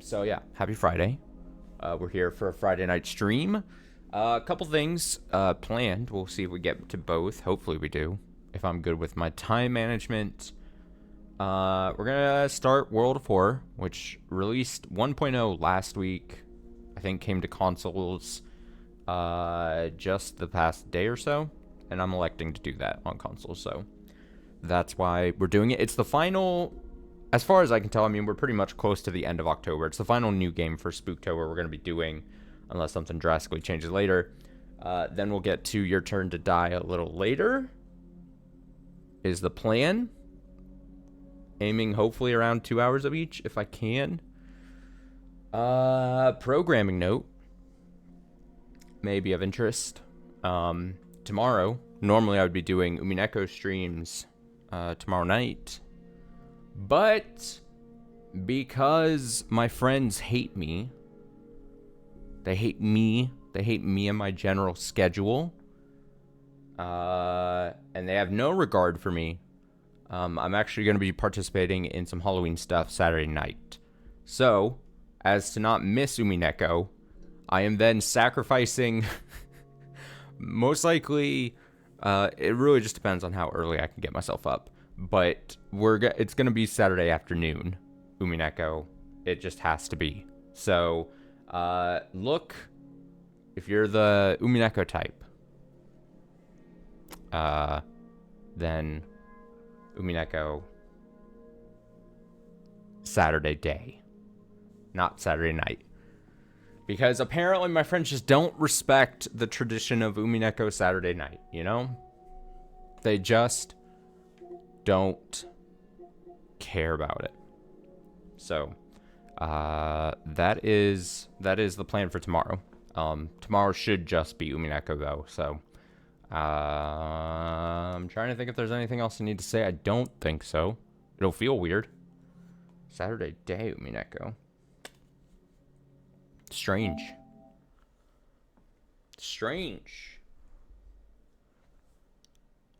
So yeah, happy Friday. We're here for a Friday night stream. A couple things planned. We'll see if we get to both. Hopefully we do. If I'm good with my time management. We're gonna start World of Horror, which released 1.0 last week. I think came to consoles just the past day or so, and I'm electing to do that on consoles. So that's why we're doing it. It's the final. As far as I can tell, I mean, we're pretty much close to the end of October. It's the final new game for Spooktober we're going to be doing, unless something drastically changes later. Then we'll get to Your Turn to Die a little later, is the plan. Aiming hopefully around 2 hours of each, if I can. Programming note may be of interest. Tomorrow, normally I would be doing Umineko streams tomorrow night. But because my friends hate me, they hate me and my general schedule, and they have no regard for me, I'm actually going to be participating in some Halloween stuff Saturday night. So, as to not miss Umineko, I am then sacrificing, most likely, it really just depends on how early I can get myself up. But it's going to be Saturday afternoon, Umineko. It just has to be. So, look, if you're the Umineko type, then Umineko Saturday day, not Saturday night. Because apparently my friends just don't respect the tradition of Umineko Saturday night, you know? They just don't care about it. So that is the plan for tomorrow. Tomorrow should just be Umineko though, so I'm trying to think if there's anything else I need to say. I don't think so. It'll feel weird. Saturday day Umineko. Strange.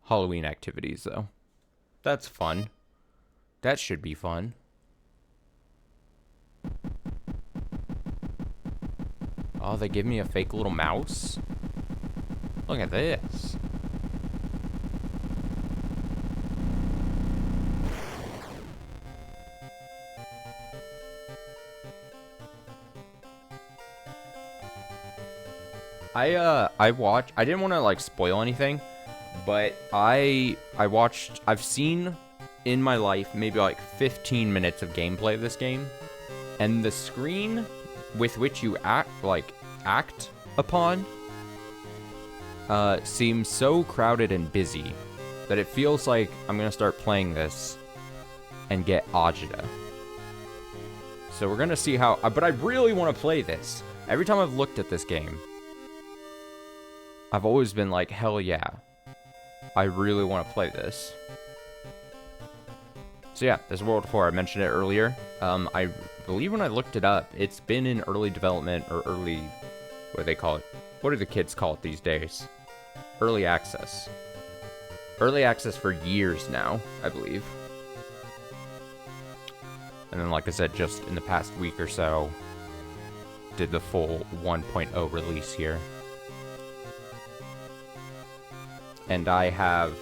Halloween activities though. That's fun. That should be fun. Oh, they give me a fake little mouse? Look at this. I didn't want to like spoil anything, but I've seen in my life maybe like 15 minutes of gameplay of this game, and the screen with which you act upon seems so crowded and busy that it feels like I'm gonna start playing this and get agita. So we're gonna see how, but I really want to play this. Every time I've looked at this game, I've always been like, hell yeah, I really want to play this. So yeah, this World of Horror, I mentioned it earlier. I believe when I looked it up, it's been in early development, or early, what do they call it? What do the kids call it these days? Early access. Early access for years now, I believe. And then, like I said, just in the past week or so, did the full 1.0 release here. And I have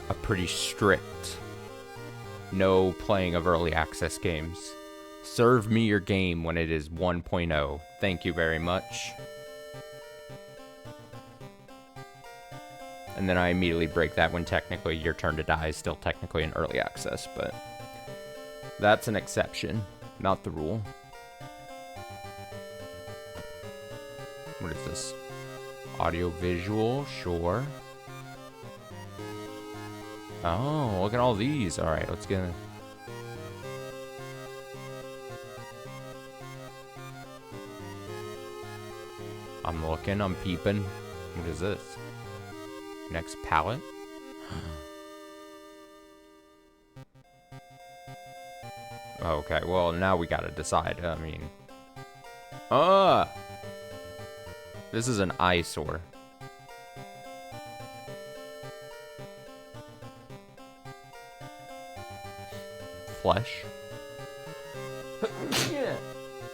a pretty strict no playing of early access games. Serve me your game when it is 1.0. Thank you very much. And then I immediately break that when technically Your Turn to Die is still technically in early access, but that's an exception, not the rule. What is this? Audio visual, sure. Oh, look at all these. Alright, let's get... I'm looking, I'm peeping. What is this? Next palette? Okay, well, now we gotta decide. I mean... This is an eyesore. Flesh.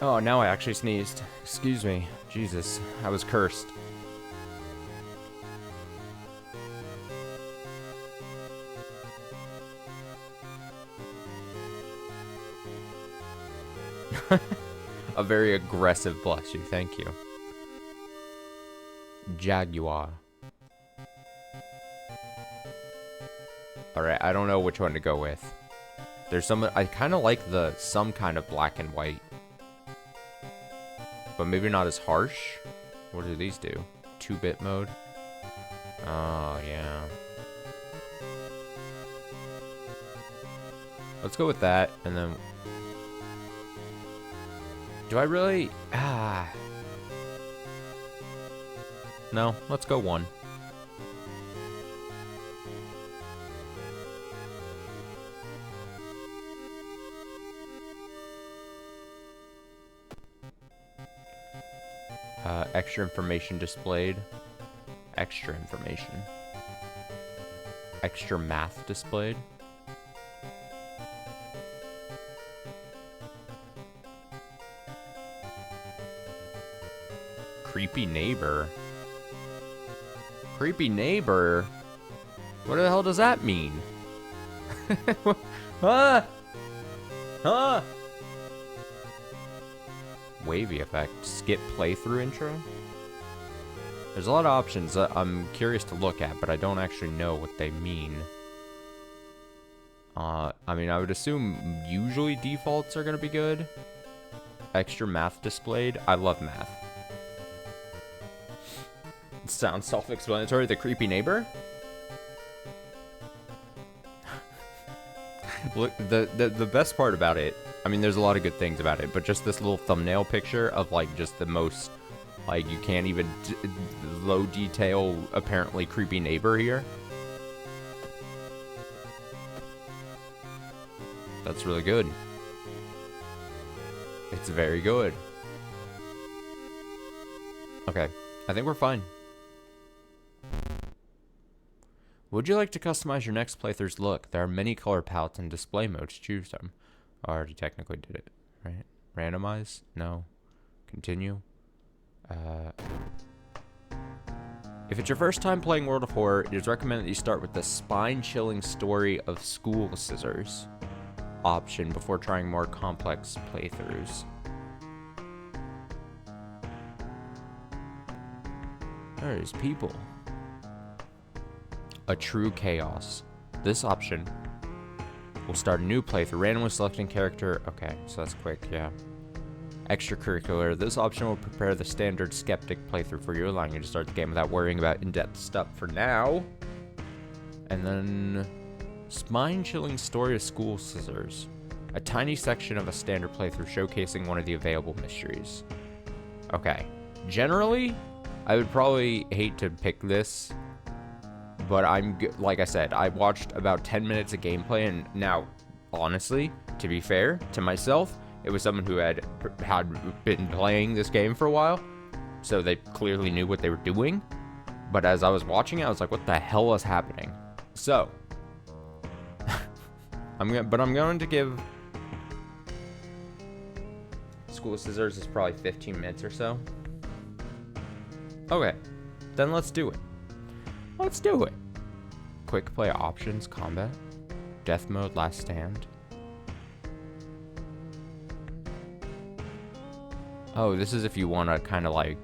Oh, now I actually sneezed. Excuse me. Jesus, I was cursed. A very aggressive bless you, thank you. Jaguar. Alright, I don't know which one to go with. There's some, I kind of like some kind of black and white. But maybe not as harsh. What do these do? 2-bit mode? Oh, yeah. Let's go with that, and then... Do I really... No, let's go 1. Extra information displayed. Extra information. Extra math displayed. Creepy neighbor. Creepy neighbor? What the hell does that mean? Ah! Ah! Wavy effect. Skip playthrough intro? There's a lot of options that I'm curious to look at, but I don't actually know what they mean. I mean, I would assume usually defaults are going to be good. Extra math displayed. I love math. Sounds self-explanatory. The creepy neighbor? Look, the best part about it, I mean, there's a lot of good things about it, but just this little thumbnail picture of, like, just the most, like, you can't even low detail, apparently creepy neighbor here. That's really good. It's very good. Okay, I think we're fine. Would you like to customize your next playthrough's look? There are many color palettes and display modes to choose from. I already technically did it, right? Randomize? No. Continue? If it's your first time playing World of Horror, it is recommended that you start with the spine-chilling story of School Scissors option before trying more complex playthroughs. There's people. A true chaos. This option will start a new playthrough, randomly selecting character. Okay, so that's quick, yeah. Extracurricular. This option will prepare the standard skeptic playthrough for you, allowing you to start the game without worrying about in-depth stuff for now. And then spine-chilling story of School Scissors. A tiny section of a standard playthrough showcasing one of the available mysteries. Okay. Generally, I would probably hate to pick this, but like I said, I watched about 10 minutes of gameplay, and now, honestly, to be fair to myself, it was someone who had been playing this game for a while, so they clearly knew what they were doing. But as I was watching it, I was like, what the hell is happening? So, I'm going to give School Scissors is probably 15 minutes or so. Okay, then let's do it. Let's do it. Quick play options, combat, death mode, last stand. Oh, this is if you want to kind of like,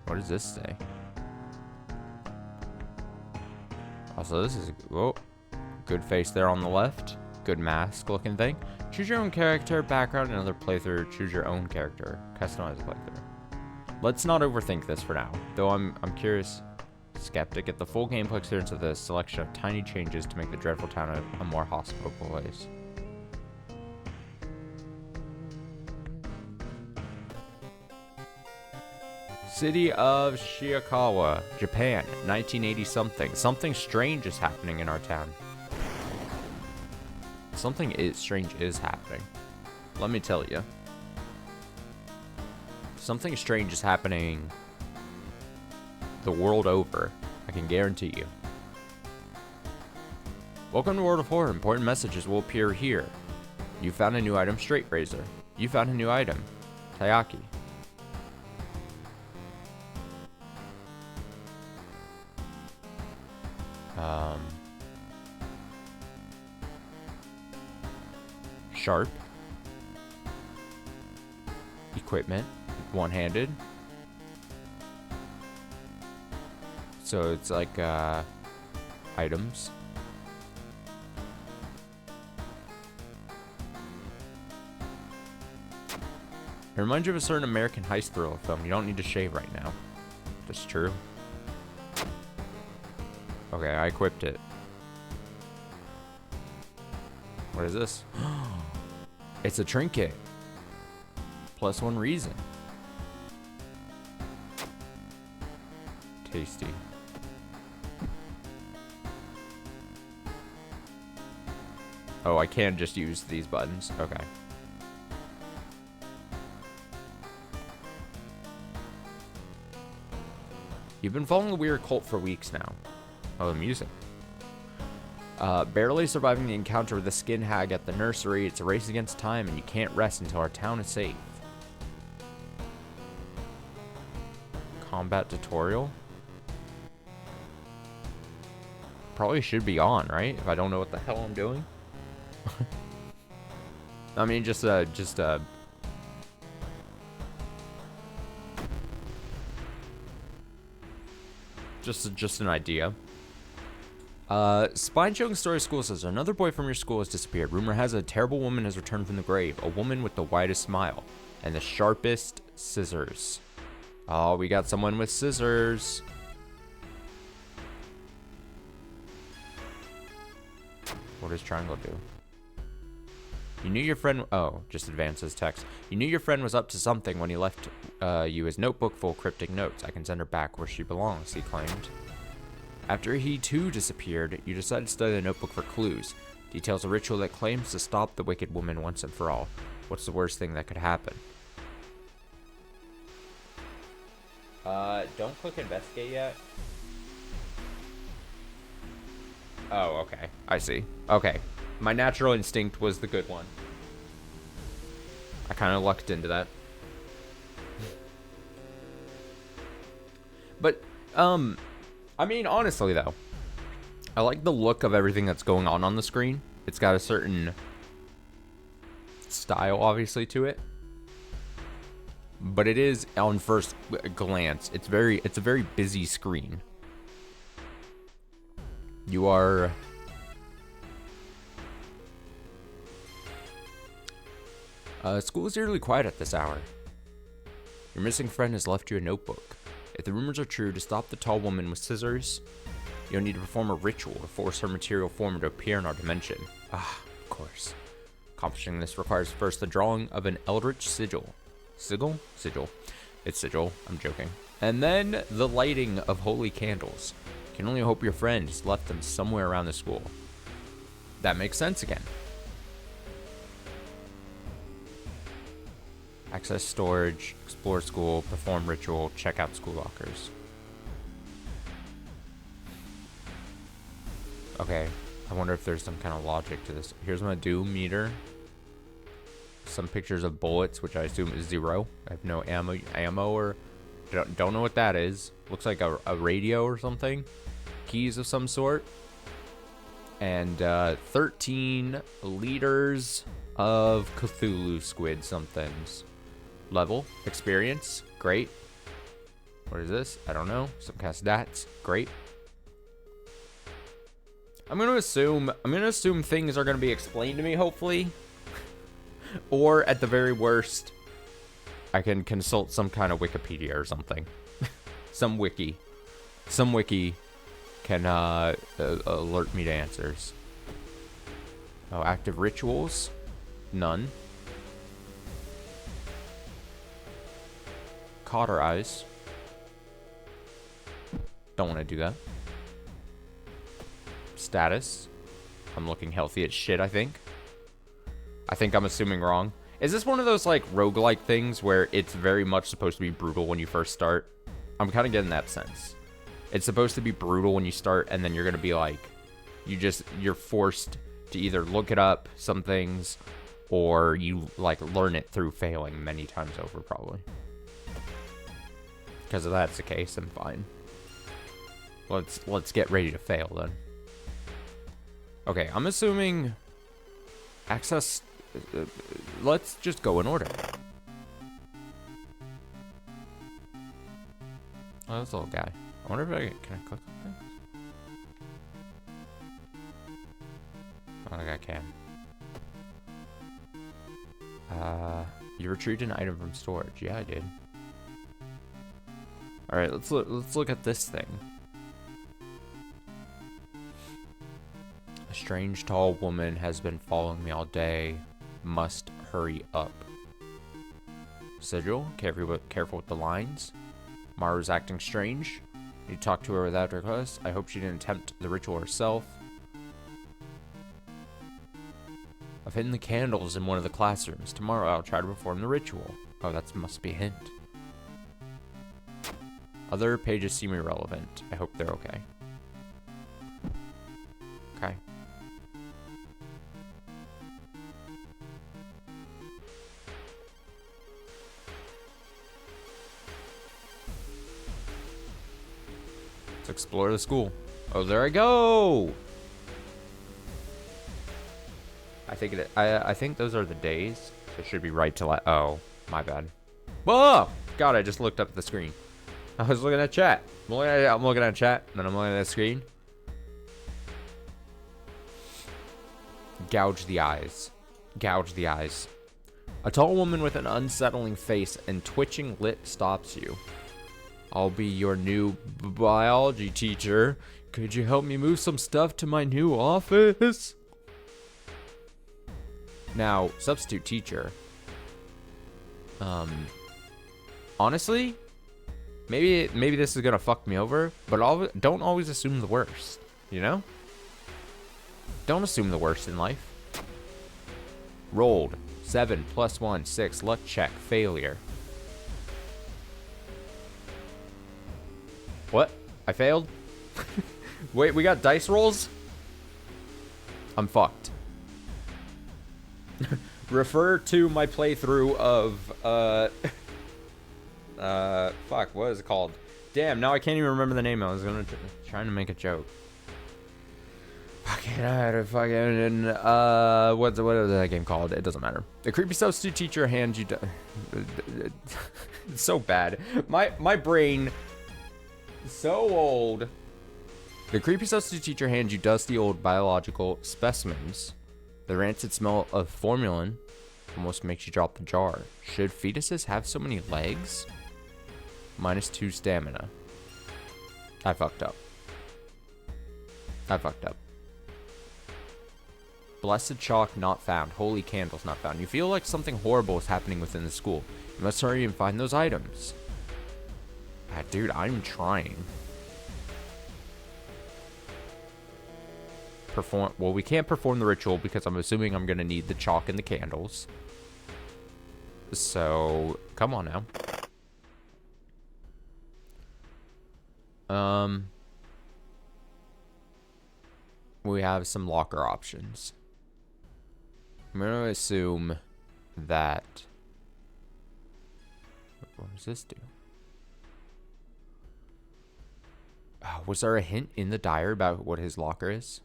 what does this say? Also, this is, whoa, good face there on the left. Good mask looking thing. Choose your own character, background, another playthrough. Choose your own character. Customize a playthrough. Let's not overthink this for now, though I'm curious. Skeptic, get the full gameplay experience of the selection of tiny changes to make the dreadful town a more hospitable place. City of Shiokawa, Japan, 1980 something. Something strange is happening in our town. Something strange is happening. Let me tell you. Something strange is happening the world over. I can guarantee you. Welcome to World of Horror. Important messages will appear here. You found a new item, Straight Razor. You found a new item, Tayaki. Sharp. Equipment. One-handed. So it's like, items. It reminds you of a certain American heist thriller film. You don't need to shave right now. That's true. Okay, I equipped it. What is this? It's a trinket. Plus 1 reason. Tasty. Oh, I can just use these buttons. Okay. You've been following the weird cult for weeks now. Oh, the music. Barely surviving the encounter with the skin hag at the nursery. It's a race against time, and you can't rest until our town is safe. Combat tutorial? Probably should be on, right? If I don't know what the hell I'm doing. I mean, just an idea. Spine Choking Story School says another boy from your school has disappeared. Rumor has it a terrible woman has returned from the grave. A woman with the widest smile and the sharpest scissors. Oh, we got someone with scissors. What does triangle do? You knew your friend... Oh, just advances text. You knew your friend was up to something when he left you his notebook full of cryptic notes. I can send her back where she belongs, he claimed. After he too disappeared, you decided to study the notebook for clues. Details a ritual that claims to stop the wicked woman once and for all. What's the worst thing that could happen? Don't click investigate yet. Oh, okay. I see. Okay. My natural instinct was the good one. I kind of lucked into that. But, I mean, honestly, though, I like the look of everything that's going on the screen. It's got a certain style, obviously, to it. But it is, on first glance, it's a very busy screen. You are... school is eerily quiet at this hour. Your missing friend has left you a notebook. If the rumors are true, to stop the tall woman with scissors, you'll need to perform a ritual to force her material form to appear in our dimension. Ah, of course. Accomplishing this requires first the drawing of an eldritch sigil. Sigil? Sigil. It's sigil. I'm joking. And then the lighting of holy candles. You can only hope your friend has left them somewhere around the school. That makes sense again. Access storage, explore school, perform ritual, check out school lockers. Okay, I wonder if there's some kind of logic to this. Here's my doom meter. Some pictures of bullets, which I assume is 0. I have no ammo or don't know what that is. Looks like a radio or something. Keys of some sort. And 13 liters of Cthulhu squid somethings. Level, experience, great. What is this? I don't know. Some kind of stats, great. I'm gonna assume things are gonna be explained to me, hopefully. Or at the very worst, I can consult some kind of Wikipedia or something. Some wiki can alert me to answers. Oh, active rituals, none. Cauterize. Don't want to do that. Status. I'm looking healthy as shit, I think. I think I'm assuming wrong. Is this one of those, like, roguelike things where it's very much supposed to be brutal when you first start? I'm kind of getting that sense. It's supposed to be brutal when you start, and then you're going to be, like, You're forced to either look it up, some things, or you like learn it through failing many times over, probably. Because if that's the case, I'm fine. Let's get ready to fail then. Okay, I'm assuming access. Let's just go in order. Oh, that's a little guy. I wonder if can I click on things? I don't think I can. You retrieved an item from storage. Yeah, I did. All right, let's look at this thing. A strange tall woman has been following me all day. Must hurry up. Sigil, careful with the lines. Maru's acting strange. You talk to her without request. I hope she didn't attempt the ritual herself. I've hidden the candles in one of the classrooms. Tomorrow I'll try to perform the ritual. Oh, that must be a hint. Other pages seem irrelevant. I hope they're okay. Okay. Let's explore the school. Oh, there I go! I think those are the days. So it should be right to oh, my bad. Whoa! God, I just looked up at the screen. I was looking at chat. I'm looking at chat, and then I'm looking at the screen. Gouge the eyes. Gouge the eyes. A tall woman with an unsettling face and twitching lip stops you. I'll be your new biology teacher. Could you help me move some stuff to my new office? Now, substitute teacher. Honestly, maybe this is gonna fuck me over, but don't always assume the worst, you know? Don't assume the worst in life. Rolled 7 + 1 6 luck check failure. What? I failed? Wait, we got dice rolls? I'm fucked. Refer to my playthrough of fuck, what is it called? Damn, now I can't even remember the name. I was gonna trying to make a joke. Fucking what is that game called? It doesn't matter. The creepy substitute teacher hands you it's so bad. My brain so old. The creepy substitute teacher hands you dusty old biological specimens. The rancid smell of formalin almost makes you drop the jar. Should fetuses have so many legs? -2 stamina. I fucked up. Blessed chalk not found. Holy candles not found. You feel like something horrible is happening within the school. You must hurry and find those items. Dude, I'm trying. Well, we can't perform the ritual because I'm assuming I'm gonna need the chalk and the candles. So, come on now. We have some locker options. I'm gonna assume that. What does this do? Was there a hint in the diary about what his locker is?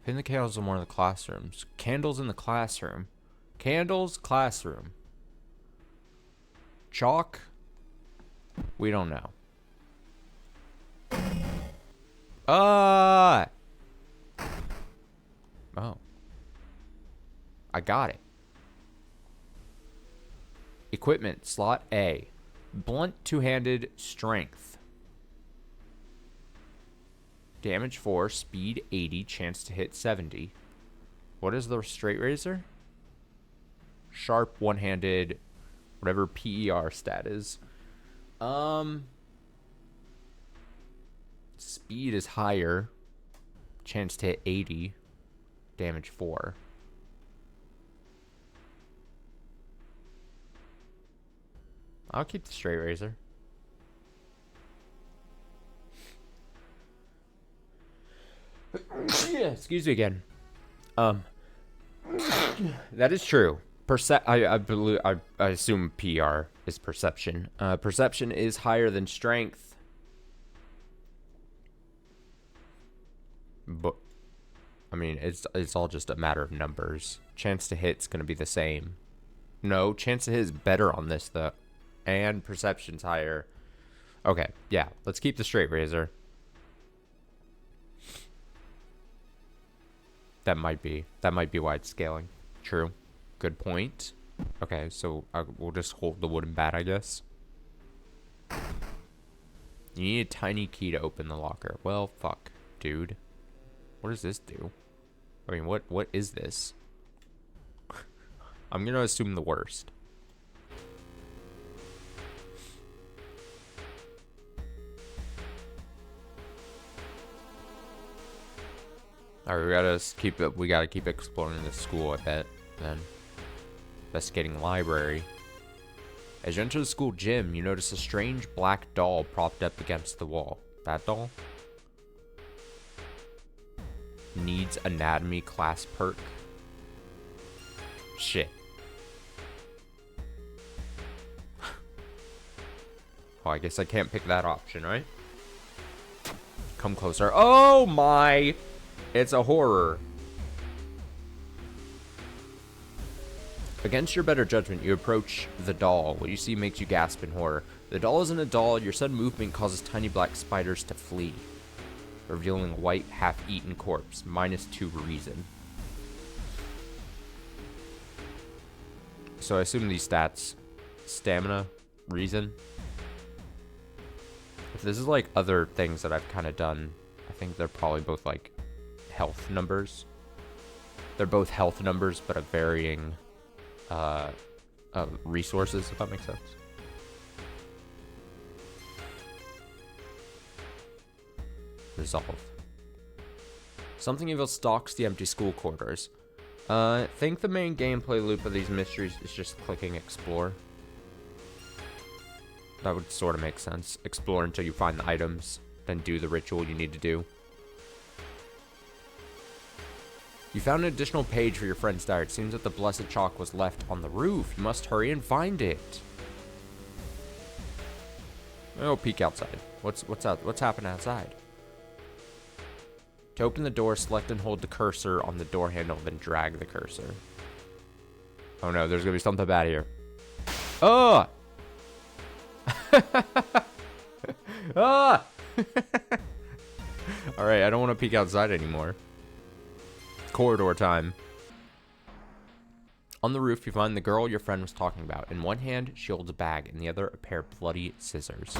Pin the candles in one of the classrooms. Candles in the classroom. Candles, classroom. Chalk? We don't know. Oh. I got it. Equipment, slot A. Blunt two-handed strength. Damage 4, speed 80, chance to hit 70. What is the straight razor? Sharp one-handed, whatever PER stat is. Speed is higher. Chance to hit 80. Damage 4. I'll keep the straight razor. Yeah, excuse me again. That is true. I assume PR is perception. Perception is higher than strength. But I mean, it's all just a matter of numbers. Chance to hit's gonna be the same. No, chance to hit is better on this though, and perception's higher. Okay, yeah, let's keep the straight razor. That might be why it's scaling. True. Good point. Okay, so we'll just hold the wooden bat, I guess. You need a tiny key to open the locker. Well, fuck, dude. What does this do? I mean, what is this? I'm gonna assume the worst. Alright, we gotta keep exploring the school, I bet, then. Investigating library. As you enter the school gym, you notice a strange black doll propped up against the wall. That doll? Needs anatomy class perk. Shit. Oh, I guess I can't pick that option, right? Come closer. Oh my! It's a horror. Against your better judgment, you approach the doll. What you see makes you gasp in horror. The doll isn't a doll. Your sudden movement causes tiny black spiders to flee, revealing a white, half-eaten corpse. -2 reason. So I assume these stats, stamina, reason. If this is like other things that I've kind of done, I think they're probably both like health numbers. They're both health numbers, but of varying resources, if that makes sense. Resolve. Something evil stalks the empty school quarters. I think the main gameplay loop of these mysteries is just clicking explore. That would sort of make sense. Explore until you find the items, then do the ritual you need to do. You found an additional page for your friend's diary. It seems that the blessed chalk was left on the roof. You must hurry and find it. Oh, peek outside. What's happening outside? To open the door, select and hold the cursor on the door handle, then drag the cursor. Oh no, there's gonna be something bad here. Oh! Ah! Alright, I don't want to peek outside anymore. Corridor time. On the roof, you find the girl your friend was talking about. In one hand, she holds a bag, in the other, a pair of bloody scissors.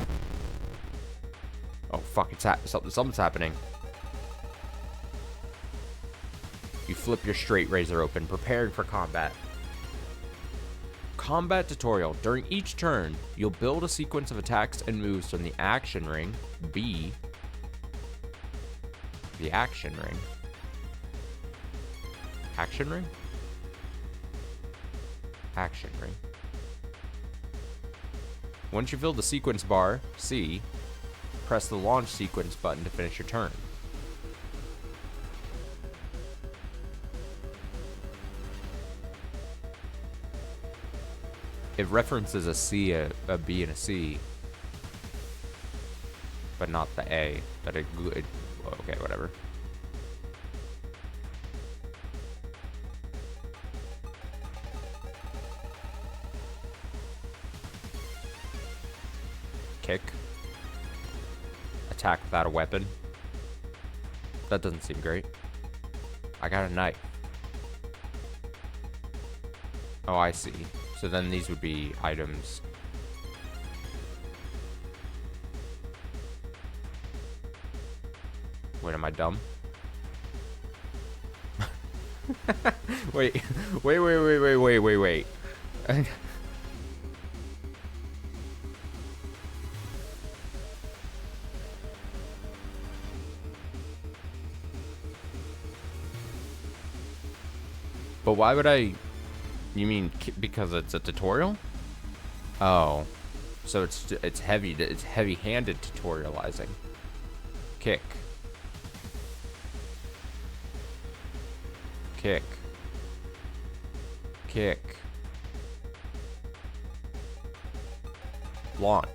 Oh, fuck, something's happening. You flip your straight razor open, preparing for combat. Combat tutorial. During each turn, you'll build a sequence of attacks and moves from the action ring, B, the action ring. Action ring? Action ring. Once you fill the sequence bar, C, press the launch sequence button to finish your turn. It references a C, a B, and a C, but not the A. But okay, whatever. Kick. Attack without a weapon. That doesn't seem great. I got a knife. Oh, I see. So then these would be items. Wait, am I dumb? Wait. But why would I... You mean because it's a tutorial? Oh. So it's heavy. It's heavy-handed tutorializing. Kick. Kick. Kick. Launch.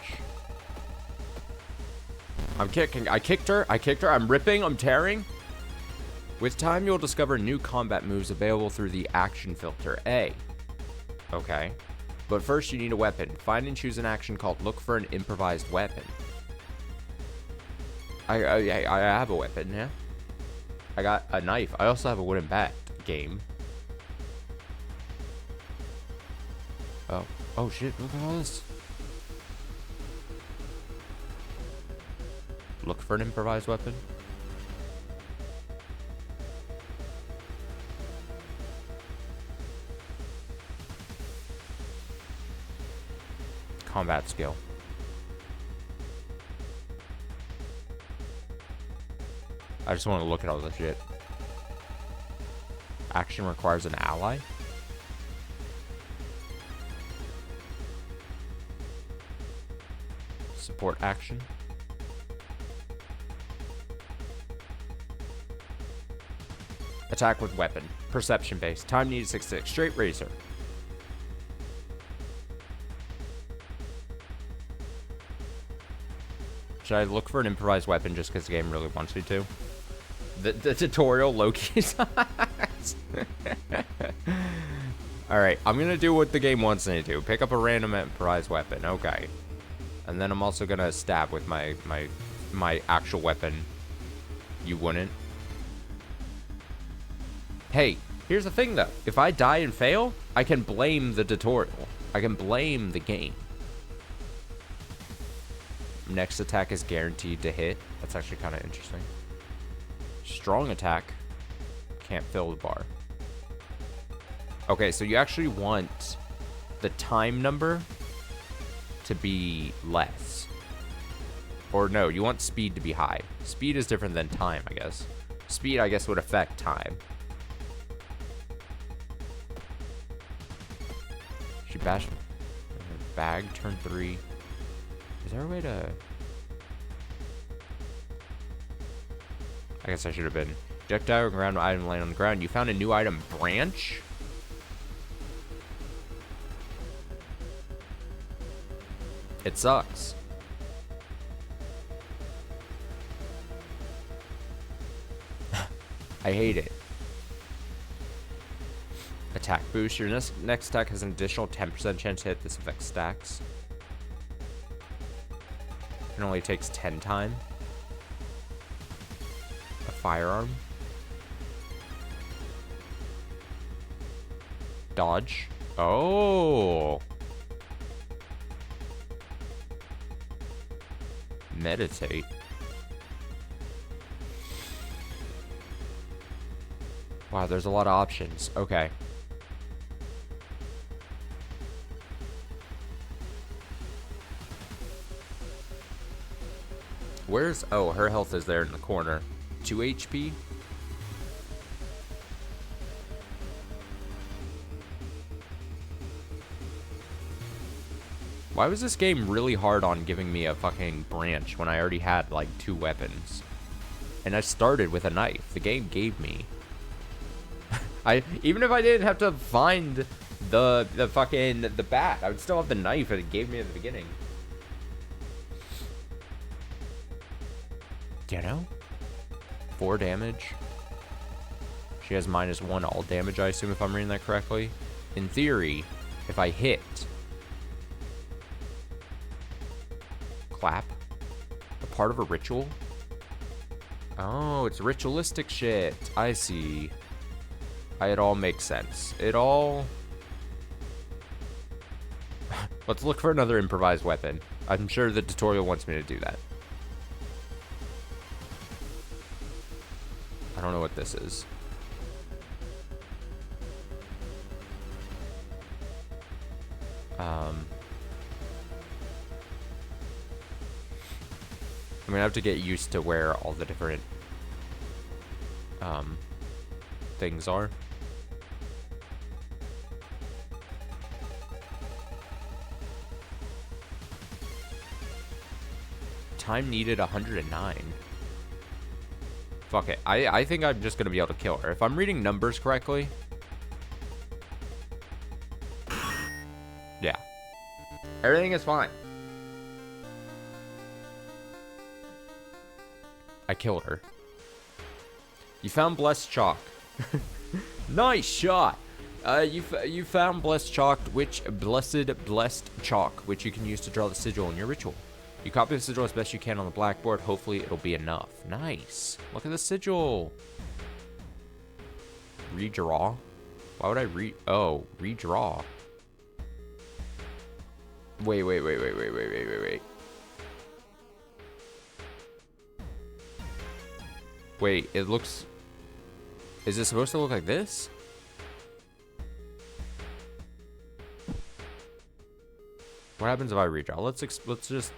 I'm kicking. I kicked her. I'm ripping. I'm tearing. With time, you'll discover new combat moves available through the action filter. A. Okay. But first, you need a weapon. Find and choose an action called look for an improvised weapon. I have a weapon, yeah. I got a knife. I also have a wooden bat. Game. Oh. Oh, shit. Look at all this. Look for an improvised weapon. Combat skill. I just want to look at all this shit. Action requires an ally. Support action. Attack with weapon. Perception based. Time needed 66. Straight razor. Should I look for an improvised weapon just because the game really wants me to? The tutorial low-key sucks. Alright, I'm going to do what the game wants me to do. Pick up a random improvised weapon. Okay. And then I'm also going to stab with my actual weapon. You wouldn't. Hey, here's the thing though. If I die and fail, I can blame the tutorial. I can blame the game. Next attack is guaranteed to hit. That's actually kind of interesting. Strong attack. Can't fill the bar. Okay, so you actually want the time number to be less. Or no, you want speed to be high. Speed is different than time, I guess. Speed, I guess, would affect time. She bashed bag, turn 3. Is there a way to... I guess I should have been. Projectile, ground item land on the ground. You found a new item, branch? It sucks. I hate it. Attack boost. Your next attack has an additional 10% chance to hit. This affects stacks. It only takes 10 time. A firearm. Dodge. Oh. Meditate. Wow, there's a lot of options. Okay. Where's... Oh, her health is there in the corner. 2 HP? Why was this game really hard on giving me a fucking branch when I already had, like, 2 weapons? And I started with a knife. The game gave me... Even if I didn't have to find the bat, I would still have the knife that it gave me at the beginning. Do you know? 4 damage. She has -1 all damage, I assume, if I'm reading that correctly. In theory, if I hit... Clap. A part of a ritual? Oh, it's ritualistic shit. I see. It all makes sense. It all... Let's look for another improvised weapon. I'm sure the tutorial wants me to do that. I don't know what this is. I'm gonna have to get used to where all the different things are. Time needed 109. Fuck it. I think I'm just gonna be able to kill her. If I'm reading numbers correctly. Yeah. Everything is fine. I killed her. You found blessed chalk. Nice shot. You found blessed chalk, blessed chalk, which you can use to draw the sigil in your ritual. You copy the sigil as best you can on the blackboard. Hopefully, it'll be enough. Nice. Look at the sigil. Redraw. Why would I redraw? Wait. Wait, it looks... Is it supposed to look like this? What happens if I redraw? Let's just...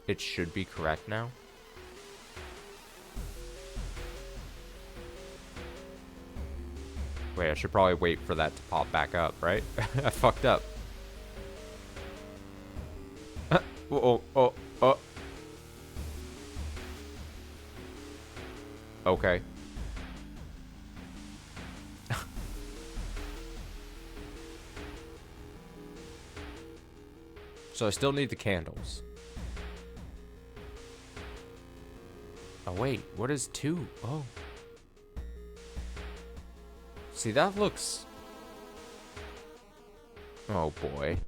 It should be correct now. Wait, I should probably wait for that to pop back up, right? I fucked up. Oh. Okay. So I still need the candles. Oh, wait. What is 2? Oh. See, that looks... Oh, boy.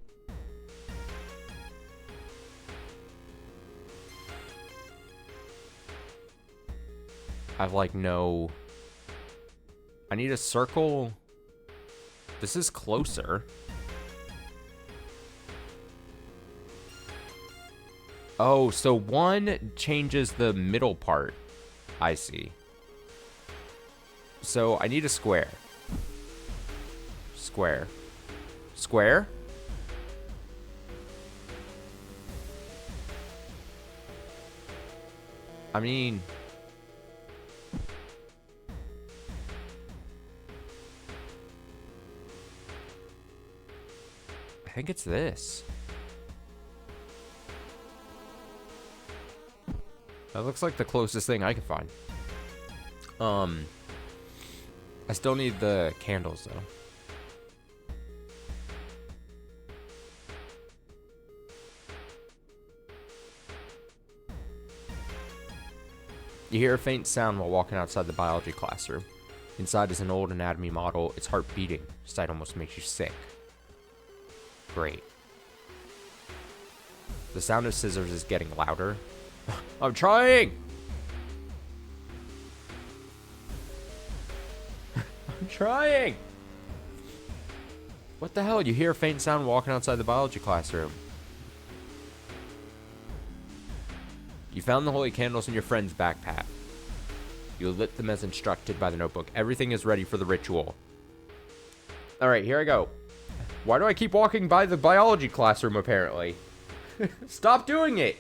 I've, like, no... I need a circle. This is closer. Oh, so 1 changes the middle part. I see. So I need a square. Square? I mean... I think it's this. That looks like the closest thing I can find. I still need the candles, though. You hear a faint sound while walking outside the biology classroom. Inside is an old anatomy model. Its heart beating. Sight almost makes you sick. Great. The sound of scissors is getting louder. I'm trying! I'm trying! What the hell? You hear a faint sound walking outside the biology classroom. You found the holy candles in your friend's backpack. You lit them as instructed by the notebook. Everything is ready for the ritual. Alright, here I go. Why do I keep walking by the biology classroom, apparently? Stop doing it!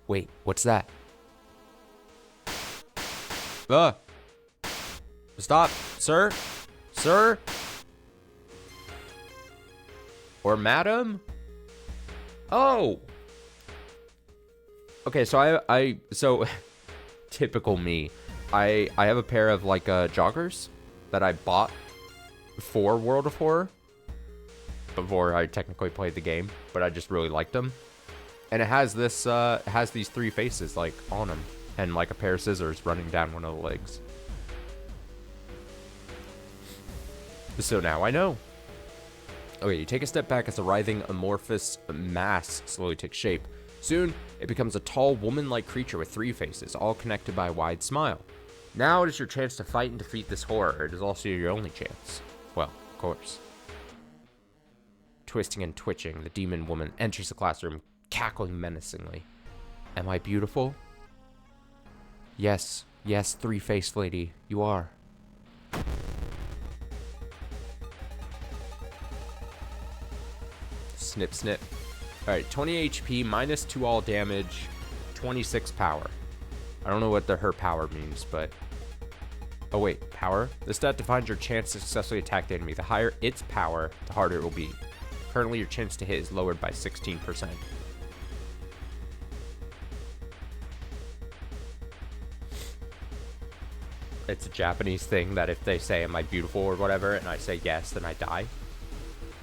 Wait, what's that? Stop, sir? Sir? Or madam? Oh! Okay, so so typical me. I have a pair of like joggers that I bought for World of Horror before I technically played the game, but I just really liked them. And it has this has these 3 faces like on them and like a pair of scissors running down one of the legs. So now I know. Okay, you take a step back as a writhing amorphous mass slowly takes shape. Soon, it becomes a tall, woman-like creature with 3 faces, all connected by a wide smile. Now it is your chance to fight and defeat this horror. It is also your only chance. Well, of course. Twisting and twitching, the demon woman enters the classroom, cackling menacingly. Am I beautiful? Yes, 3-faced lady, you are. Snip, snip. Alright, 20 HP, minus 2 all damage, 26 power. I don't know what her power means, but Oh wait, power? This stat defines your chance to successfully attack the enemy. The higher its power, the harder it will be. Currently, your chance to hit is lowered by 16%. It's a Japanese thing that if they say, am I beautiful or whatever, and I say yes, then I die.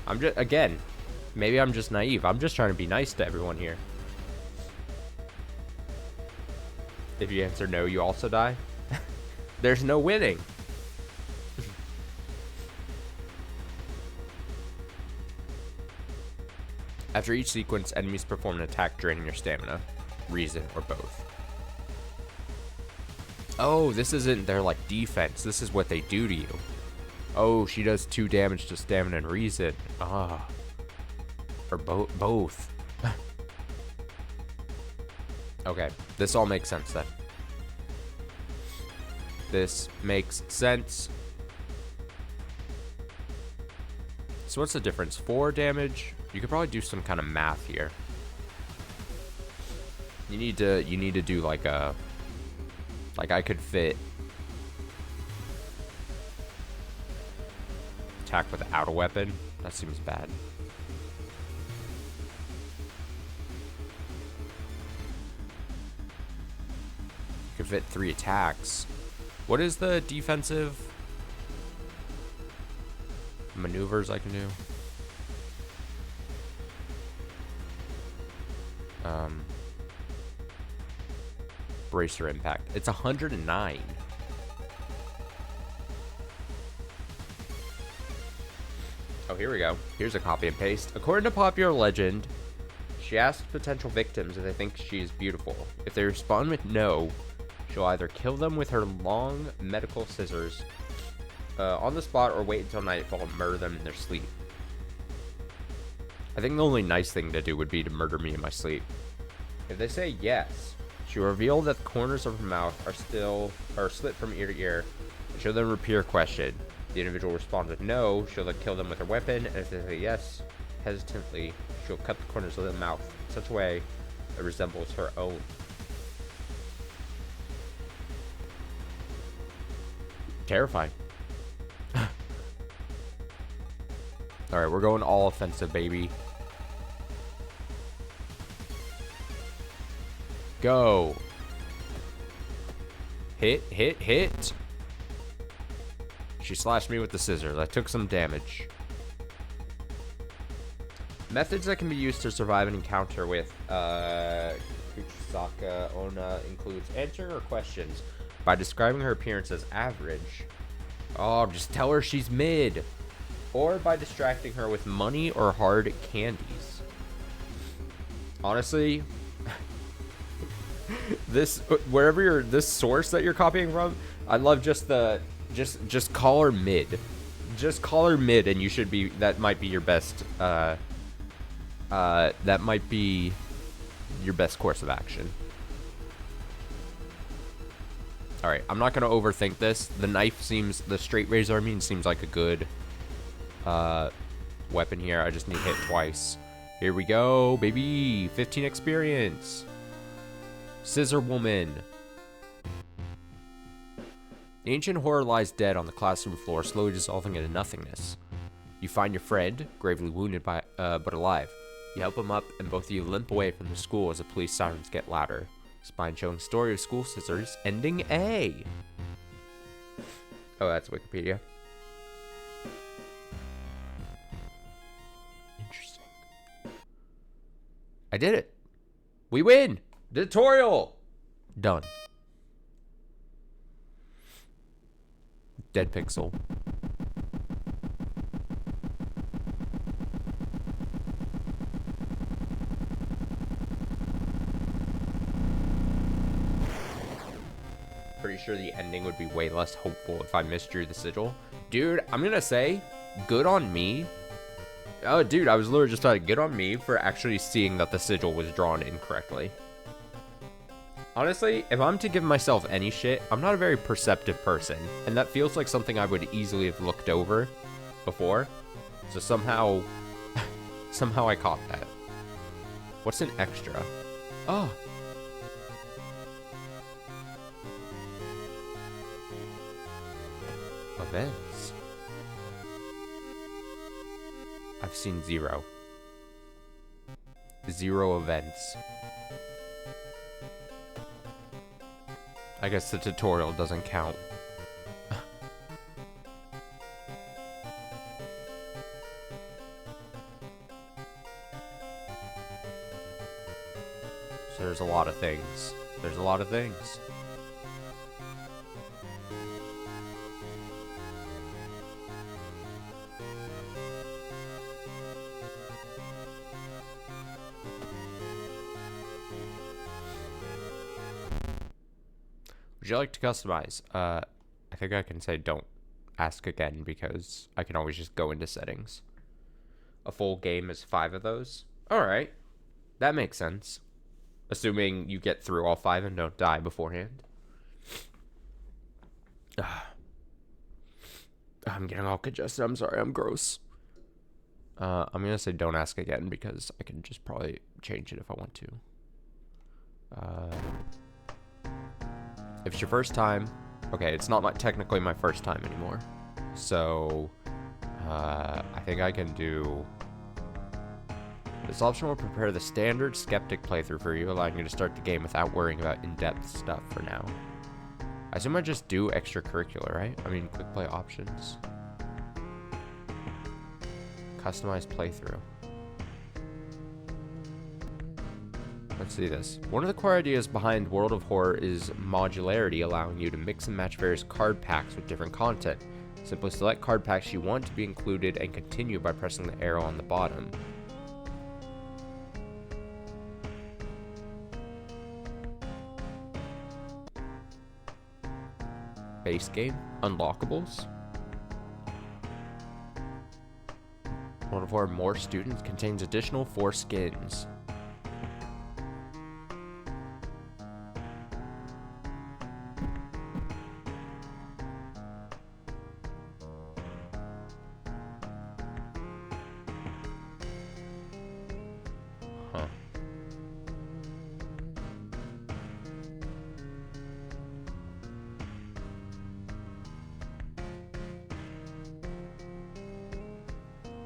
I'm just, again, maybe I'm just naive. I'm just trying to be nice to everyone here. If you answer no, you also die. There's no winning. After each sequence, enemies perform an attack draining your stamina, reason, or both. Oh, this isn't their, like, defense. This is what they do to you. Oh, she does 2 damage to stamina and reason. Ah. Or both. Okay, this all makes sense then. This makes sense. So what's the difference? 4 damage? You could probably do some kind of math here. You need to do like a, like I could fit attack without a weapon. That seems bad. You could fit 3 attacks. What is the defensive maneuvers I can do? Bracer impact. It's 109. Oh, here we go. Here's a copy and paste. According to popular legend, she asks potential victims if they think she's beautiful. If they respond with no, she'll either kill them with her long medical scissors on the spot or wait until nightfall and murder them in their sleep. I think the only nice thing to do would be to murder me in my sleep. If they say yes, she'll reveal that the corners of her mouth are slit from ear to ear. She'll then repeat her question. The individual responds with no, she'll then kill them with her weapon, and if they say yes, hesitantly, she'll cut the corners of the mouth in such a way that resembles her own. Terrifying. Alright, we're going all offensive, baby. Go. Hit, hit, hit. She slashed me with the scissors. I took some damage. Methods that can be used to survive an encounter with Kuchisaka Onna includes answering her questions by describing her appearance as average. Oh, just tell her she's mid. Or by distracting her with money or hard candies. Honestly, this source that you're copying from, I love just the just call her mid. Just call her mid and you should be, that might be your best that might be your best course of action. Alright, I'm not gonna overthink this. The knife seems, the straight razor seems like a good weapon here. I just need to hit twice. Here we go, baby. 15 experience. Scissor Woman. The ancient horror lies dead on the classroom floor, slowly dissolving into nothingness. You find your friend, gravely wounded but alive. You help him up, and both of you limp away from the school as the police sirens get louder. Spine showing story of school scissors, ending A. Oh, that's Wikipedia. Interesting. I did it. We win. The tutorial. Done. Dead pixel. Pretty sure the ending would be way less hopeful if I misdrew the sigil. Dude, I'm gonna say, good on me. Oh, dude, I was literally just talking, good on me for actually seeing that the sigil was drawn incorrectly. Honestly, if I'm to give myself any shit, I'm not a very perceptive person, and that feels like something I would easily have looked over before. So somehow I caught that. What's an extra? Oh. Events. I've seen 0. 0 events. I guess the tutorial doesn't count. So there's a lot of things. There's a lot of things. Would you like to customize? I think I can say don't ask again because I can always just go into settings. A full game is 5 of those. Alright. That makes sense. Assuming you get through all 5 and don't die beforehand. I'm getting all congested. I'm sorry. I'm gross. I'm going to say don't ask again because I can just probably change it if I want to. If it's your first time, okay, it's not technically my first time anymore. So, I think I can do... This option will prepare the standard skeptic playthrough for you, allowing you to start the game without worrying about in-depth stuff for now. I assume I just do extracurricular, right? I mean, quick play options. Customized playthrough. Let's see this. One of the core ideas behind World of Horror is modularity, allowing you to mix and match various card packs with different content. Simply select card packs you want to be included and continue by pressing the arrow on the bottom. Base game? Unlockables? World of Horror More Students contains additional 4 skins.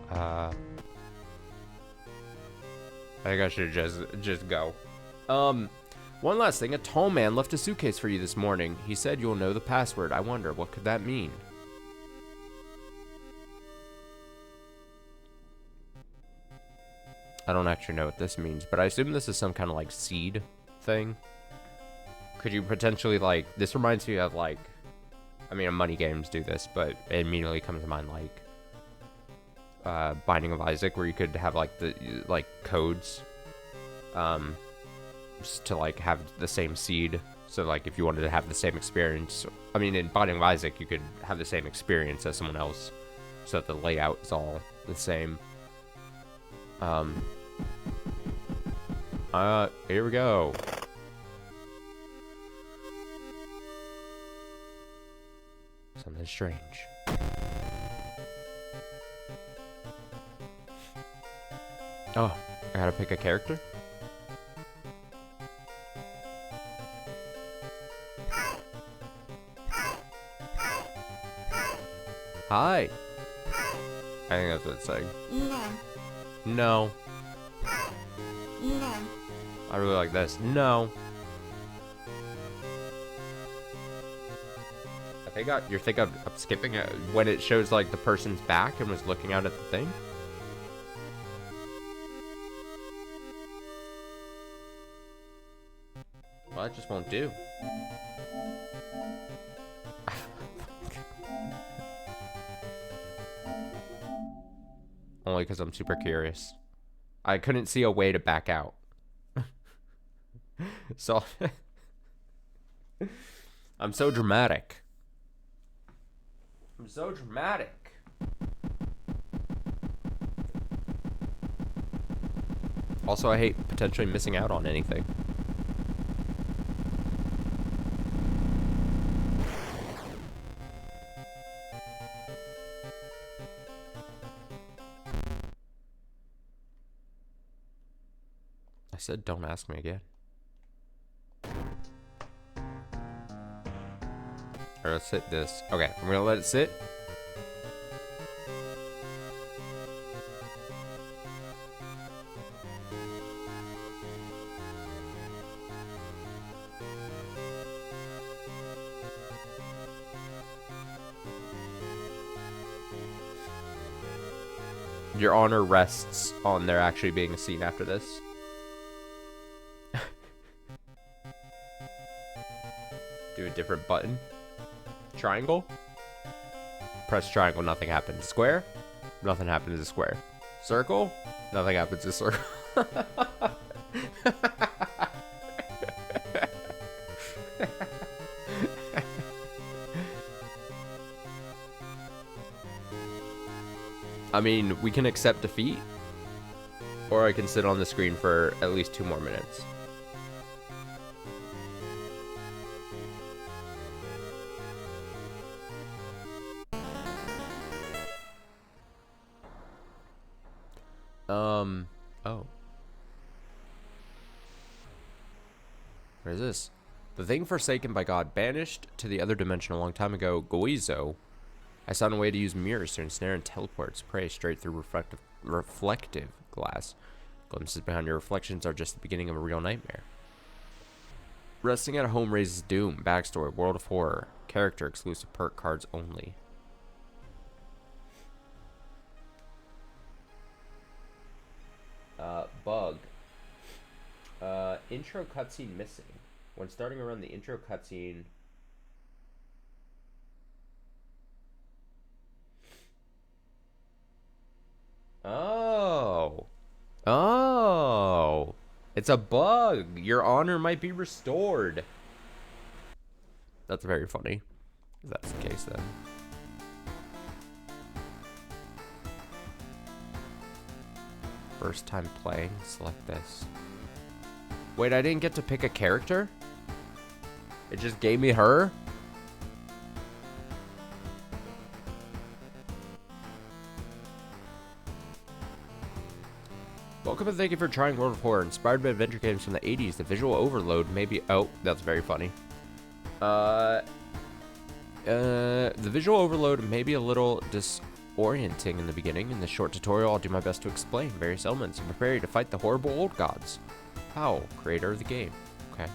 Huh. I think I should just go. One last thing. A tall man left a suitcase for you this morning. He said you'll know the password. I wonder, what could that mean? I don't actually know what this means, but I assume this is some kind of, like, seed thing. Could you potentially, like... This reminds me of, like... I mean, money games do this, but it immediately comes to mind, like... Binding of Isaac, where you could have, like, the, like, codes. Just to, like, have the same seed. So, like, if you wanted to have the same experience... I mean, in Binding of Isaac, you could have the same experience as someone else. So that the layout is all the same. Here we go. Something strange. Oh, I gotta pick a character? Hi. I think that's what it's saying. No. No. No. I really like this. No. You think I'm skipping it when it shows like the person's back and was looking out at the thing? Well, that just won't do. Only because I'm super curious. I couldn't see a way to back out. So... I'm so dramatic. I'm so dramatic. Also, I hate potentially missing out on anything. I said don't ask me again. Alright, let's hit this. Okay, I'm gonna let it sit. Your honor rests on there actually being a scene after this. Do a different button. Triangle. Press triangle, nothing happens. Square. Nothing happens to square. Circle. Nothing happens to circle. I mean, we can accept defeat, or I can sit on the screen for at least 2 more minutes. Oh. What is this? The thing forsaken by God, banished to the other dimension a long time ago, Goizo, has found a way to use mirrors to ensnare and teleport its prey straight through reflective glass. Glimpses behind your reflections are just the beginning of a real nightmare. Resting at home raises doom. Backstory, World of Horror. Character exclusive perk cards only. Bug. Intro cutscene missing. When starting around the intro cutscene... Oh. Oh. It's a bug. Your honor might be restored. That's very funny. If that's the case, then. First time playing. Select this. Wait, I didn't get to pick a character? It just gave me her? Welcome and thank you for trying World of Horror. Inspired by adventure games from the 80s, the visual overload may be... Oh, that's very funny. The visual overload may be a little disorienting in the beginning. In this short tutorial, I'll do my best to explain various elements and prepare you to fight the horrible old gods. How? Creator of the game. Okay.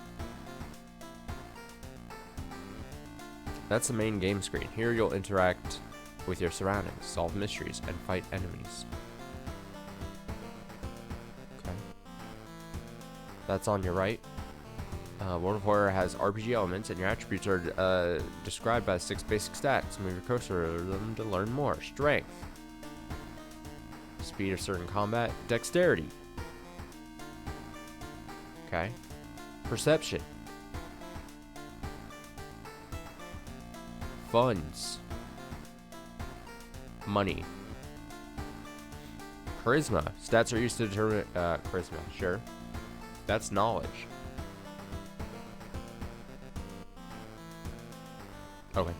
That's the main game screen. Here you'll interact with your surroundings, solve mysteries, and fight enemies. Okay. That's on your right. World of Horror has RPG elements, and your attributes are described by 6 basic stats. Move your cursor over them to learn more. Strength. Speed of certain combat. Dexterity. Okay. Perception. Funds. Money. Charisma. Stats are used to determine charisma. Sure. That's knowledge. Okay.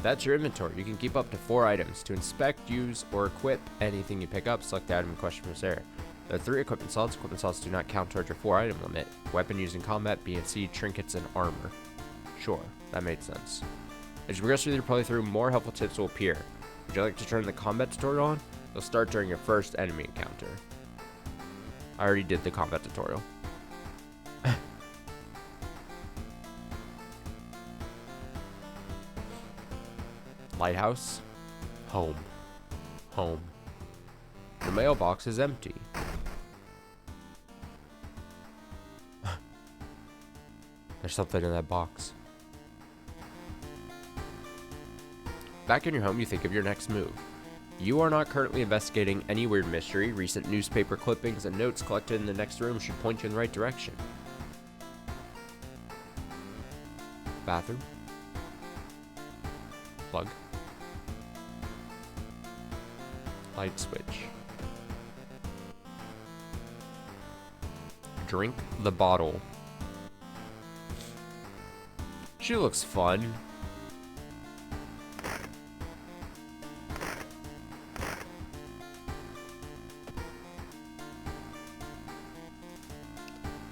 That's your inventory. You can keep up to 4 items. To inspect, use, or equip anything you pick up, select the item in question from this area. There are 3 equipment slots. Equipment slots do not count towards your 4 item limit. Weapon used in combat, B and C, trinkets, and armor. Sure, that made sense. As you progress through your playthrough, more helpful tips will appear. Would you like to turn the combat tutorial on? They'll start during your first enemy encounter. I already did the combat tutorial. Lighthouse. Home. Home. The mailbox is empty. There's something in that box. Back in your home, you think of your next move. You are not currently investigating any weird mystery. Recent newspaper clippings and notes collected in the next room should point you in the right direction. Bathroom. Plug. Light switch. Drink the bottle. She looks fun.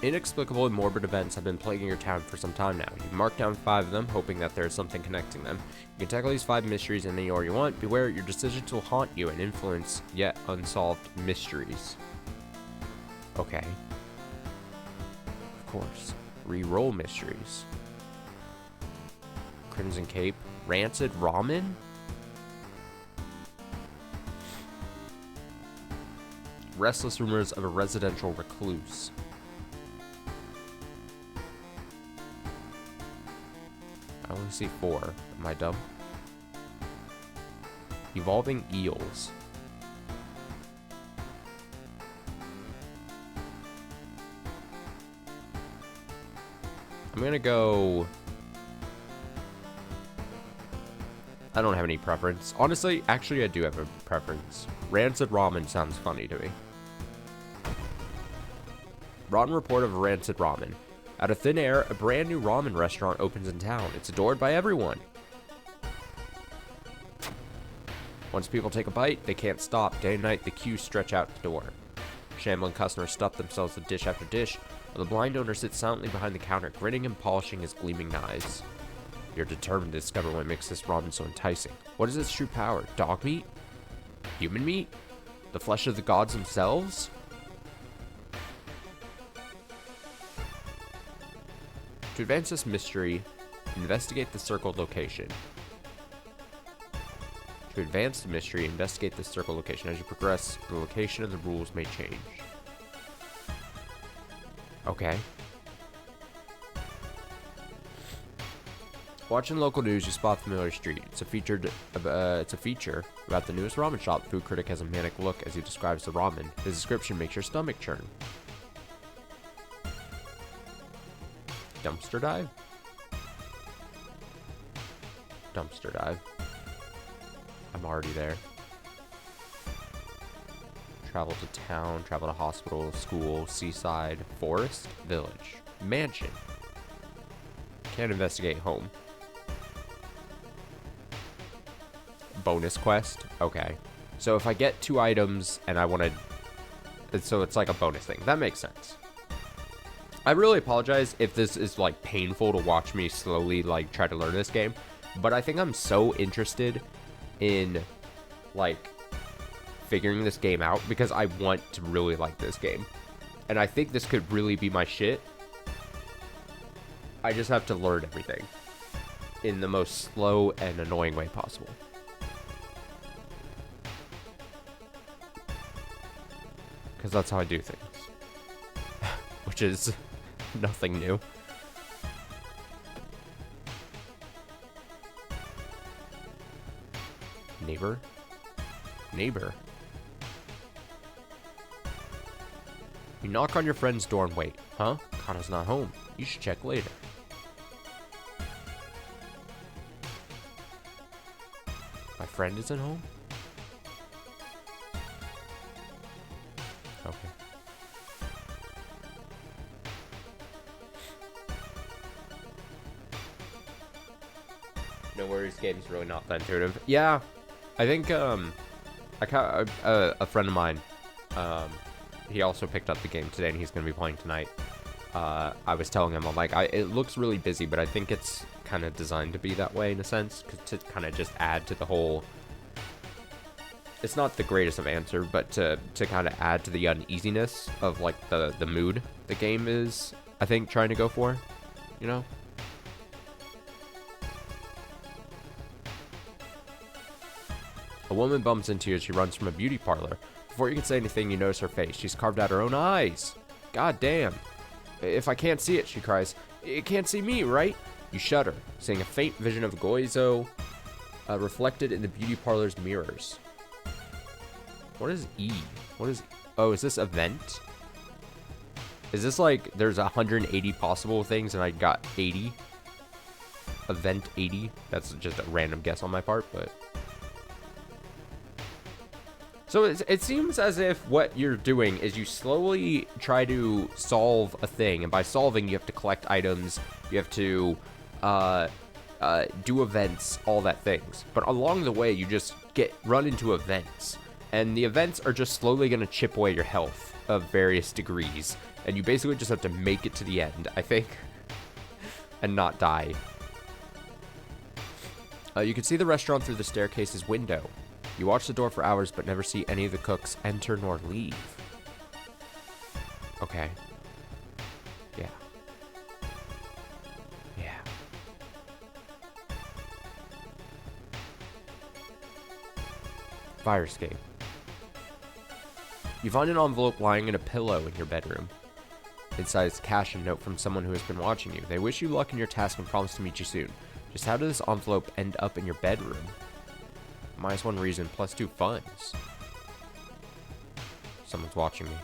Inexplicable and morbid events have been plaguing your town for some time now. You've marked down 5 of them, hoping that there is something connecting them. You can tackle these 5 mysteries in any order you want. Beware, your decisions will haunt you and influence yet unsolved mysteries. Okay. Of course. Reroll mysteries. Crimson Cape. Rancid Ramen? Restless rumors of a residential recluse. I only see 4. Am I dumb? Evolving eels. I'm gonna go... I don't have any preference. Honestly, actually, I do have a preference. Rancid ramen sounds funny to me. Rotten report of rancid ramen. Out of thin air, a brand new ramen restaurant opens in town. It's adored by everyone. Once people take a bite, they can't stop. Day and night, the queues stretch out the door. Shambling customers stuff themselves with dish after dish, while the blind owner sits silently behind the counter, grinning and polishing his gleaming knives. You're determined to discover what makes this ramen so enticing. What is its true power? Dog meat? Human meat? The flesh of the gods themselves? To advance this mystery, investigate the circled location. To advance the mystery, investigate the circled location. As you progress, the location and the rules may change. Okay. Watching local news, you spot a familiar street. It's a feature about the newest ramen shop. The food critic has a manic look as he describes the ramen. His description makes your stomach churn. Dumpster dive? Dumpster dive. I'm already there. Travel to town, travel to hospital, school, seaside, forest, village, mansion. Can't investigate home. Bonus quest? Okay. So if I get 2 items and I want to... So it's like a bonus thing. That makes sense. I really apologize if this is like painful to watch me slowly like try to learn this game. But I think I'm so interested in like figuring this game out because I want to really like this game. And I think this could really be my shit. I just have to learn everything in the most slow and annoying way possible. Because that's how I do things. Which is nothing new. Neighbor? Neighbor. You knock on your friend's door and wait. Huh? Kana's not home. You should check later. My friend isn't home? Okay. No worries, game's really not that intuitive. Yeah, I think a friend of mine, he also picked up the game today and he's gonna be playing tonight. I was telling him, I'm like, it looks really busy, but I think it's kind of designed to be that way in a sense, to kind of just add to the whole. It's not the greatest of answer, but to kind of add to the uneasiness of like the mood the game is, I think, trying to go for, you know. A woman bumps into you as she runs from a beauty parlor. Before you can say anything, you notice her face. She's carved out her own eyes. God damn. If I can't see it, she cries, it can't see me, right? You shudder, seeing a faint vision of Goizo reflected in the beauty parlor's mirrors. What is E? What is... Oh, is this event? Is this like there's 180 possible things and I got 80? Event 80? That's just a random guess on my part, but... So it seems as if what you're doing is you slowly try to solve a thing, and by solving you have to collect items, you have to do events, all that things. But along the way you just run into events, and the events are just slowly going to chip away your health of various degrees, And you basically just have to make it to the end, I think, and not die. You can see the restaurant through the staircase's window. You watch the door for hours, but never see any of the cooks enter nor leave. Okay. Yeah. Yeah. Fire escape. You find an envelope lying in a pillow in your bedroom. Inside is cash and note from someone who has been watching you. They wish you luck in your task and promise to meet you soon. Just how did this envelope end up in your bedroom? -1 reason, +2 funds. Someone's watching me.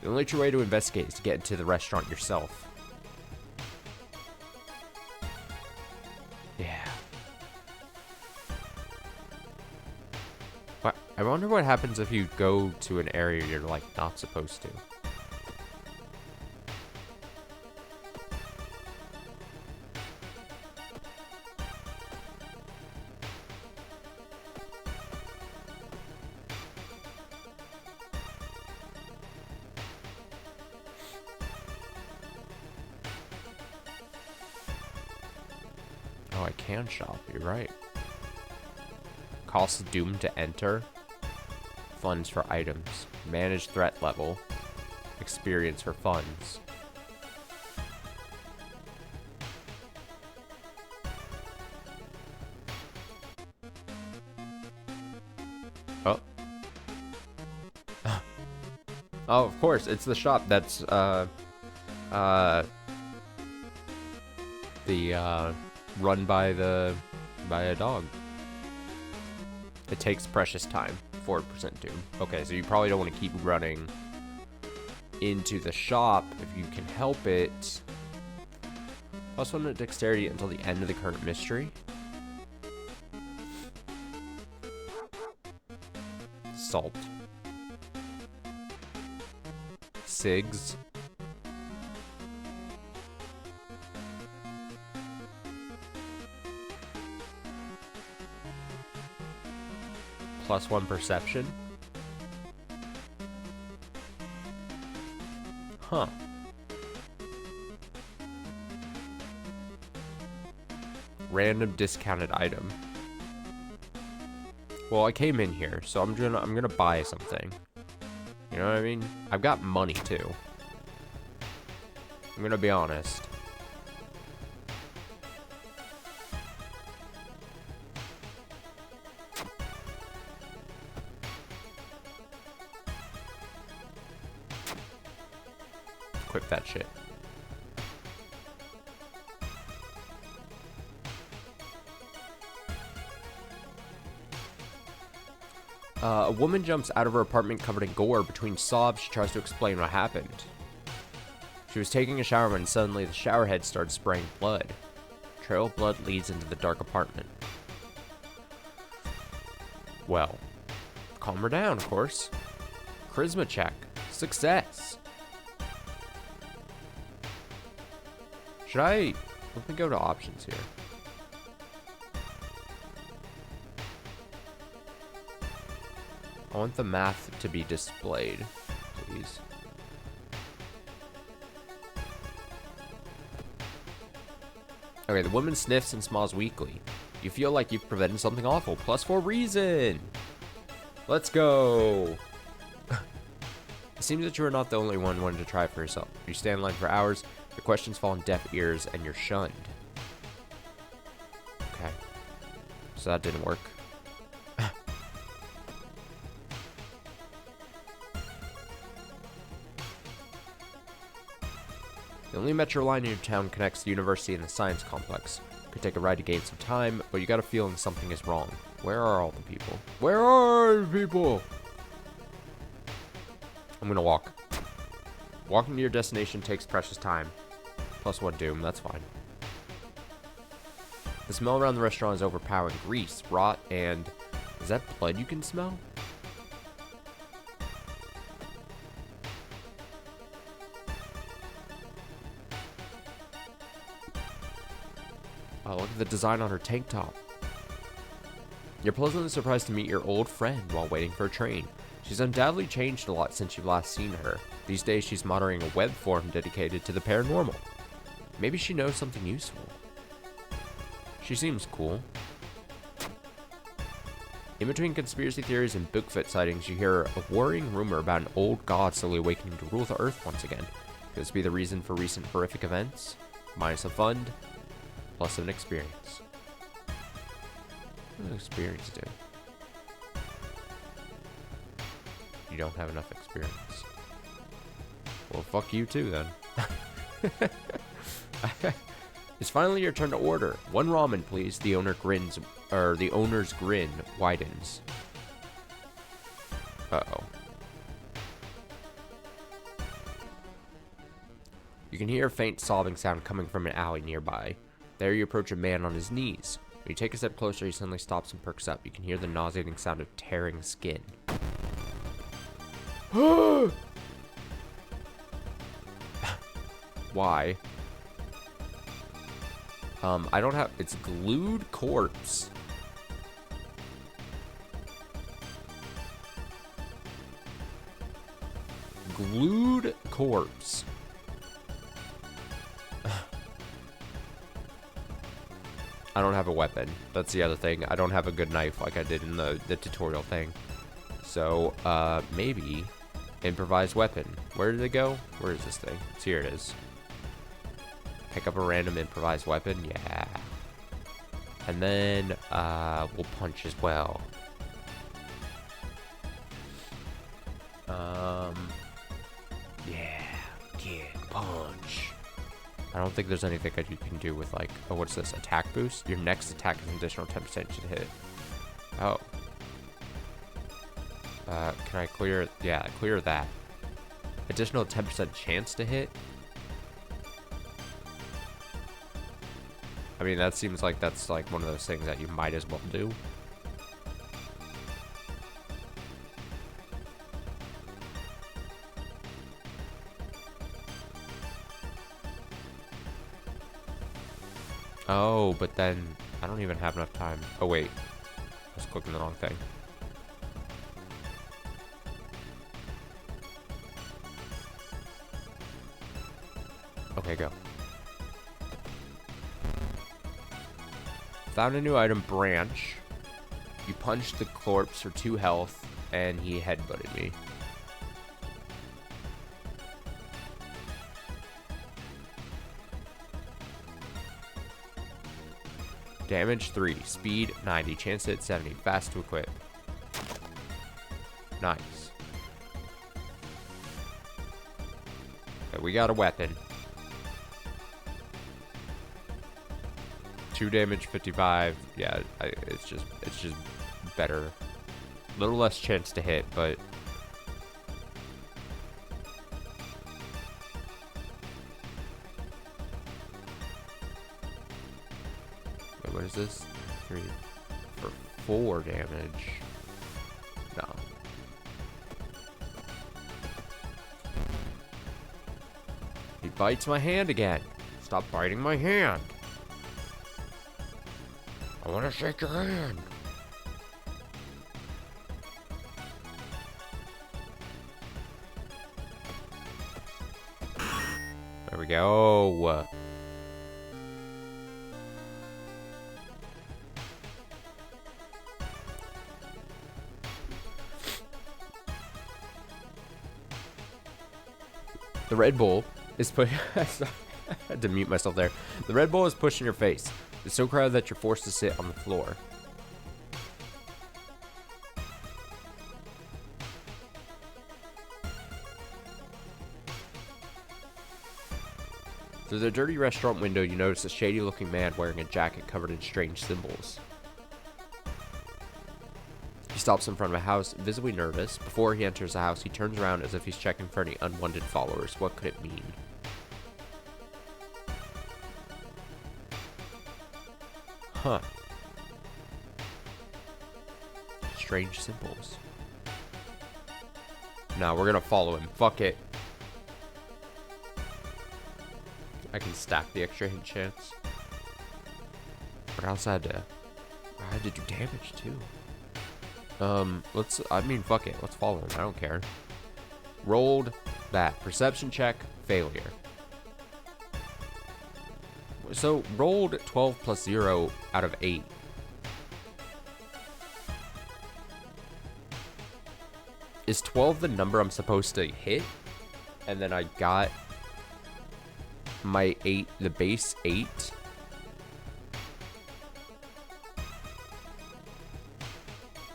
The only true way to investigate is to get into the restaurant yourself. Yeah. What? I wonder what happens if you go to an area you're, like, not supposed to. Oh, I can shop. You're right. Cost doomed to enter. Funds for items. Manage threat level. Experience for funds. Oh. Oh, of course. It's the shop that's, run by a dog. It takes precious time. 4% doom. Okay, so you probably don't want to keep running into the shop if you can help it. +1 at dexterity until the end of the current mystery. Salt. Cigs. +1 perception. Huh. Random discounted item. Well, I came in here, so I'm gonna buy something. You know what I mean? I've got money too. I'm gonna be honest. Equip that shit. A woman jumps out of her apartment covered in gore. Between sobs, she tries to explain what happened. She was taking a shower when suddenly the shower head started spraying blood. Trail of blood leads into the dark apartment. Well, calm her down, of course. Charisma check. Success. Should I... Let me go to options here. I want the math to be displayed, please. Okay, the woman sniffs and smiles weakly. You feel like you've prevented something awful. +4 reason! Let's go! It seems that you are not the only one wanting to try for yourself. You stand in line for hours, your questions fall on deaf ears, and you're shunned. Okay. So that didn't work. The only metro line in your town connects the university and the science complex. Could take a ride to gain some time, but you got a feeling something is wrong. Where are all the people? Where are the people? I'm gonna walk. Walking to your destination takes precious time. +1 doom, that's fine. The smell around the restaurant is overpowering. Grease, rot, and... Is that blood you can smell? Oh, look at the design on her tank top. You're pleasantly surprised to meet your old friend while waiting for a train. She's undoubtedly changed a lot since you've last seen her. These days, she's monitoring a web forum dedicated to the paranormal. Maybe she knows something useful. She seems cool. In between conspiracy theories and Bigfoot sightings, you hear a worrying rumor about an old god slowly awakening to rule the earth once again. Could this be the reason for recent horrific events? Minus a fund, plus an experience. What does experience do? You don't have enough experience. Well, fuck you too, then. It's finally your turn to order. One ramen, please. The owner grins, or the owner's grin widens. Uh-oh. You can hear a faint sobbing sound coming from an alley nearby. There you approach a man on his knees. When you take a step closer, he suddenly stops and perks up. You can hear the nauseating sound of tearing skin. Why? I don't have... It's glued corpse. Glued corpse. I don't have a weapon. That's the other thing. I don't have a good knife like I did in the tutorial thing. So, maybe improvised weapon. Where did it go? Where is this thing? So here it is. Pick up a random improvised weapon. Yeah. And then, we'll punch as well. Yeah. Kick, punch. I don't think there's anything that you can do with, like, oh, what's this? Attack boost? Your next attack is an additional 10% to hit. Oh. Can I clear? Yeah, clear that. Additional 10% chance to hit? I mean, that seems like that's, like, one of those things that you might as well do. Oh, but then I don't even have enough time. Oh, wait. I was clicking the wrong thing. Okay, go. Found a new item, branch. You punched the corpse for 2 health, and he headbutted me. Damage 3, speed 90, chance to hit 70, fast to equip. Nice. Okay, we got a weapon. 2 damage, 55. Yeah, it's just better. A little less chance to hit, but wait, what is this? 3 for 4 damage. No. He bites my hand again. Stop biting my hand. I want to shake your hand. There we go. The Red Bull is put. I had to mute myself there. The Red Bull is pushed in your face. It's so crowded that you're forced to sit on the floor. Through the dirty restaurant window, you notice a shady-looking man wearing a jacket covered in strange symbols. He stops in front of a house, visibly nervous. Before he enters the house, he turns around as if he's checking for any unwanted followers. What could it mean? Huh. Strange symbols. No, we're gonna follow him. Fuck it. I can stack the extra hit chance. But I also had to do damage too. I mean, fuck it. Let's follow him. I don't care. Rolled that. Perception check, failure. So, rolled 12 plus 0 out of 8. Is 12 the number I'm supposed to hit? And then I got my 8, the base 8.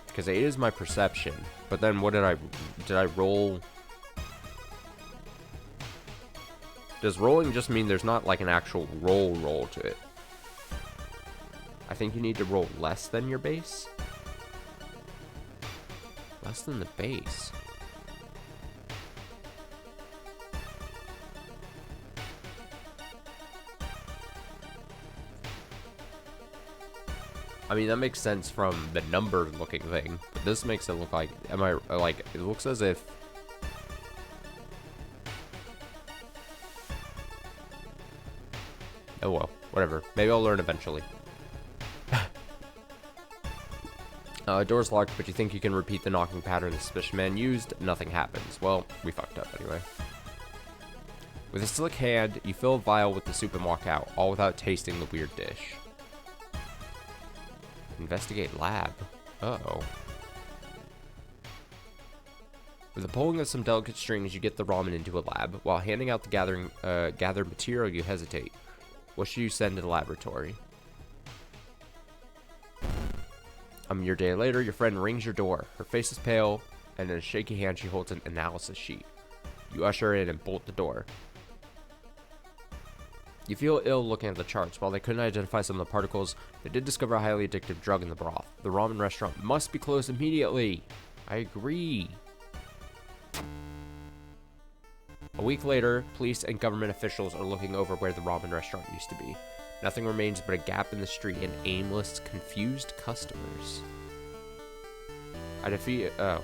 Because 8 is my perception. But then what did I roll? Does rolling just mean there's not like an actual roll to it? I think you need to roll less than your base. Less than the base. I mean, that makes sense from the number looking thing, but this makes it look like, it looks as if oh well, whatever. Maybe I'll learn eventually. Door's locked, but you think you can repeat the knocking pattern the suspicious man used. Nothing happens. Well, we fucked up anyway. With a slick hand, you fill a vial with the soup and walk out, all without tasting the weird dish. Investigate lab. Uh-oh. With the pulling of some delicate strings, you get the ramen into a lab. While handing out the gathered material, you hesitate. What should you send to the laboratory? A mere day later, your friend rings your door. Her face is pale, and in a shaky hand, she holds an analysis sheet. You usher her in and bolt the door. You feel ill looking at the charts. While they couldn't identify some of the particles, they did discover a highly addictive drug in the broth. The ramen restaurant must be closed immediately. I agree. A week later, police and government officials are looking over where the ramen restaurant used to be. Nothing remains but a gap in the street and aimless, confused customers. Oh.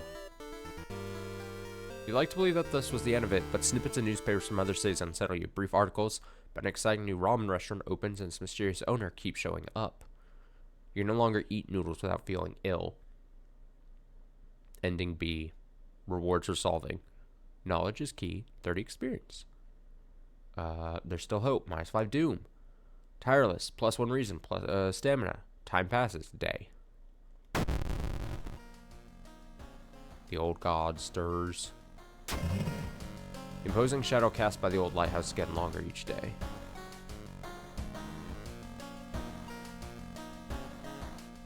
You'd like to believe that this was the end of it, but snippets of newspapers from other cities unsettle you. Brief articles about an exciting new ramen restaurant opens and its mysterious owner keeps showing up. You can no longer eat noodles without feeling ill. Ending B. Rewards for solving. Knowledge is key. 30 experience. There's still hope. -5 doom. Tireless. +1 reason. Plus stamina. Time passes. Day. The old god stirs. The imposing shadow cast by the old lighthouse is getting longer each day.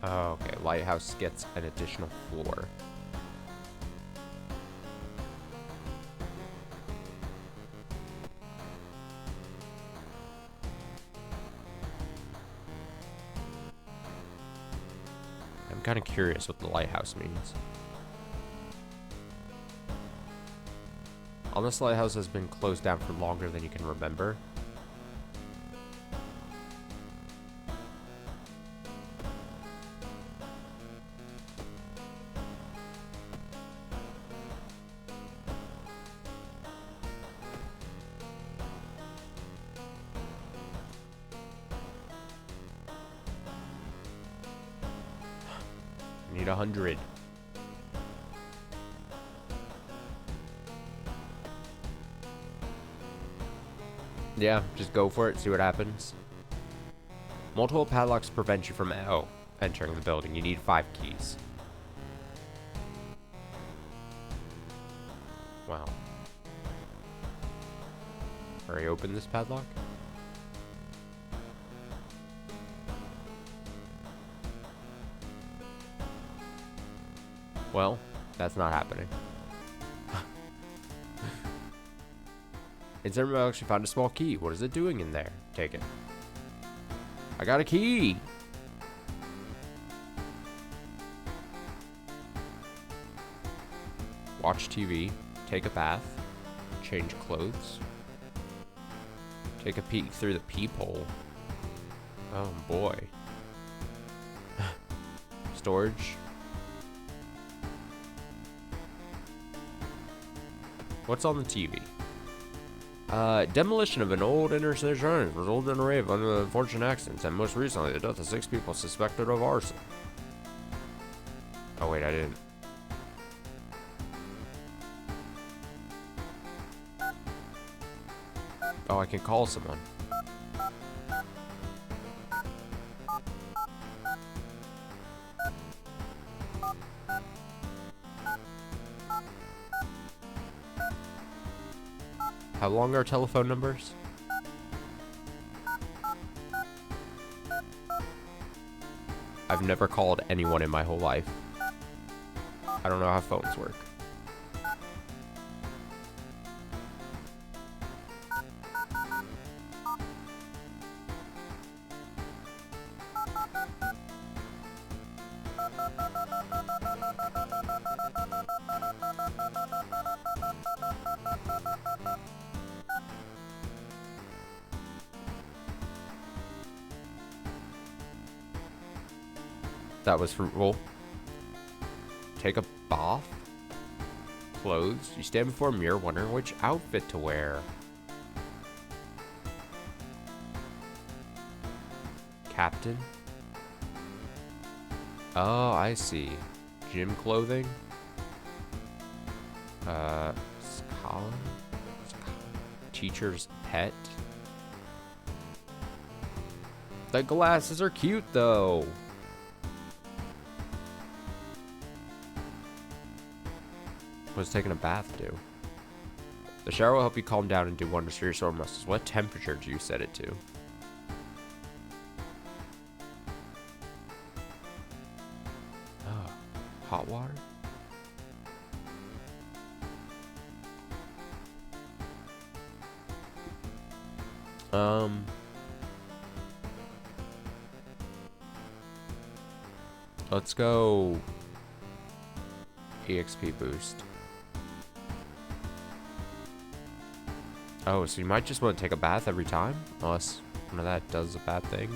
Oh, okay. Lighthouse gets an additional floor. I'm kind of curious what the lighthouse means. This lighthouse has been closed down for longer than you can remember. I need 100. Yeah, just go for it, see what happens. Multiple padlocks prevent you from entering the building. You need 5 keys. Wow. Hurry, open this padlock. Well, that's not happening. Inside mailbox, you found a small key. What is it doing in there? Take it. I got a key! Watch TV. Take a bath. Change clothes. Take a peek through the peephole. Oh boy. Storage. What's on the TV? Demolition of an old intersection resulted in an array of unfortunate accidents, and most recently, the death of 6 people suspected of arson. Oh, wait, I didn't. Oh, I can call someone. How long are telephone numbers? I've never called anyone in my whole life. I don't know how phones work. That was fruitful. Take a bath? Clothes? You stand before a mirror wondering which outfit to wear. Captain? Oh, I see. Gym clothing? Scholar? Teacher's pet? The glasses are cute, though. What's taking a bath do? The shower will help you calm down and do wonders for your sore muscles. What temperature do you set it to? Oh, hot water? Let's go EXP boost. Oh, so you might just want to take a bath every time, unless one of that does a bad thing.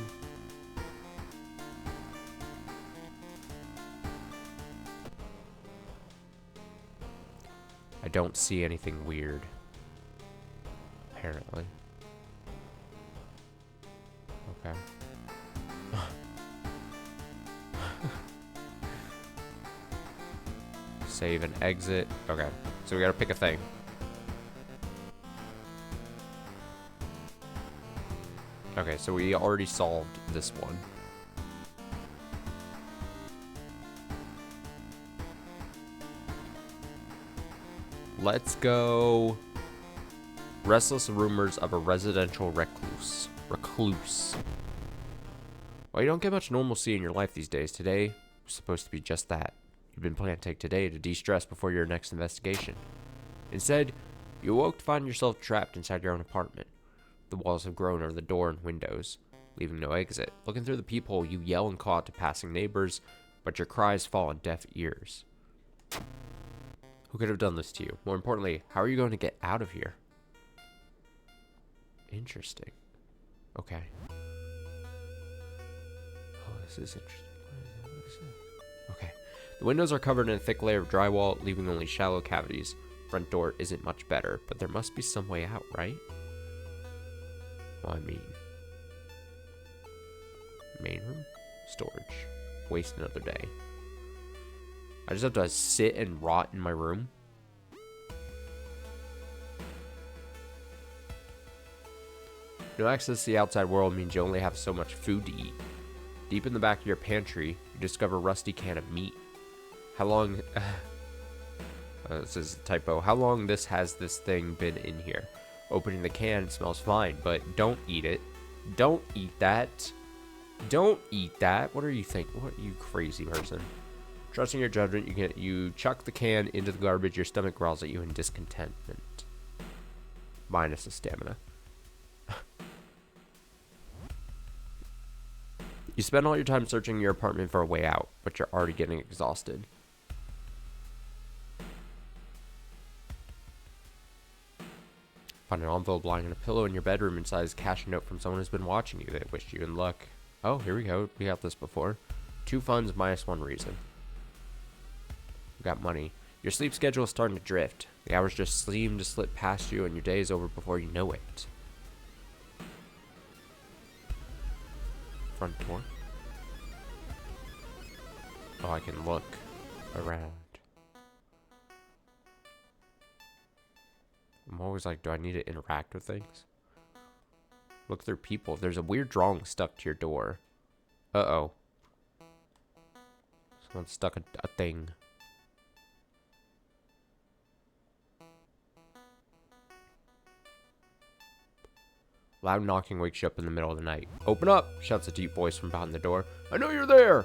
I don't see anything weird, apparently. Okay. Save and exit. Okay, so we gotta pick a thing. Okay, so we already solved this one. Let's go. Restless rumors of a residential recluse. Well, you don't get much normalcy in your life these days. Today was supposed to be just that. You've been planning to take today to de-stress before your next investigation. Instead, you awoke to find yourself trapped inside your own apartment. The walls have grown over the door and windows, leaving no exit. Looking through the peephole, you yell and call out to passing neighbors, but your cries fall on deaf ears. Who could have done this to you? More importantly, how are you going to get out of here? Interesting. Okay. Oh, this is interesting. What is it? Okay. The windows are covered in a thick layer of drywall, leaving only shallow cavities. Front door isn't much better, but there must be some way out, right? Well, I mean, main room, storage, waste another day. I just have to sit and rot in my room. No access to the outside world means you only have so much food to eat. Deep in the back of your pantry, you discover a rusty can of meat. How long... this is a typo. How long has this thing been in here? Opening the can, it smells fine, but don't eat it. Don't eat that. Don't eat that. What are you thinking? What, you crazy person? Trusting your judgment, you chuck the can into the garbage. Your stomach growls at you in discontentment. Minus the stamina. You spend all your time searching your apartment for a way out, but you're already getting exhausted. Find an envelope lying on a pillow in your bedroom. Inside is a cash note from someone who's been watching you. They wished you in luck. Oh, here we go. We got this before. 2 funds minus 1 reason. We got money. Your sleep schedule is starting to drift. The hours just seem to slip past you and your day is over before you know it. Front door. Oh, I can look. around. I'm always like, do I need to interact with things? Look through people. There's a weird drawing stuck to your door. Uh-oh. Someone stuck a thing. Loud knocking wakes you up in the middle of the night. Open up, shouts a deep voice from behind the door. I know you're there!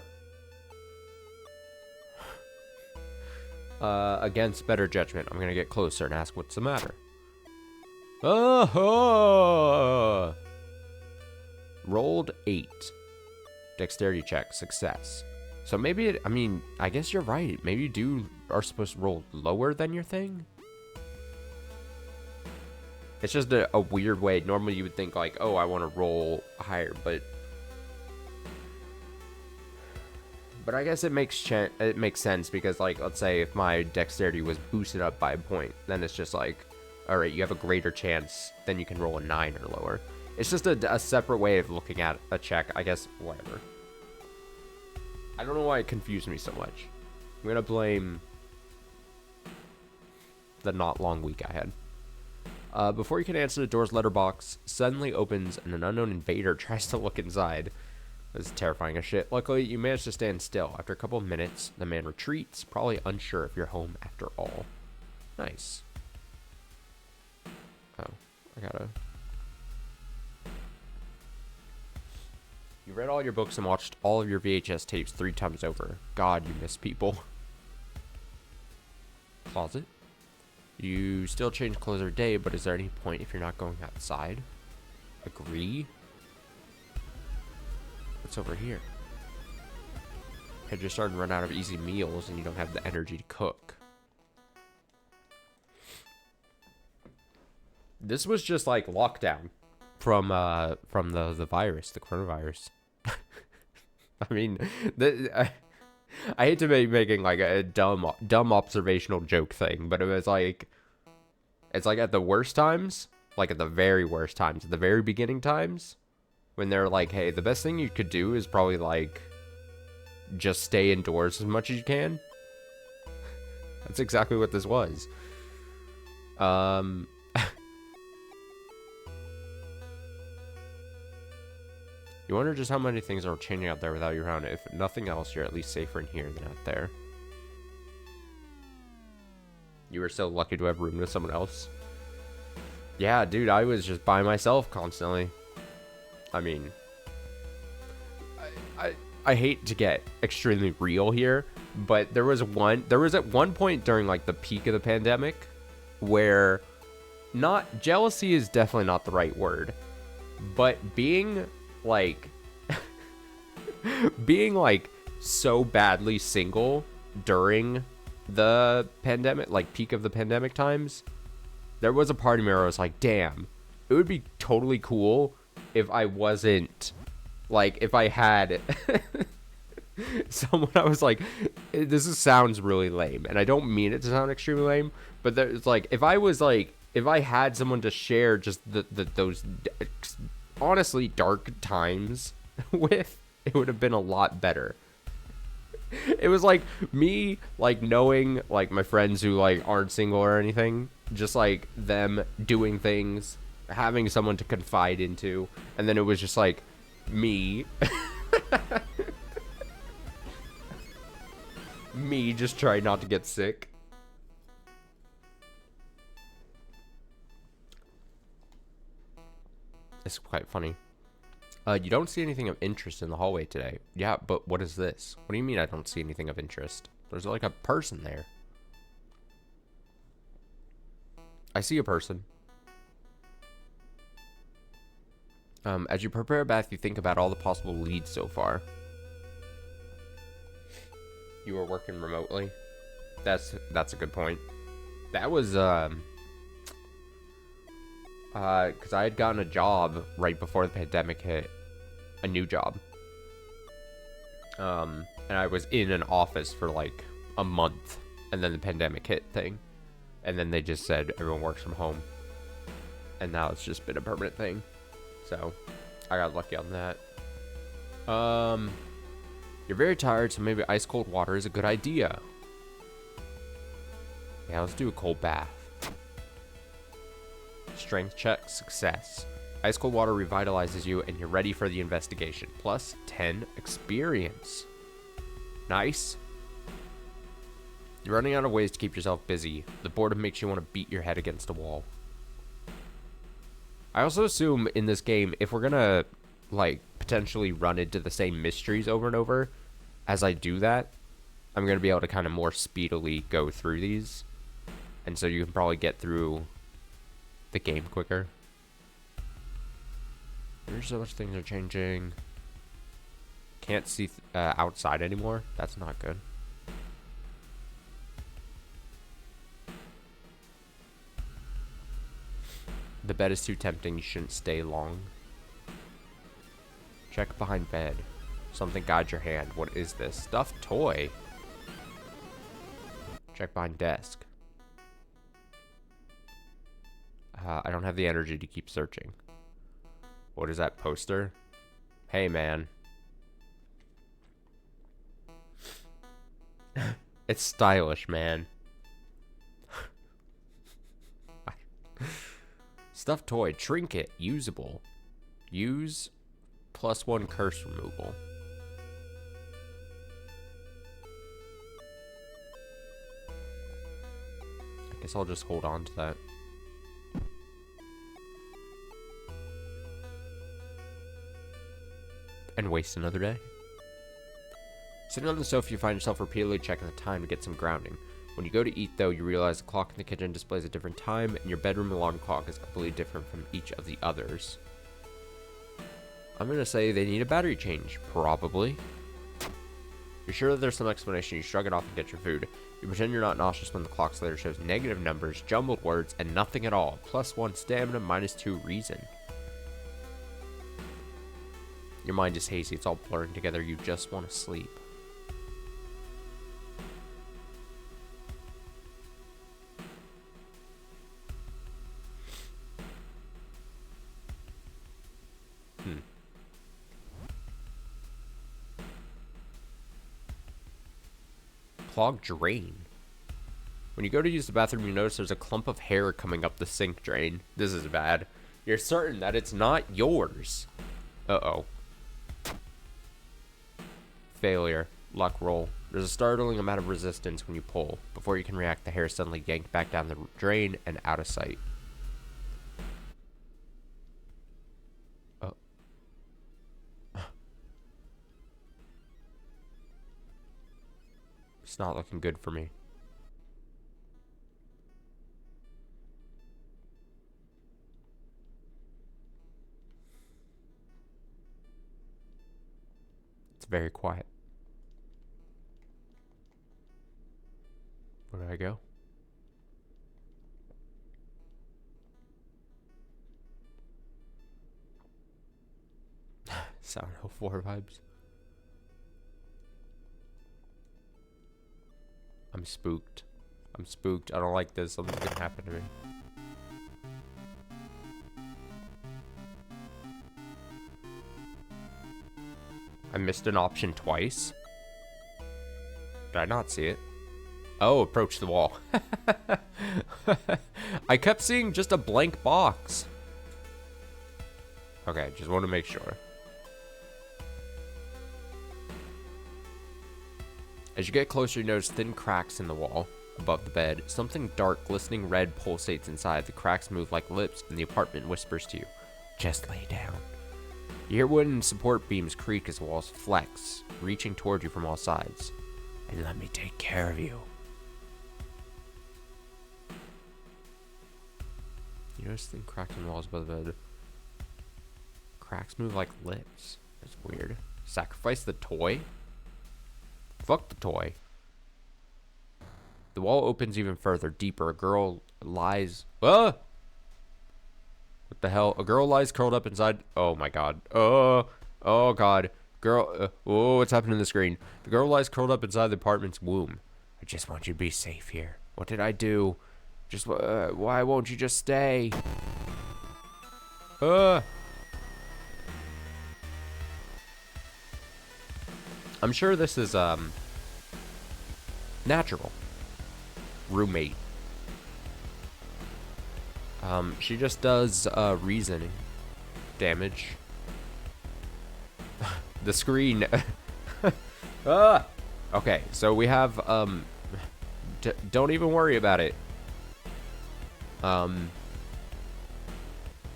Against better judgment, I'm gonna get closer and ask what's the matter. Oh! Rolled 8. Dexterity check, success. So maybe it, I mean, I guess you're right. Maybe you are supposed to roll lower than your thing. It's just a weird way. Normally you would think like, oh, I want to roll higher, but I guess it makes sense because, like, let's say if my dexterity was boosted up by a point, then it's just like, all right, you have a greater chance, then you can roll a 9 or lower. It's just a separate way of looking at a check. I guess, whatever. I don't know why it confused me so much. I'm gonna blame the not long week I had. Before you can answer, the door's letterbox suddenly opens and an unknown invader tries to look inside. This is terrifying as shit. Luckily, you manage to stand still. After a couple of minutes, the man retreats, probably unsure if you're home after all. Nice. Oh, I gotta... You read all your books and watched all of your VHS tapes 3 times over. God, you miss people. Closet. You still change clothes every day, but is there any point if you're not going outside? Agree? What's over here? You're starting to run out of easy meals and you don't have the energy to cook. This was just like lockdown from the virus, the coronavirus. I mean, I hate to be making like a dumb observational joke thing, but it was like, it's like at the worst times, like at the very worst times, at the very beginning times, when they're like, hey, the best thing you could do is probably like just stay indoors as much as you can. That's exactly what this was. You wonder just how many things are changing out there without you around. If nothing else, you're at least safer in here than out there. You were so lucky to have room with someone else. Yeah, dude, I was just by myself constantly. I mean, I hate to get extremely real here, but there was at one point during like the peak of the pandemic where jealousy is definitely not the right word, but being like so badly single during the pandemic, like peak of the pandemic times, there was a part of me where I was like, damn, it would be totally cool if I wasn't like, if I had someone. I was like, sounds really lame, and I don't mean it to sound extremely lame, but there's like, if I had someone to share just those honestly dark times with, it would have been a lot better. It was like me like knowing like my friends who like aren't single or anything, just like them doing things, having someone to confide into, and then it was just like me me just trying not to get sick. It's quite funny. You don't see anything of interest in the hallway today. Yeah, but what is this? What do you mean I don't see anything of interest? There's like a person there. I see a person. As you prepare a bath, you think about all the possible leads so far. You were working remotely. That's a good point. That was because I had gotten a job right before the pandemic hit, a new job. And I was in an office for like a month, and then the pandemic hit thing, and then they just said everyone works from home, and now it's just been a permanent thing. So I got lucky on that. You're very tired, so maybe ice cold water is a good idea. Yeah, let's do a cold bath. Strength check, success. Ice cold water revitalizes you and you're ready for the investigation. Plus 10 experience. Nice. You're running out of ways to keep yourself busy. The boredom makes you want to beat your head against a wall. I also assume in this game, if we're gonna, like, potentially run into the same mysteries over and over, as I do that, I'm gonna be able to kind of more speedily go through these. And so you can probably get through the game quicker. There's so much things are changing. Can't see outside anymore. That's not good. The bed is too tempting. You shouldn't stay long. Check behind bed. Something guides your hand. What is this? Stuffed toy. Check behind desk. I don't have the energy to keep searching. What is that poster? Hey, man. It's stylish, man. Stuffed toy. Trinket. Usable. Use +1 curse removal. I guess I'll just hold on to that. And waste another day. Sitting on the sofa, you find yourself repeatedly checking the time to get some grounding. When you go to eat, though, you realize the clock in the kitchen displays a different time, and your bedroom alarm clock is completely different from each of the others. I'm gonna say they need a battery change. Probably. You're sure that there's some explanation. You shrug it off and get your food. You pretend you're not nauseous when the clock later shows negative numbers, jumbled words, and nothing at all. +1 stamina, -2 reason. Your mind is hazy. It's all blurring together. You just want to sleep. Clogged drain. When you go to use the bathroom, you notice there's a clump of hair coming up the sink drain. This is bad. You're certain that it's not yours. Uh-oh. Failure. Luck roll. There's a startling amount of resistance when you pull. Before you can react, the hair is suddenly yanked back down the drain and out of sight. Oh. It's not looking good for me. It's very quiet. Where do I go? Silent Hill 4 vibes. I'm spooked. I'm spooked. I don't like this. Something's gonna happen to me. I missed an option twice. Did I not see it? Oh, approach the wall. I kept seeing just a blank box. Okay, just want to make sure. As you get closer, you notice thin cracks in the wall above the bed. Something dark, glistening red pulsates inside. The cracks move like lips, and the apartment whispers to you, "Just lay down." You hear wooden support beams creak as the walls flex, reaching toward you from all sides. "And let me take care of you." You notice thin cracks in the walls above the bed. Cracks move like lips. That's weird. Sacrifice the toy? Fuck the toy. The wall opens even further, deeper. A girl lies... Ah! What the hell? A girl lies curled up inside... Oh my god. Oh god. Girl... oh, what's happening to the screen? The girl lies curled up inside the apartment's womb. "I just want you to be safe here. What did I do? Just... why won't you just stay?" I'm sure this is, natural. Roommate. She just does reasoning damage. The screen. Okay, so we have don't even worry about it.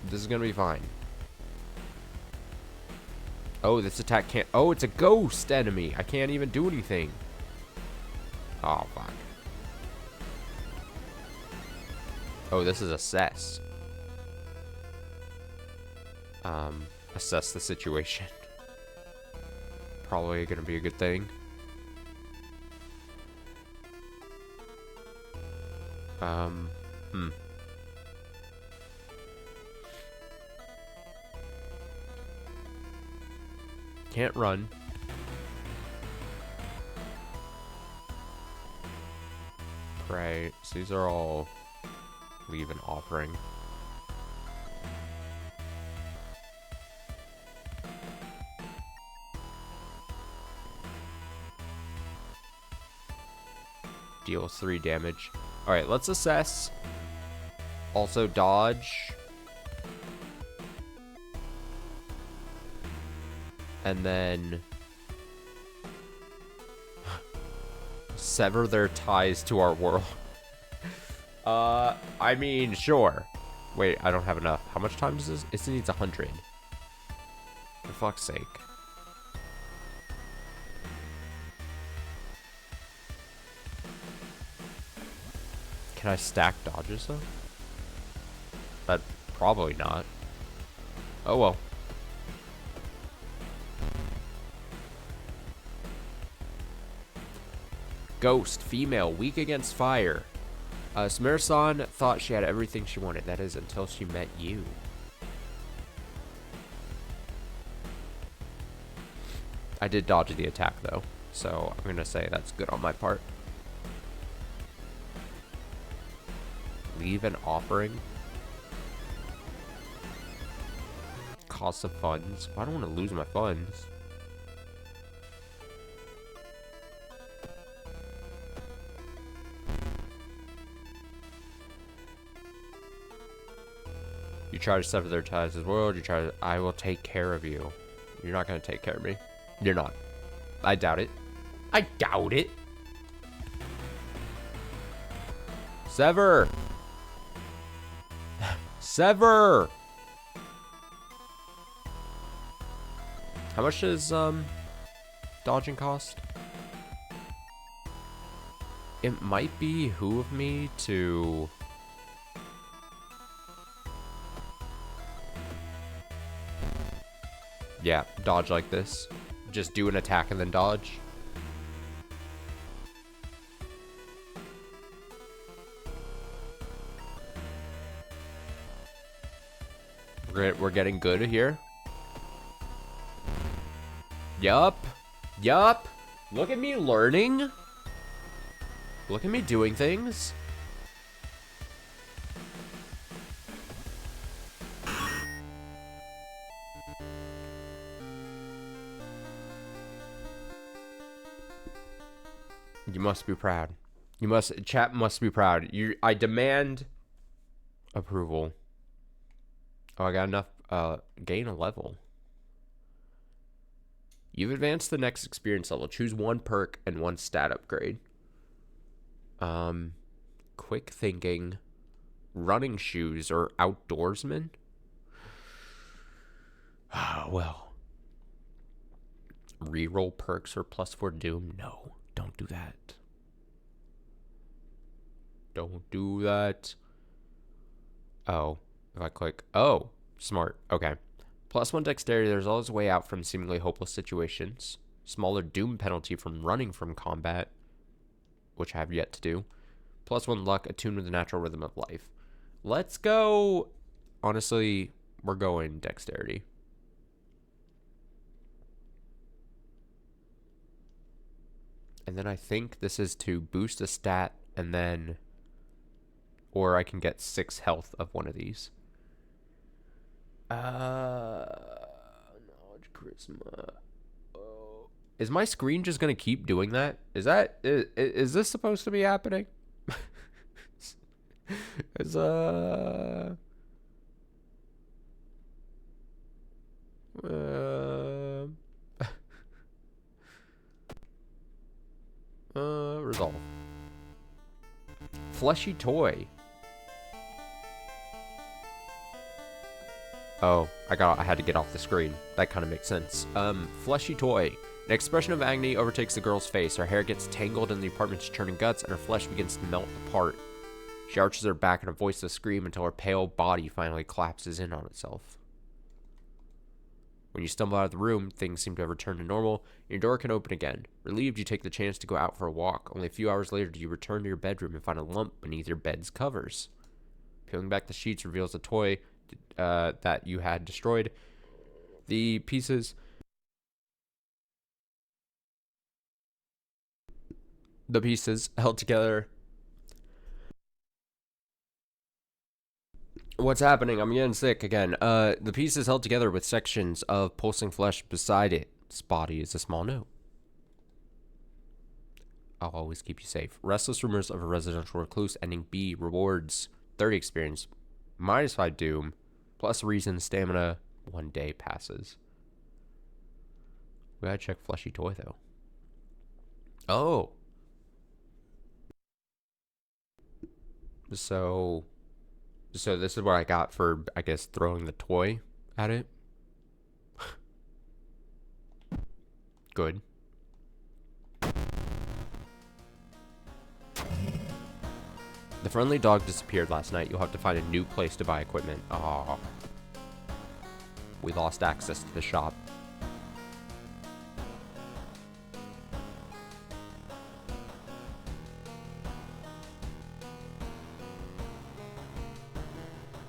This is gonna be fine. Oh, this attack can't. Oh, it's a ghost enemy. I can't even do anything. Oh, fuck. Oh, this is assess. Assess the situation. Probably gonna be a good thing. Can't run. Pray. So these are all leave an offering. Deals 3 damage. Alright, let's assess. Also dodge. And then sever their ties to our world. I mean, sure. Wait, I don't have enough. How much time does this? It needs 100. For fuck's sake. Can I stack dodges though? But probably not. Oh well. Ghost, female, weak against fire. Samira-san thought she had everything she wanted. That is until she met you. I did dodge the attack though, so I'm gonna say that's good on my part. Leave an offering. Cost of funds. I don't want to lose my funds. You try to sever their ties as well. You try to. I will take care of you. You're not gonna take care of me. You're not. I doubt it. I doubt it. Sever. Sever. How much does dodging cost? It might behoove me to. Yeah, dodge like this. Just do an attack and then dodge. We're getting good here. Yup. Yup. Look at me learning. Look at me doing things. You must be proud. You must, chat must be proud. I demand approval. Oh, I got enough, gain a level. You've advanced the next experience level. Choose one perk and one stat upgrade. Quick thinking, running shoes, or outdoorsman? Well. Reroll perks or +4 doom? No. Don't do that. Don't do that. Oh, if I click. Oh, smart. Okay. +1 dexterity. There's always a way out from seemingly hopeless situations. Smaller doom penalty from running from combat, which I have yet to do. +1 luck, attuned with the natural rhythm of life. Let's go. Honestly, we're going dexterity. And then I think this is to boost a stat and then, or I can get 6 health of one of these. Knowledge, charisma. Oh. Is my screen just going to keep doing that? Is this supposed to be happening? Cause uh, resolve. Fleshy toy. Oh, I had to get off the screen. That kind of makes sense. Fleshy toy. An expression of agony overtakes the girl's face. Her hair gets tangled in the apartment's churning guts, and her flesh begins to melt apart. She arches her back in a voiceless scream until her pale body finally collapses in on itself. When you stumble out of the room, things seem to have returned to normal, and your door can open again. Relieved, you take the chance to go out for a walk. Only a few hours later do you return to your bedroom and find a lump beneath your bed's covers. Peeling back the sheets reveals a toy that you had destroyed. The pieces held together. What's happening? I'm getting sick again. The pieces held together with sections of pulsing flesh beside it. This body is a small note. I'll always keep you safe. Restless rumors of a residential recluse ending B. Rewards 30 experience. -5 doom. Plus reason stamina. 1 day passes. We gotta check fleshy toy though. Oh. So this is what I got for, I guess, throwing the toy at it. Good. The friendly dog disappeared last night. You'll have to find a new place to buy equipment. Oh. We lost access to the shop.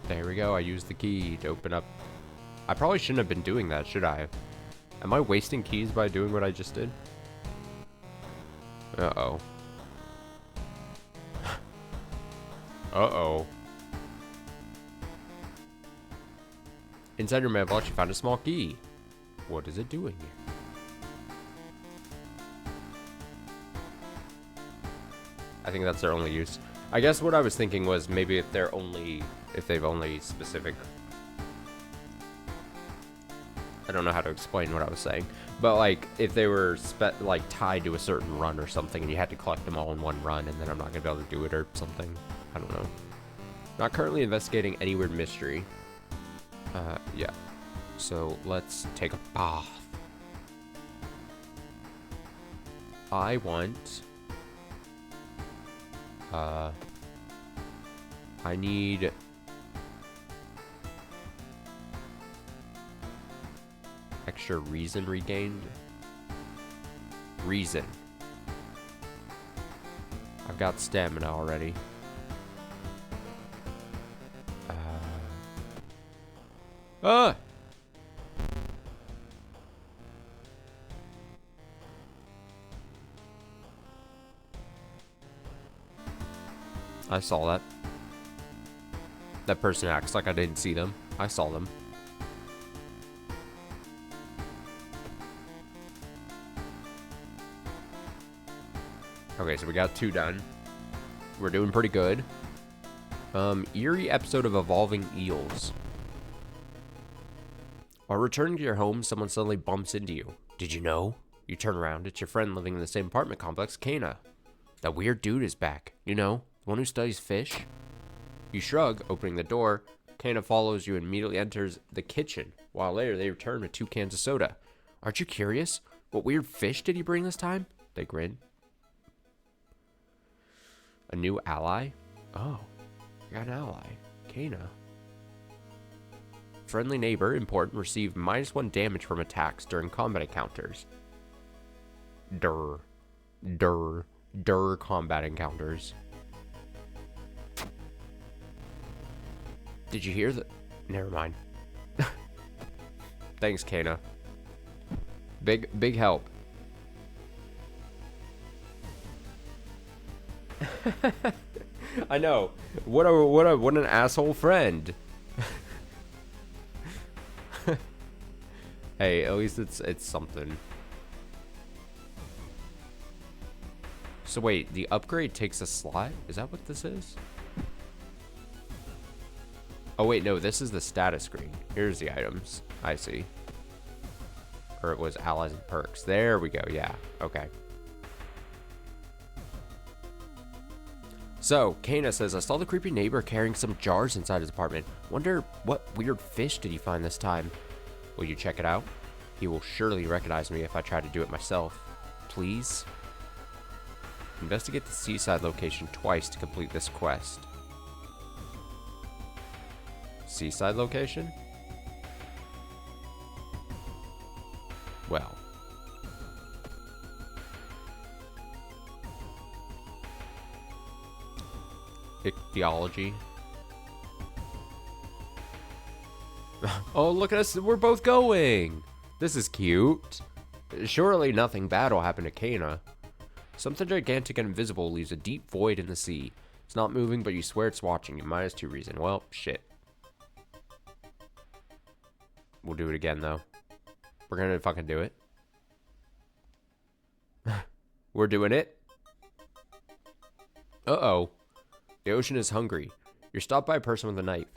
There we go. I used the key to open up. I probably shouldn't have been doing that, should I? Am I wasting keys by doing what I just did? Uh-oh. Uh-oh. Inside your mailbox, you found a small key. What is it doing here? I think that's their only use. I guess what I was thinking was maybe if they've only specific. I don't know how to explain what I was saying, but like if they were like tied to a certain run or something, and you had to collect them all in one run, and then I'm not gonna be able to do it or something. I don't know. Not currently investigating any weird mystery. Yeah. So let's take a bath. I want. I need. Extra reason regained. Reason. I've got stamina already. I saw that. That person acts like I didn't see them. I saw them. Okay, so we got 2 done. We're doing pretty good. Eerie episode of Evolving Eels. While returning to your home, someone suddenly bumps into you. Did you know? You turn around, it's your friend living in the same apartment complex, Kana. That weird dude is back. You know, the one who studies fish? You shrug, opening the door. Kana follows you and immediately enters the kitchen. A while later, they return with 2 cans of soda. Aren't you curious? What weird fish did he bring this time? They grin. A new ally? Oh, I got an ally. Kana. Friendly neighbor, important, received -1 damage from attacks during combat encounters. Durr. Combat encounters. Did you hear the... Never mind. Thanks, Kana. Big help. I know. What an asshole friend. Hey, at least it's something. So wait, the upgrade takes a slot? Is that what this is? Oh, wait, no, this is the status screen. Here's the items. I see. Or it was allies and perks. There we go. Yeah. Okay. So, Kana says, I saw the creepy neighbor carrying some jars inside his apartment. Wonder what weird fish did he find this time? Will you check it out? He will surely recognize me if I try to do it myself. Please? Investigate the seaside location twice to complete this quest. Seaside location? Well. Ichthyology. Oh, look at us. We're both going. This is cute. Surely nothing bad will happen to Kana. Something gigantic and invisible leaves a deep void in the sea. It's not moving, but you swear it's watching you. -2 reason. Well, shit. We'll do it again, though. We're gonna fucking do it. We're doing it. Uh-oh. The ocean is hungry. You're stopped by a person with a knife.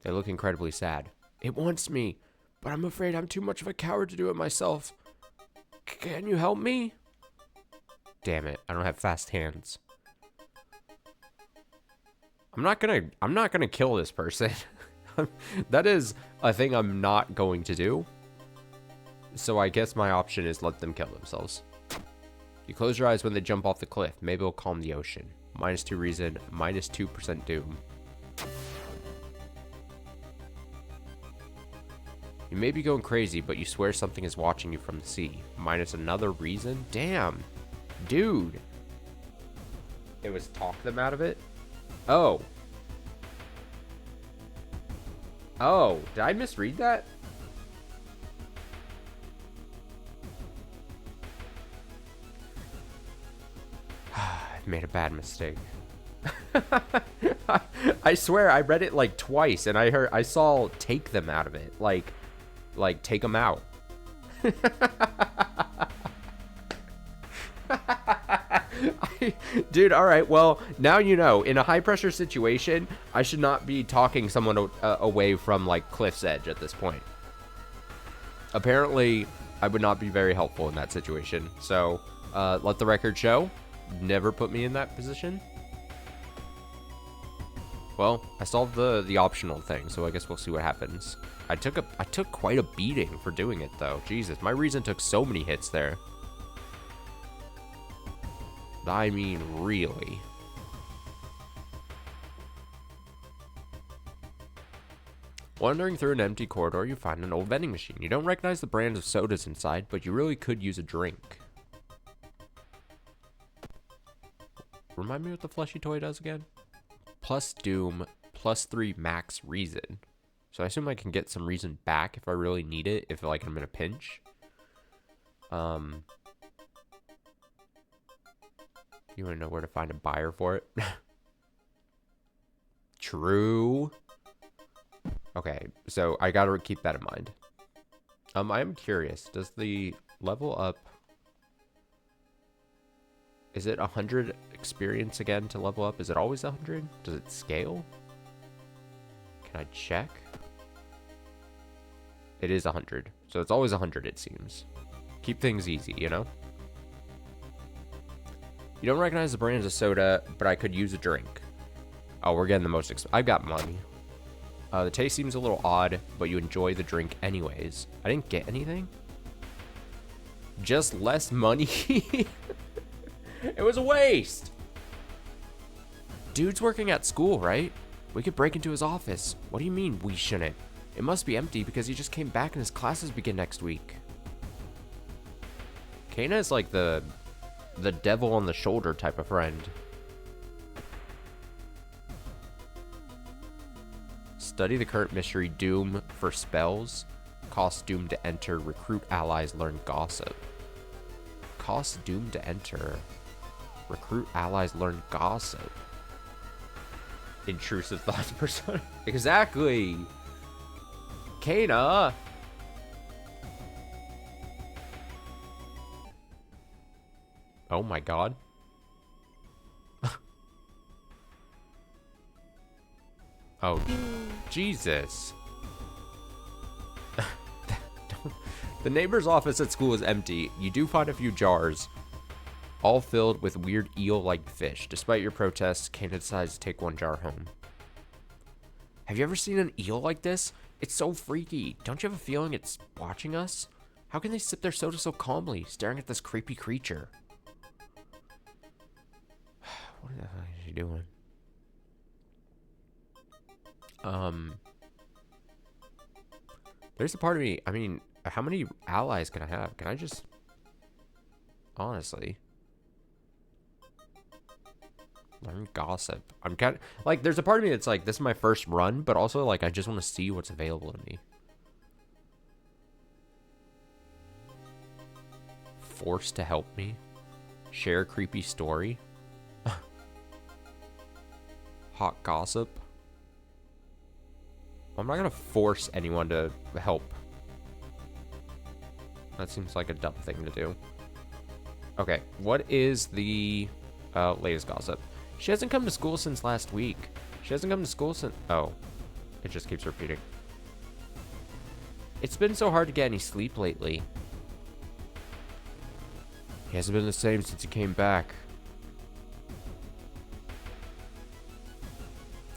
They look incredibly sad. It wants me, but I'm afraid I'm too much of a coward to do it myself. Can you help me? Damn it, I don't have fast hands. I'm not gonna kill this person. That is a thing I'm not going to do. So I guess my option is let them kill themselves. You close your eyes when they jump off the cliff. Maybe it'll calm the ocean. -2 reason, -2% doom. You may be going crazy, but you swear something is watching you from the sea. -another reason? Damn. Dude. It was talk them out of it? Oh. Oh, did I misread that? I've made a bad mistake. I swear I read it like twice and I saw take them out of it. Like take them out. Dude, all right. Well, now you know. In a high pressure situation, I should not be talking someone away from like cliff's edge at this point. Apparently, I would not be very helpful in that situation. So, let the record show. Never put me in that position. Well, I solved the optional thing, so I guess we'll see what happens. I took quite a beating for doing it though. Jesus, my reason took so many hits there. I mean, really. Wandering through an empty corridor, you find an old vending machine. You don't recognize the brands of sodas inside, but you really could use a drink. Remind me what the fleshy toy does again? Plus doom, +3 max reason. So I assume I can get some reason back if I really need it, if like I'm in a pinch. You want to know where to find a buyer for it? True. Okay, so I gotta keep that in mind. I am curious, does the level up... Is it 100 experience again to level up? Is it always 100? Does it scale? Can I check? It is 100. So it's always 100, it seems. Keep things easy, you know? You don't recognize the brands of soda, but I could use a drink. Oh, we're getting the most I've got money. The taste seems a little odd, but you enjoy the drink anyways. I didn't get anything? Just less money? It was a waste. Dude's working at school, right? We could break into his office. What do you mean we shouldn't? It must be empty because he just came back and his classes begin next week. Kana is like the devil on the shoulder type of friend. Study the current mystery. Doom for spells. Cost doom to enter. Recruit allies. Learn gossip. Cost doom to enter. Recruit allies. Learn gossip. Intrusive thoughts persona. Exactly. Kana. Oh my god. Oh, Jesus. The neighbor's office at school is empty. You do find a few jars, all filled with weird eel-like fish. Despite your protests, Kana decides to take one jar home. Have you ever seen an eel like this? It's so freaky. Don't you have a feeling it's watching us? How can they sip their soda so calmly, staring at this creepy creature? What the hell is she doing? There's a part of me, I mean, how many allies can I have? Can I just... Honestly. Learn gossip. I'm kind of... Like, there's a part of me that's like, this is my first run, but also, like, I just want to see what's available to me. Forced to help me. Share a creepy story. Hot gossip. I'm not gonna force anyone to help. That seems like a dumb thing to do. Okay, what is the latest gossip? She hasn't come to school since last week. She hasn't come to school since... Oh, it just keeps repeating. It's been so hard to get any sleep lately. He hasn't been the same since he came back.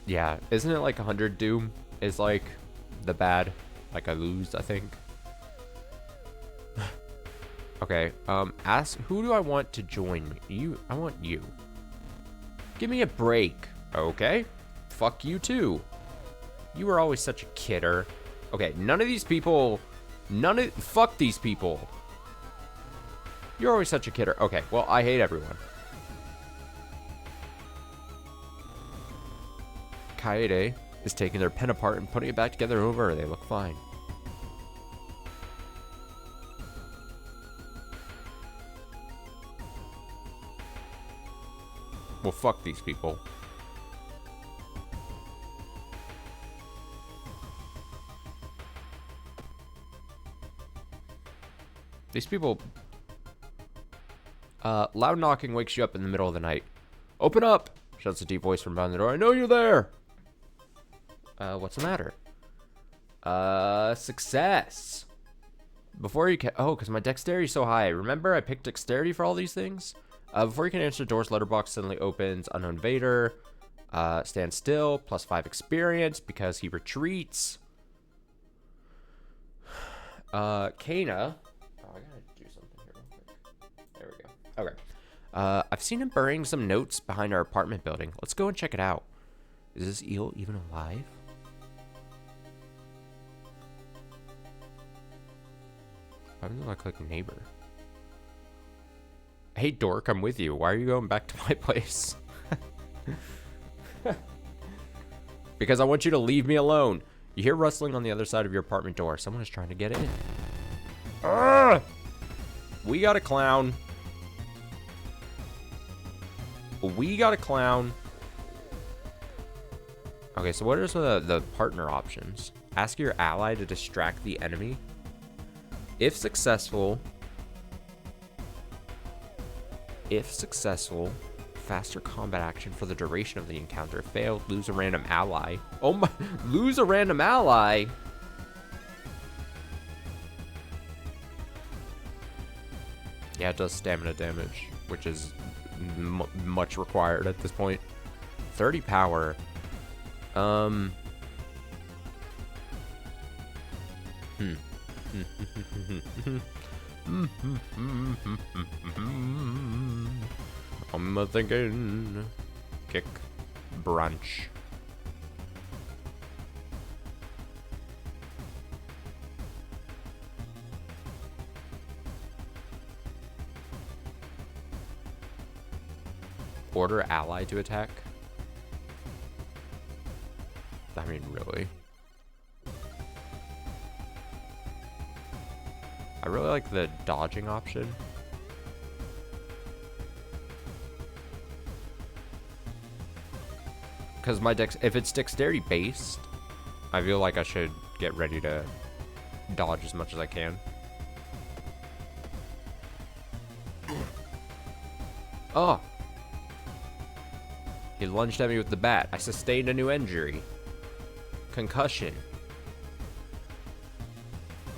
Yeah, isn't it like 100 Doom is like the bad? Like I lose, I think. Okay, ask, who do I want to join me? I want you. Give me a break. Okay. Fuck you too. You were always such a kidder. Okay, none of these people, fuck these people. You're always such a kidder. Okay, well, I hate everyone. Kaede is taking their pen apart and putting it back together over. They look fine. Well, fuck these people. These people... loud knocking wakes you up in the middle of the night. Open up! Shouts a deep voice from behind the door. I know you're there! What's the matter? Success! Before you can... Oh, because my dexterity's so high. Remember I picked dexterity for all these things? Before you can answer, the door's letterbox suddenly opens. Unknown Vader. Stand still. +5 experience because he retreats. Kana. Oh, I gotta do something here real quick. There we go. Okay. I've seen him burying some notes behind our apartment building. Let's go and check it out. Is this eel even alive? Why does it look like a neighbor? Hey, dork, I'm with you. Why are you going back to my place? Because I want you to leave me alone. You hear rustling on the other side of your apartment door. Someone is trying to get in. Urgh! We got a clown. We got a clown. Okay, so what are some of the partner options? Ask your ally to distract the enemy. If successful, faster combat action for the duration of the encounter. Failed, lose a random ally. Oh my, lose a random ally? Yeah, it does stamina damage, which is much required at this point. 30 power. I'm thinking kick brunch. Order ally to attack. I mean, really. I really like the dodging option. Because my if it's dexterity based, I feel like I should get ready to dodge as much as I can. Oh! He lunged at me with the bat. I sustained a new injury. Concussion.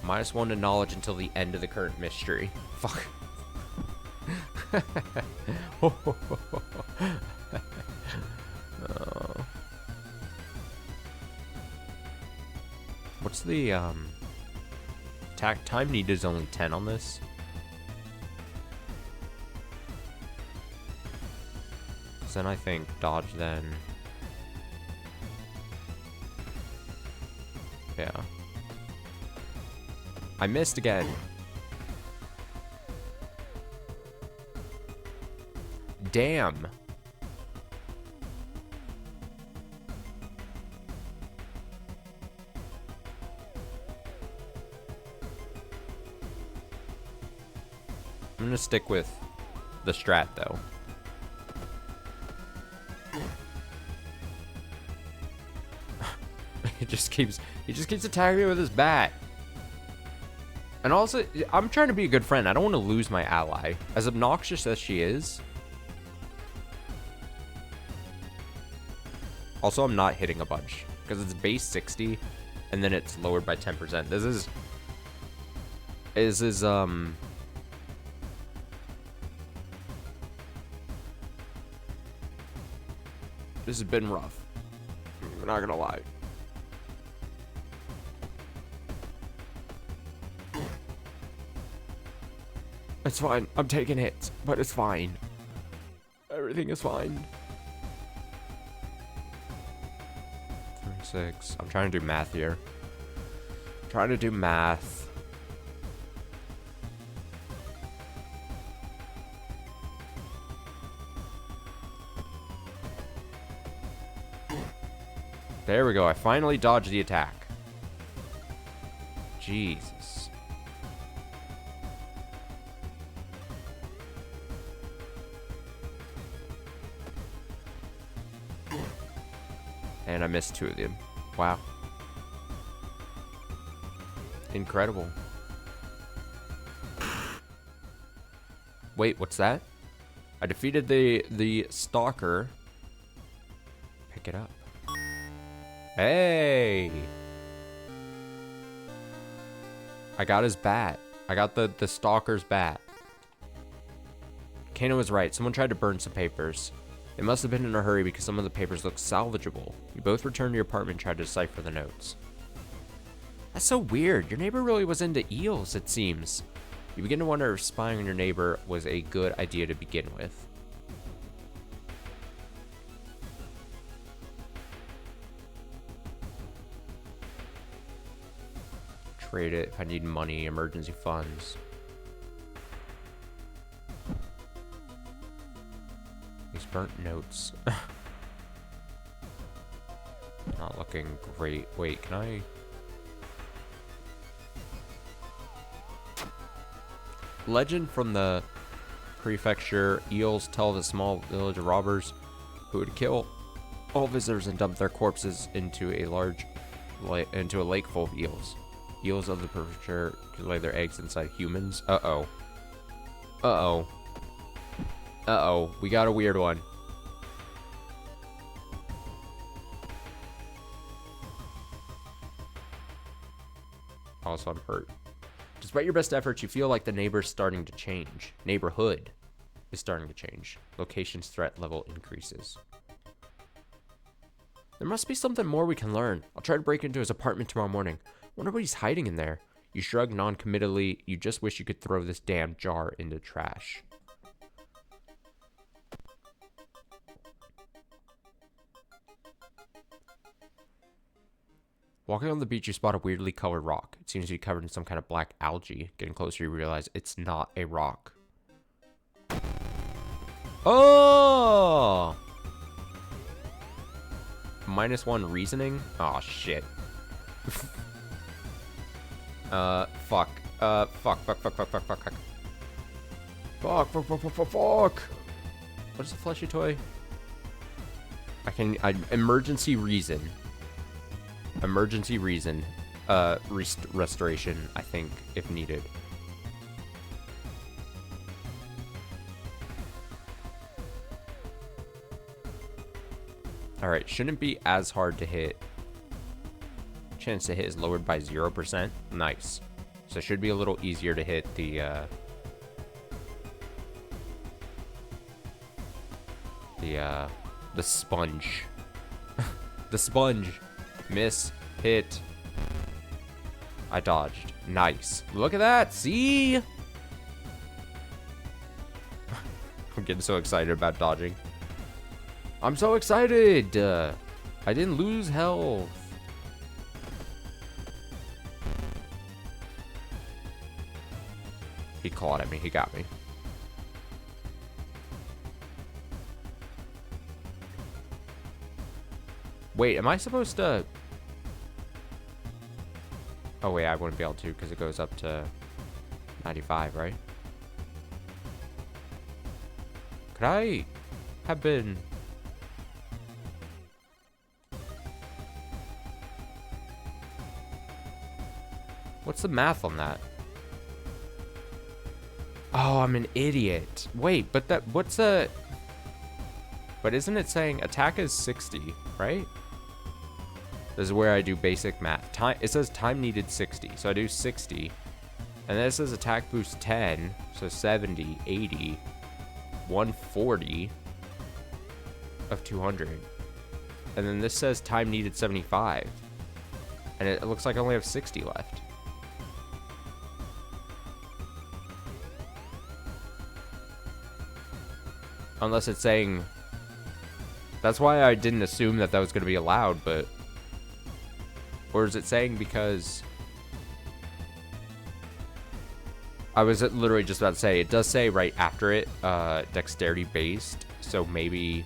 -1 to knowledge until the end of the current mystery. Fuck. What's the attack time needed is only 10 on this. So then I think dodge then. Yeah. I missed again. Damn. I'm gonna stick with the strat though. He just keeps attacking me with his bat. And also, I'm trying to be a good friend. I don't want to lose my ally. As obnoxious as she is. Also, I'm not hitting a bunch. Because it's base 60. And then it's lowered by 10%. This has been rough. I'm not gonna lie. It's fine. I'm taking hits, but it's fine. Everything is fine. 36. I'm trying to do math here. Trying to do math. There we go. I finally dodged the attack. Jesus. And I missed 2 of them. Wow. Incredible. Wait, what's that? I defeated the stalker. Pick it up. Hey! I got his bat. I got the stalker's bat. Kano was right. Someone tried to burn some papers. They must have been in a hurry because some of the papers look salvageable. You both returned to your apartment and tried to decipher the notes. That's so weird. Your neighbor really was into eels, it seems. You begin to wonder if spying on your neighbor was a good idea to begin with. Trade it if I need money, emergency funds. These burnt notes. Not looking great. Wait, can I? Legend from the prefecture. Eels tell the small village of robbers who would kill all visitors and dump their corpses into a lake full of eels. Eels of the prefecture could lay their eggs inside humans. Uh-oh. Uh-oh. Uh-oh, we got a weird one. Also, I'm hurt. Despite your best efforts, you feel like the neighbor's starting to change. Neighborhood is starting to change. Location's threat level increases. There must be something more we can learn. I'll try to break into his apartment tomorrow morning. Wonder what he's hiding in there. You shrug non-committally. You just wish you could throw this damn jar into trash. Walking on the beach, you spot a weirdly colored rock. It seems to be covered in some kind of black algae. Getting closer, you realize it's not a rock. Oh! -1 reasoning? Oh, shit. Fuck. Fuck. What is the fleshy toy? Emergency reason. Emergency reason. Restoration, I think, if needed. Alright, shouldn't be as hard to hit chance to hit is lowered by 0%. Nice. So it should be a little easier to hit the sponge. The sponge. Miss. Hit. I dodged. Nice. Look at that. See? I'm getting so excited about dodging. I'm so excited. I didn't lose health. He clawed at me. He got me. Wait, am I supposed to... Oh, wait, I wouldn't be able to because it goes up to 95, right? Could I have been... What's the math on that? Oh, I'm an idiot. Wait, but that... What's the... But isn't it saying attack is 60, right? This is where I do basic math. Time, it says time needed 60, so I do 60. And then it says attack boost 10, so 70, 80, 140 of 200. And then this says time needed 75. And it looks like I only have 60 left. Unless it's saying... That's why I didn't assume that that was going to be allowed, but... Or is it saying because... I was literally just about to say, it does say right after it, dexterity based, so maybe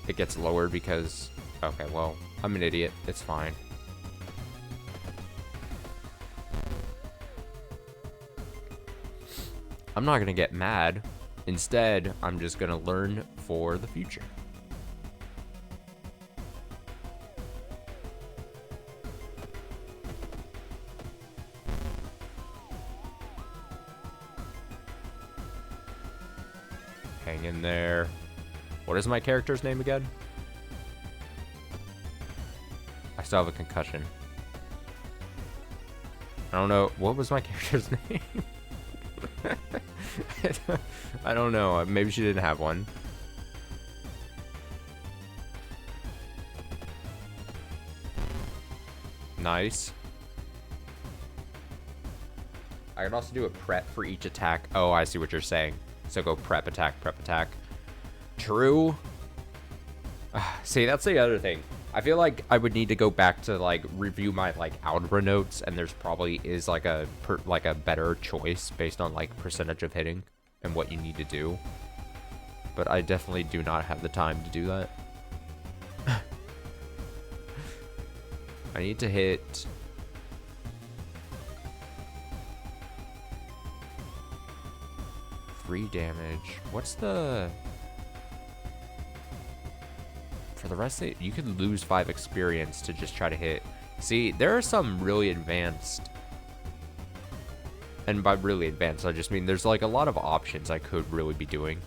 it gets lowered because... Okay, well, I'm an idiot. It's fine. I'm not going to get mad. Instead, I'm just going to learn for the future. Hang in there. What is my character's name again? I still have a concussion. I don't know. What was my character's name? I don't know. Maybe she didn't have one. Nice. I can also do a prep for each attack. Oh, I see what you're saying. So go prep, attack, prep, attack. True. See, that's the other thing. I feel like I would need to go back to like review my like algebra notes, and there's probably is like a better choice based on like percentage of hitting and what you need to do. But I definitely do not have the time to do that. I need to hit 3 damage. What's the... For the rest of it, you could lose 5 experience to just try to hit. See, there are some really advanced... And by really advanced, I just mean there's like a lot of options I could really be doing.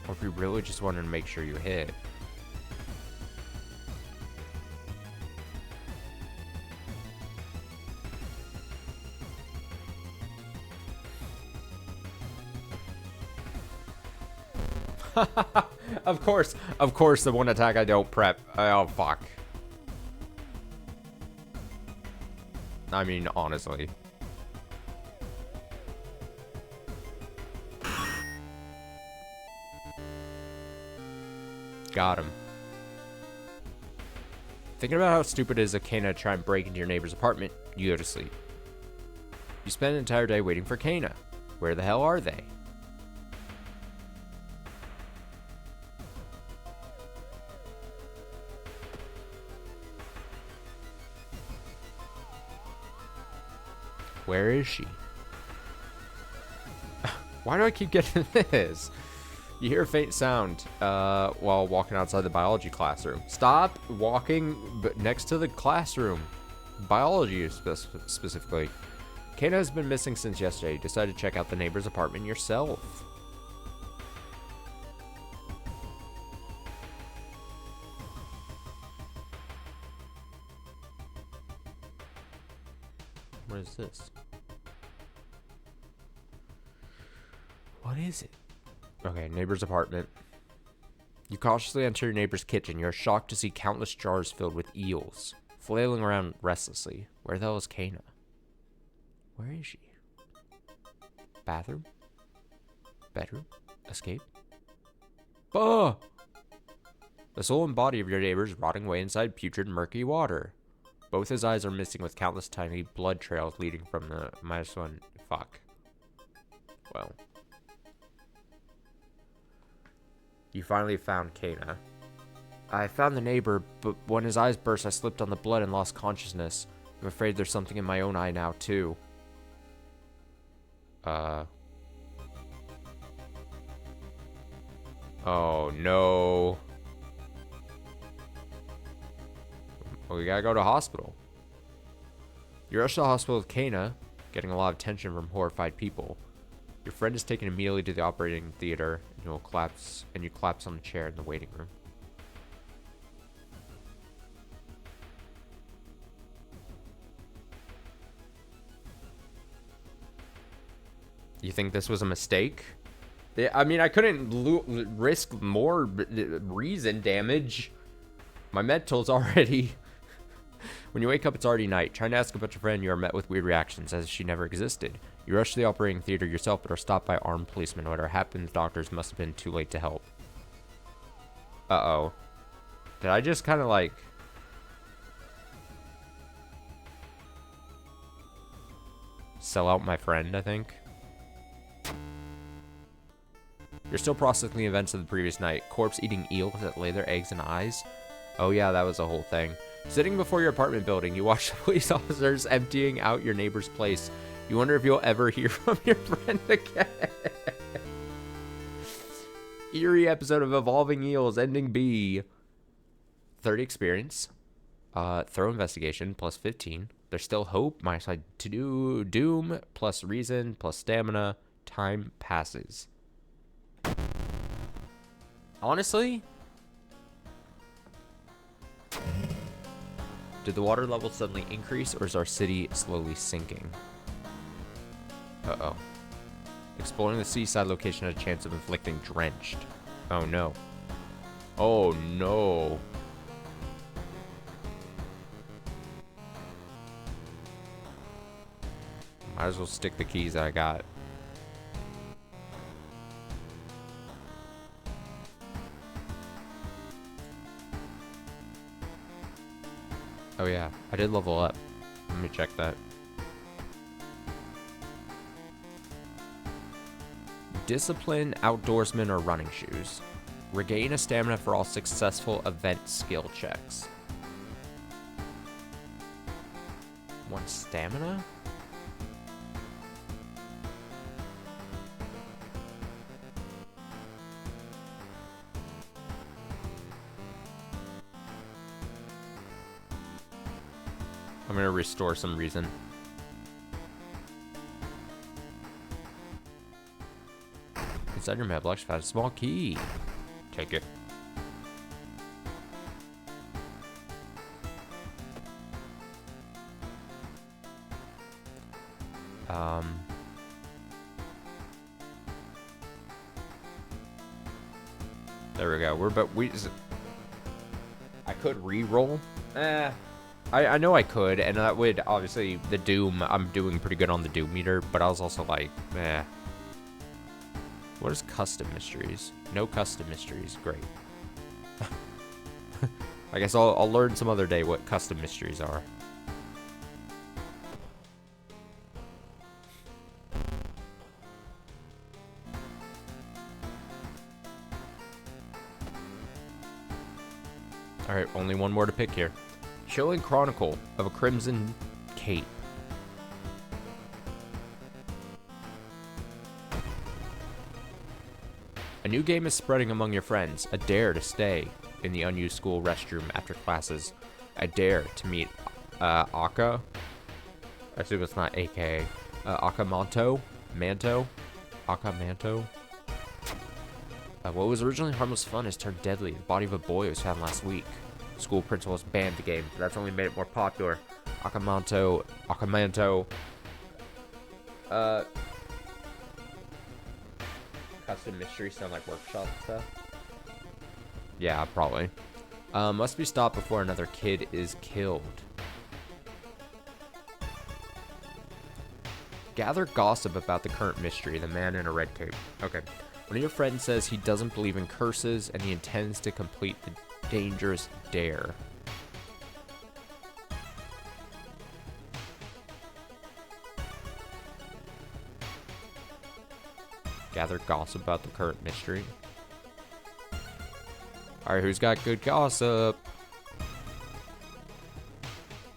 Or if you really just wanted to make sure you hit. Of course, the one attack I don't prep. Oh, fuck. I mean, honestly. Got him. Thinking about how stupid it is of Kana to try and break into your neighbor's apartment, you go to sleep. You spend an entire day waiting for Kana. Where the hell are they? Where is she? Why do I keep getting this? You hear a faint sound while walking outside the biology classroom. Stop walking next to the classroom. Biology specifically. Kana has been missing since yesterday. You decided to check out the neighbor's apartment yourself. What is this? What is it? Okay, neighbor's apartment. You cautiously enter your neighbor's kitchen. You're shocked to see countless jars filled with eels, flailing around restlessly. Where the hell is Kana? Where is she? Bathroom? Bedroom? Escape? Bah! The soul and body of your neighbor is rotting away inside putrid, murky water. Both his eyes are missing with countless tiny blood trails leading from the -1. Fuck. Well. You finally found Kana. I found the neighbor, but when his eyes burst, I slipped on the blood and lost consciousness. I'm afraid there's something in my own eye now, too. Oh, no. Well, we gotta go to hospital. You rush to the hospital with Kana, getting a lot of attention from horrified people. Your friend is taken immediately to the operating theater, and you collapse on a chair in the waiting room. You think this was a mistake? I mean, I couldn't risk more reason damage. My mental's already... When you wake up, it's already night. Trying to ask about your friend, you are met with weird reactions as if she never existed. You rush to the operating theater yourself, but are stopped by armed policemen. Whatever happens, doctors must have been too late to help. Uh-oh. Did I just kind of like... sell out my friend, I think? You're still processing the events of the previous night. Corpse-eating eels that lay their eggs and eyes. Oh yeah, that was the whole thing. Sitting before your apartment building, you watch the police officers emptying out your neighbor's place. You wonder if you'll ever hear from your friend again. Eerie episode of Evolving Eels, ending B. 30 experience. Thorough investigation, plus 15. There's still hope. My side to do. Doom, plus reason, plus stamina. Time passes. Honestly? Did the water level suddenly increase, or is our city slowly sinking? Uh-oh. Exploring the seaside location had a chance of inflicting drenched. Oh, no. Oh, no. Might as well stick the keys that I got. Oh yeah, I did level up. Let me check that. Discipline, outdoorsman, or running shoes. Regain a stamina for all successful event skill checks. 1 stamina? I'm gonna restore some reason. Inside your mailbox, found a small key. Take it. There we go. I could re-roll. I know I could, and that would, obviously, the Doom, I'm doing pretty good on the Doom meter, but I was also like, What is custom mysteries? No custom mysteries. Great. I guess I'll learn some other day what custom mysteries are. Alright, only one more to pick here. Chilling Chronicle of a Crimson Cape. A new game is spreading among your friends. A dare to stay in the unused school restroom after classes. A dare to meet Aka. I assume it's not AKA. Akamanto? Manto? Akamanto? What was originally harmless fun has turned deadly. The body of a boy was found last week. School principals banned the game, but that's only made it more popular. Akamanto. Custom mystery sound like workshop stuff. Yeah, probably. Must be stopped before another kid is killed. Gather gossip about the current mystery, the man in a red cape. Okay. One of your friends says he doesn't believe in curses and he intends to complete the dangerous dare. Gather gossip about the current mystery. Alright, who's got good gossip?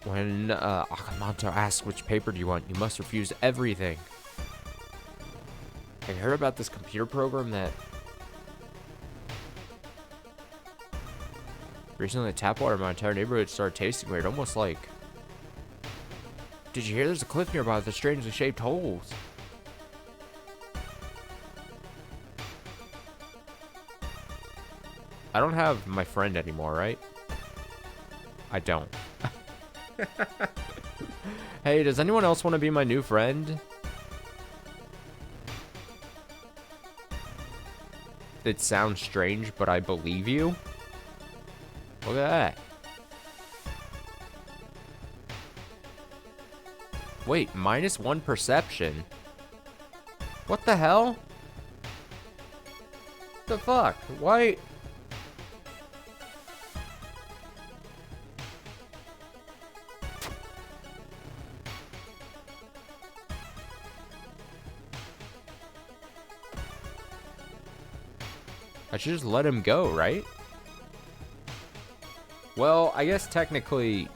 When Akamanto asks which paper do you want, you must refuse everything. Have you heard about this computer program that... Recently the tap water in my entire neighborhood started tasting weird, almost like... Did you hear there's a cliff nearby with the strangely shaped holes? I don't have my friend anymore, right? I don't. Hey, does anyone else want to be my new friend? It sounds strange, but I believe you. Look at that. Wait, -1 perception? What the hell? The fuck? Why? I should just let him go, right? Well, I guess technically...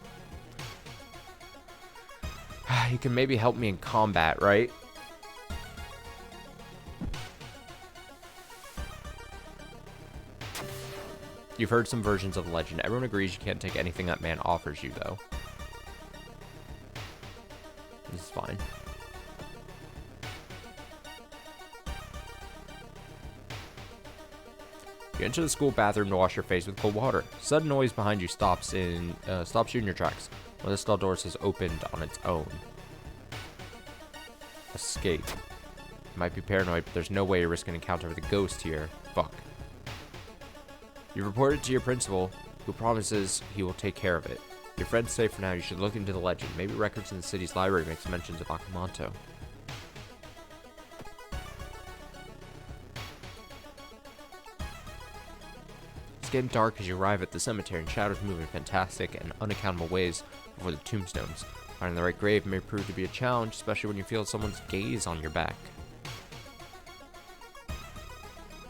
you can maybe help me in combat, right? You've heard some versions of the legend. Everyone agrees you can't take anything that man offers you, though. This is fine. You enter the school bathroom to wash your face with cold water. Sudden noise behind you stops you in your tracks. One of the stall doors has opened on its own. Escape. You might be paranoid, but there's no way you're risking an encounter with a ghost here. Fuck. You report it to your principal, who promises he will take care of it. Your friend's safe for now. You should look into the legend. Maybe records in the city's library makes mentions of Akamanto. It's getting dark as you arrive at the cemetery, and shadows move in fantastic and unaccountable ways before the tombstones. Finding the right grave may prove to be a challenge, especially when you feel someone's gaze on your back.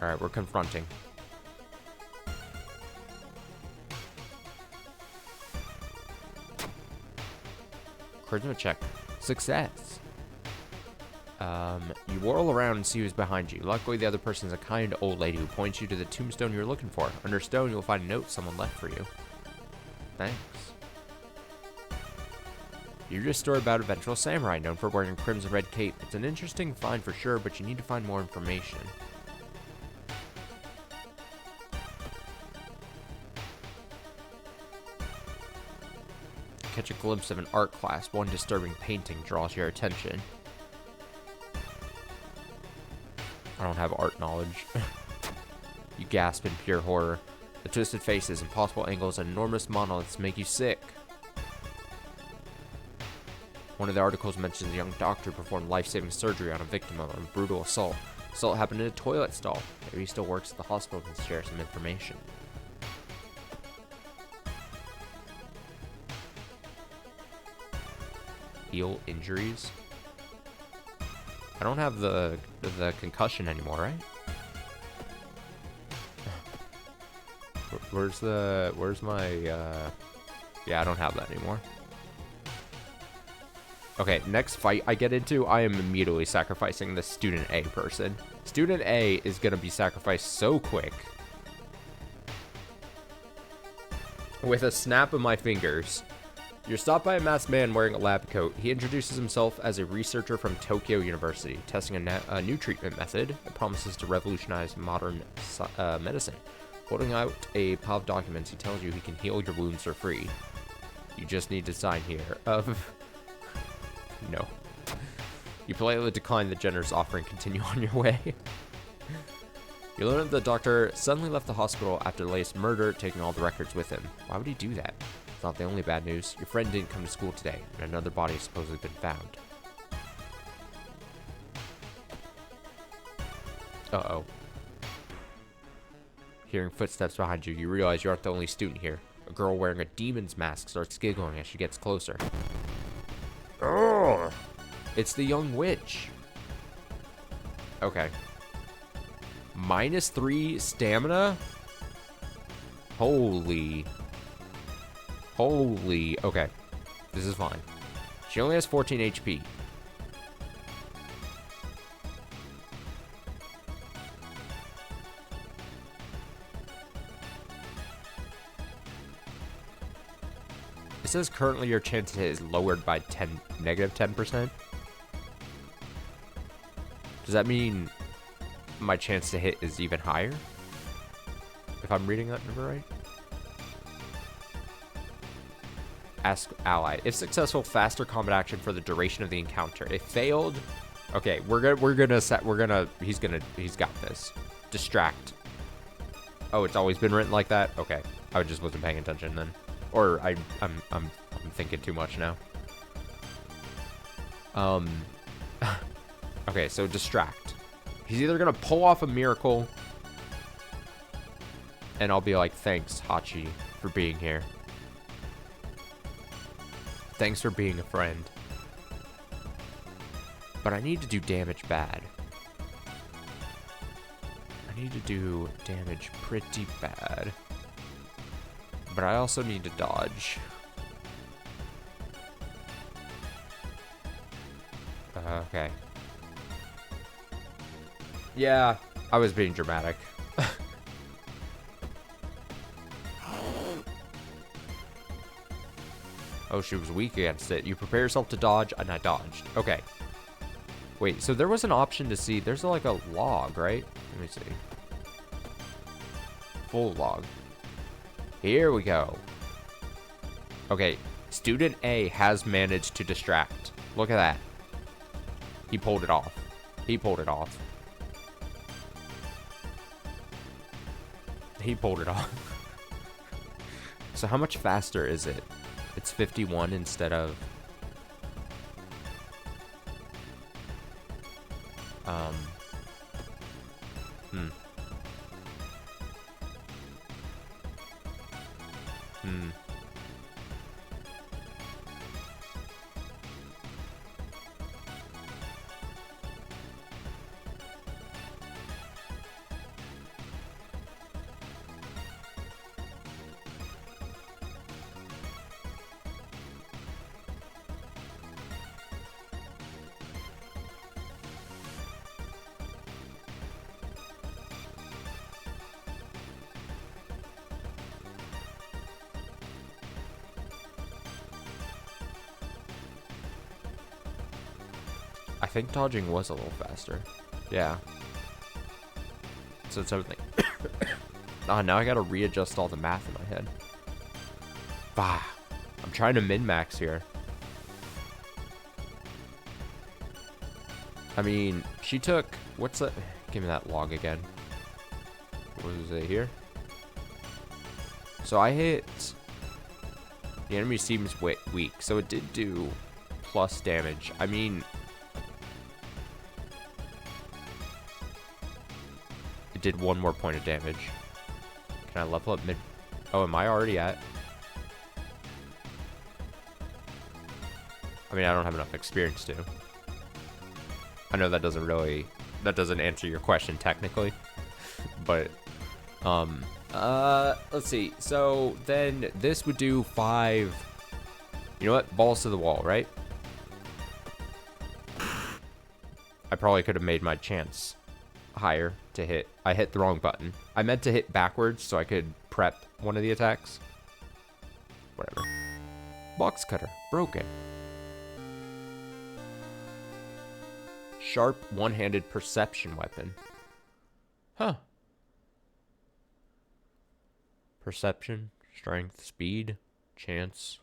Alright, we're confronting. Charisma check. Success. You whirl around and see who's behind you. Luckily, the other person is a kind old lady who points you to the tombstone you're looking for. Under stone, you'll find a note someone left for you. Thanks. You read a story about a vengeful samurai known for wearing a crimson red cape. It's an interesting find for sure, but you need to find more information. Catch a glimpse of an art class. One disturbing painting draws your attention. I don't have art knowledge. You gasp in pure horror. The twisted faces, impossible angles, and enormous monoliths make you sick. One of the articles mentions a young doctor performed life-saving surgery on a victim of a brutal assault. Assault happened in a toilet stall. Maybe he still works at the hospital and can share some information. Heal injuries. I don't have the concussion anymore, right? Where's my yeah, I don't have that anymore. Okay, next fight I get into, I am immediately sacrificing the Student A person. Student A is going to be sacrificed so quick. With a snap of my fingers. You're stopped by a masked man wearing a lab coat. He introduces himself as a researcher from Tokyo University, testing a new treatment method that promises to revolutionize modern medicine. Holding out a pile of documents, he tells you he can heal your wounds for free. You just need to sign here. No. You politely decline the generous offer and continue on your way. You learn that the doctor suddenly left the hospital after the latest murder, taking all the records with him. Why would he do that? It's not the only bad news. Your friend didn't come to school today, and another body has supposedly been found. Uh-oh. Hearing footsteps behind you, you realize you aren't the only student here. A girl wearing a demon's mask starts giggling as she gets closer. Oh, it's the young witch. Okay. -3 stamina? Holy. Okay. This is fine. She only has 14 HP. It says currently your chance to hit is lowered by -10%. Does that mean my chance to hit is even higher? If I'm reading that number right? Ask ally. If successful, faster combat action for the duration of the encounter. If failed, okay, he's got this. Distract. Oh, it's always been written like that? Okay. I just wasn't paying attention then. Or I'm thinking too much now. Okay, so distract. He's either gonna pull off a miracle, and I'll be like, thanks, Hachi, for being here. Thanks for being a friend. But I need to do damage bad. I need to do damage pretty bad. But I also need to dodge. Okay. Yeah, I was being dramatic. Oh, she was weak against it. You prepare yourself to dodge, and I dodged. Okay. Wait, so there was an option to see. There's like a log, right? Let me see. Full log. Here we go. Okay, student A has managed to distract. Look at that. He pulled it off. He pulled it off. He pulled it off. So how much faster is it? It's 51 instead of... I think dodging was a little faster. Yeah. So it's everything. Now I gotta readjust all the math in my head. Bah. I'm trying to min-max here. I mean, she took... What's that? Give me that log again. What was it here? So I hit... The enemy seems weak, so it did do plus damage. I mean... It did 1 more point of damage. Can I level up mid... Oh, am I already at... I mean, I don't have enough experience to. I know that doesn't really... That doesn't answer your question technically. But... let's see. So, then this would do 5... You know what? Balls to the wall, right? I probably could have made my chance higher to hit. I hit the wrong button. I meant to hit backwards so I could prep one of the attacks. Whatever. Box cutter. Broken. Sharp one-handed perception weapon. Huh. Perception, strength, speed, chance.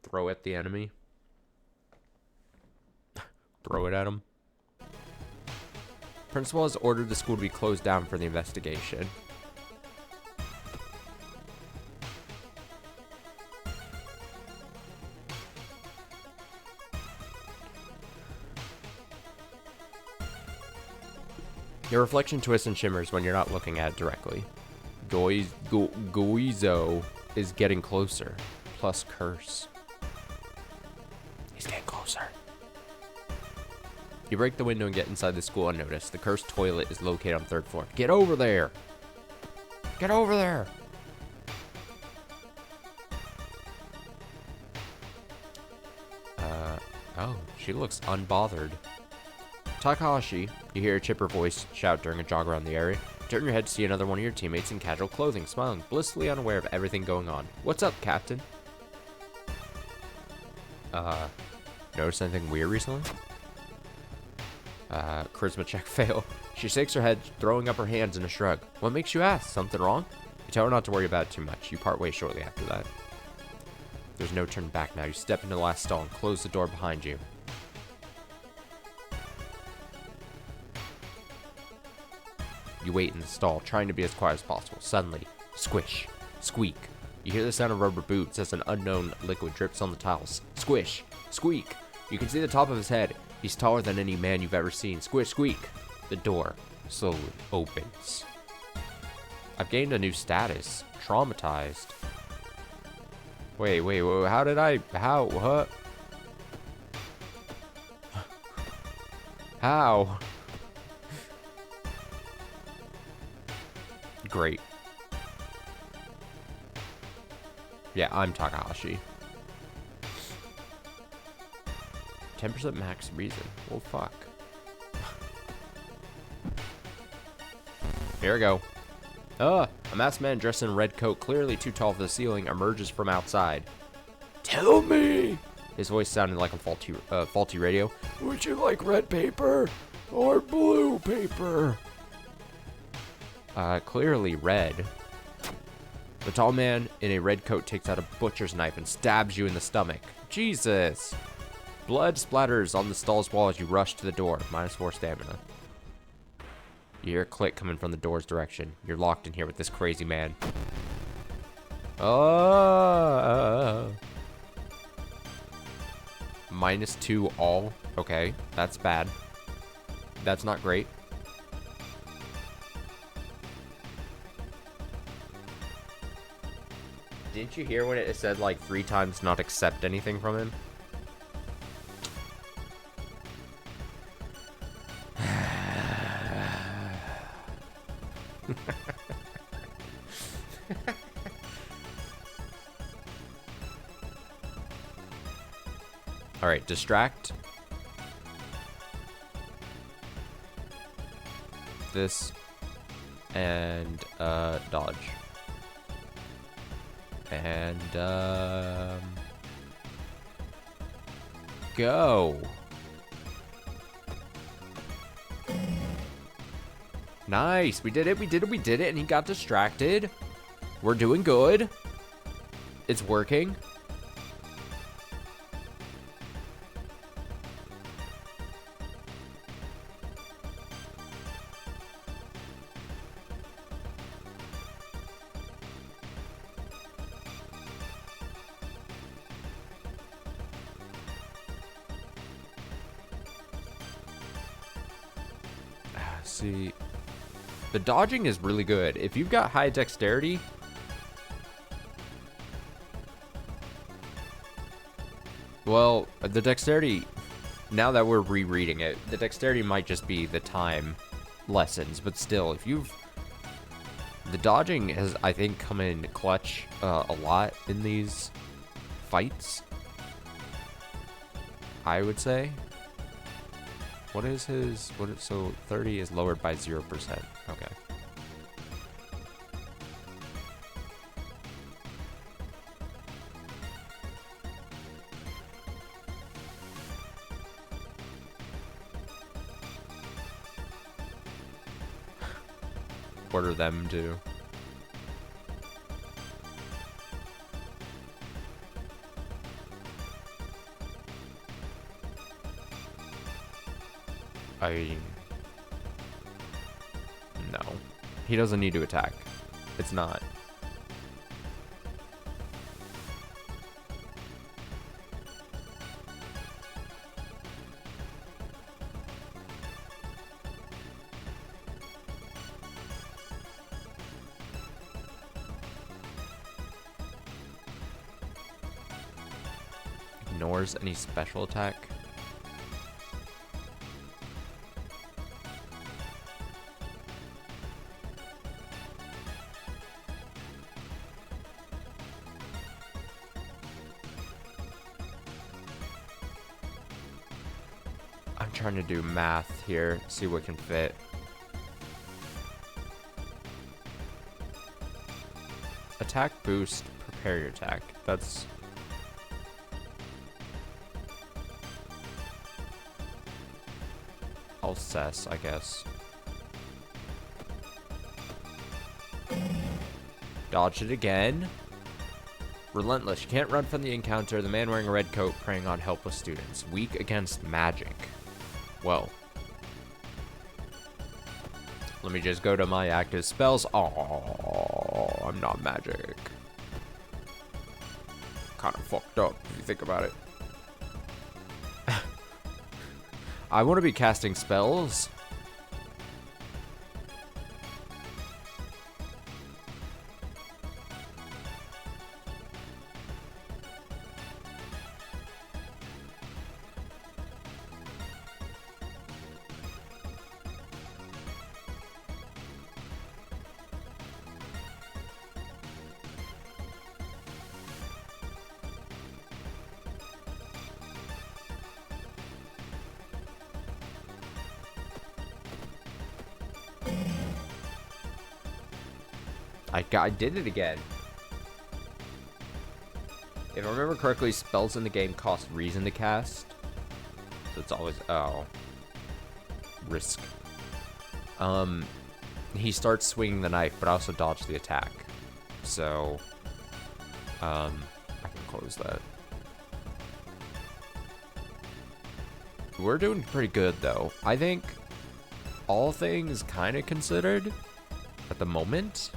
Throw at the enemy. Throw it at him. Principal has ordered the school to be closed down for the investigation. Your reflection twists and shimmers when you're not looking at it directly. Goizo is getting closer. Plus curse. He's getting closer. You break the window and get inside the school unnoticed. The cursed toilet is located on the 3rd floor. Get over there! Get over there! Oh, she looks unbothered. Takahashi, you hear a chipper voice shout during a jog around the area. Turn your head to see another one of your teammates in casual clothing, smiling, blissfully unaware of everything going on. What's up, Captain? Notice anything weird recently? Charisma check fail. She shakes her head, throwing up her hands in a shrug. What makes you ask? Something wrong? You tell her not to worry about it too much. You part ways shortly after that. There's no turn back now. You step into the last stall and close the door behind you. You wait in the stall, trying to be as quiet as possible. Suddenly, squish, squeak. You hear the sound of rubber boots as an unknown liquid drips on the tiles. Squish, squeak. You can see the top of his head. He's taller than any man you've ever seen. Squish, squeak. The door slowly opens. I've gained a new status. Traumatized. Wait, how did I, what? How? Great. Yeah, I'm Takahashi. 10% max reason. Well, fuck. Here we go. A masked man dressed in a red coat, clearly too tall for the ceiling, emerges from outside. Tell me! His voice sounded like a faulty radio. Would you like red paper or blue paper? Clearly red. The tall man in a red coat takes out a butcher's knife and stabs you in the stomach. Jesus! Blood splatters on the stall's wall as you rush to the door. -4 stamina. You hear a click coming from the door's direction. You're locked in here with this crazy man. -2 all. Okay, that's bad. That's not great. Didn't you hear when it said like 3 times not accept anything from him? Alright, distract. This. And, dodge. And, go. Nice. We did it. And he got distracted. We're doing good. It's working. See, the dodging is really good. If you've got high dexterity, well, the dexterity, now that we're rereading it, the dexterity might just be the time lessons, but still, if you've, the dodging has, I think, come in clutch a lot in these fights, I would say. What is his, so 30 is lowered by 0%. Okay. What are them do? I mean, no. He doesn't need to attack. It's not. Ignores any special attack. I'm trying to do math here, see what can fit. Attack boost, prepare your attack. That's... I'll cess, I guess. Dodge it again. Relentless. You can't run from the encounter. The man wearing a red coat preying on helpless students. Weak against magic. Whoa. Let me just go to my active spells. Oh, I'm not magic. Kind of fucked up if you think about it. I want to be casting spells. I did it again. If I remember correctly, spells in the game cost reason to cast. So it's always... Oh. Risk. He starts swinging the knife, but I also dodge the attack. So... I can close that. We're doing pretty good, though. I think all things kind of considered at the moment...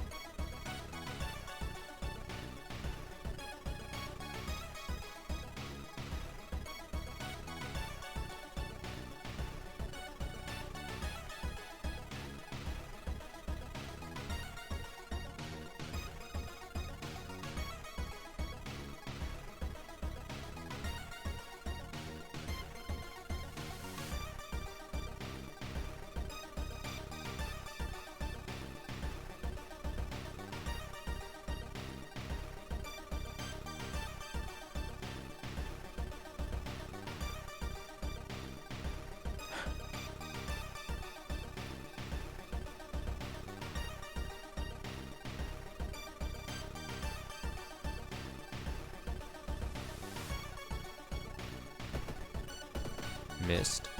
Missed.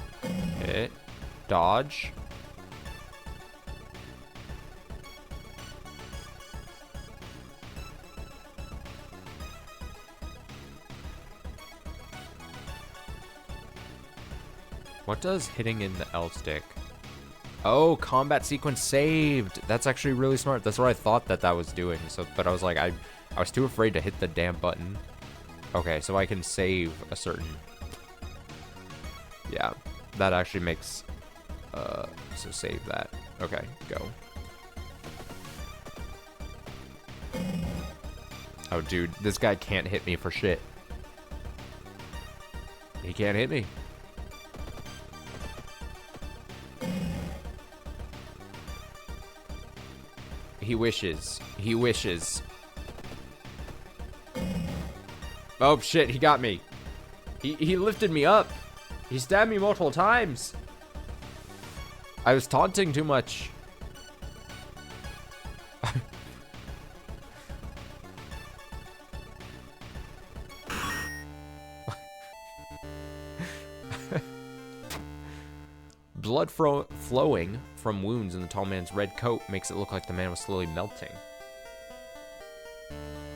Hit. Dodge. What does hitting in the L stick? Oh, combat sequence saved. That's actually really smart. That's what I thought that was doing. So, but I was like, I was too afraid to hit the damn button. Okay, so I can save a certain... Yeah, that actually makes, so save that. Okay, go. Oh, dude, this guy can't hit me for shit. He can't hit me. He wishes. He wishes. Oh, shit. He got me. He lifted me up. He stabbed me multiple times. I was taunting too much. Blood flowing from wounds in the tall man's red coat makes it look like the man was slowly melting.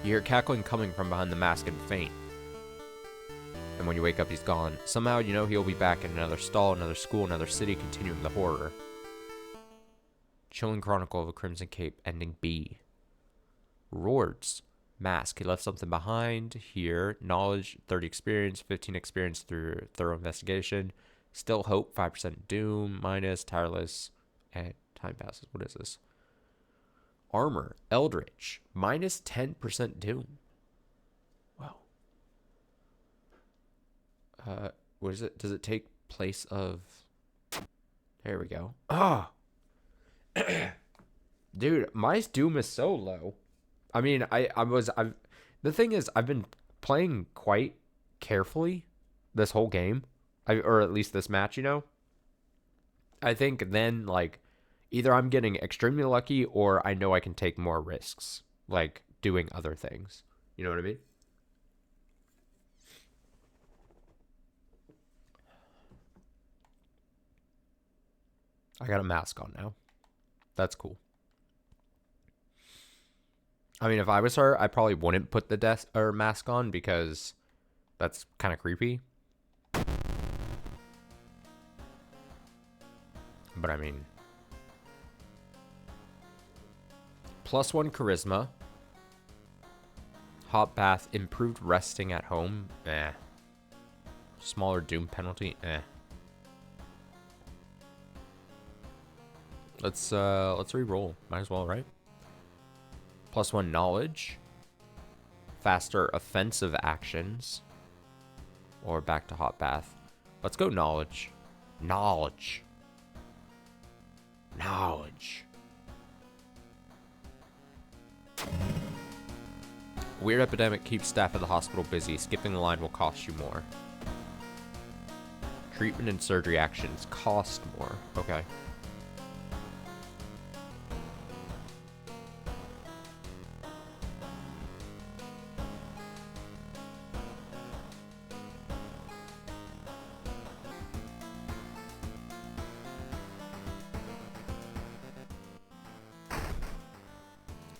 You hear cackling coming from behind the mask and faint. And when you wake up, he's gone. Somehow, you know he'll be back in another stall, another school, another city, continuing the horror. Chilling Chronicle of a Crimson Cape, ending B. Rewards. Mask. He left something behind here. Knowledge, 30 experience, 15 experience through thorough investigation. Still hope, 5% doom, minus, tireless, and time passes. What is this? Armor, Eldritch, minus 10% doom. Wow. What is it? Does it take place of... There we go. Ah! Dude, my doom is so low. I mean, the thing is, I've been playing quite carefully this whole game. Or at least this match, you know? I think then, like, either I'm getting extremely lucky or I know I can take more risks, like doing other things. You know what I mean? I got a mask on now. That's cool. I mean, if I was her, I probably wouldn't put the mask on because that's kind of creepy. But I mean, +1 charisma, hot bath, improved resting at home, smaller doom penalty, Let's re-roll. Might as well, right? +1 knowledge, faster offensive actions, or back to hot bath. Let's go knowledge. Knowledge. Weird epidemic keeps staff at the hospital busy. Skipping the line will cost you more. Treatment and surgery actions cost more. Okay.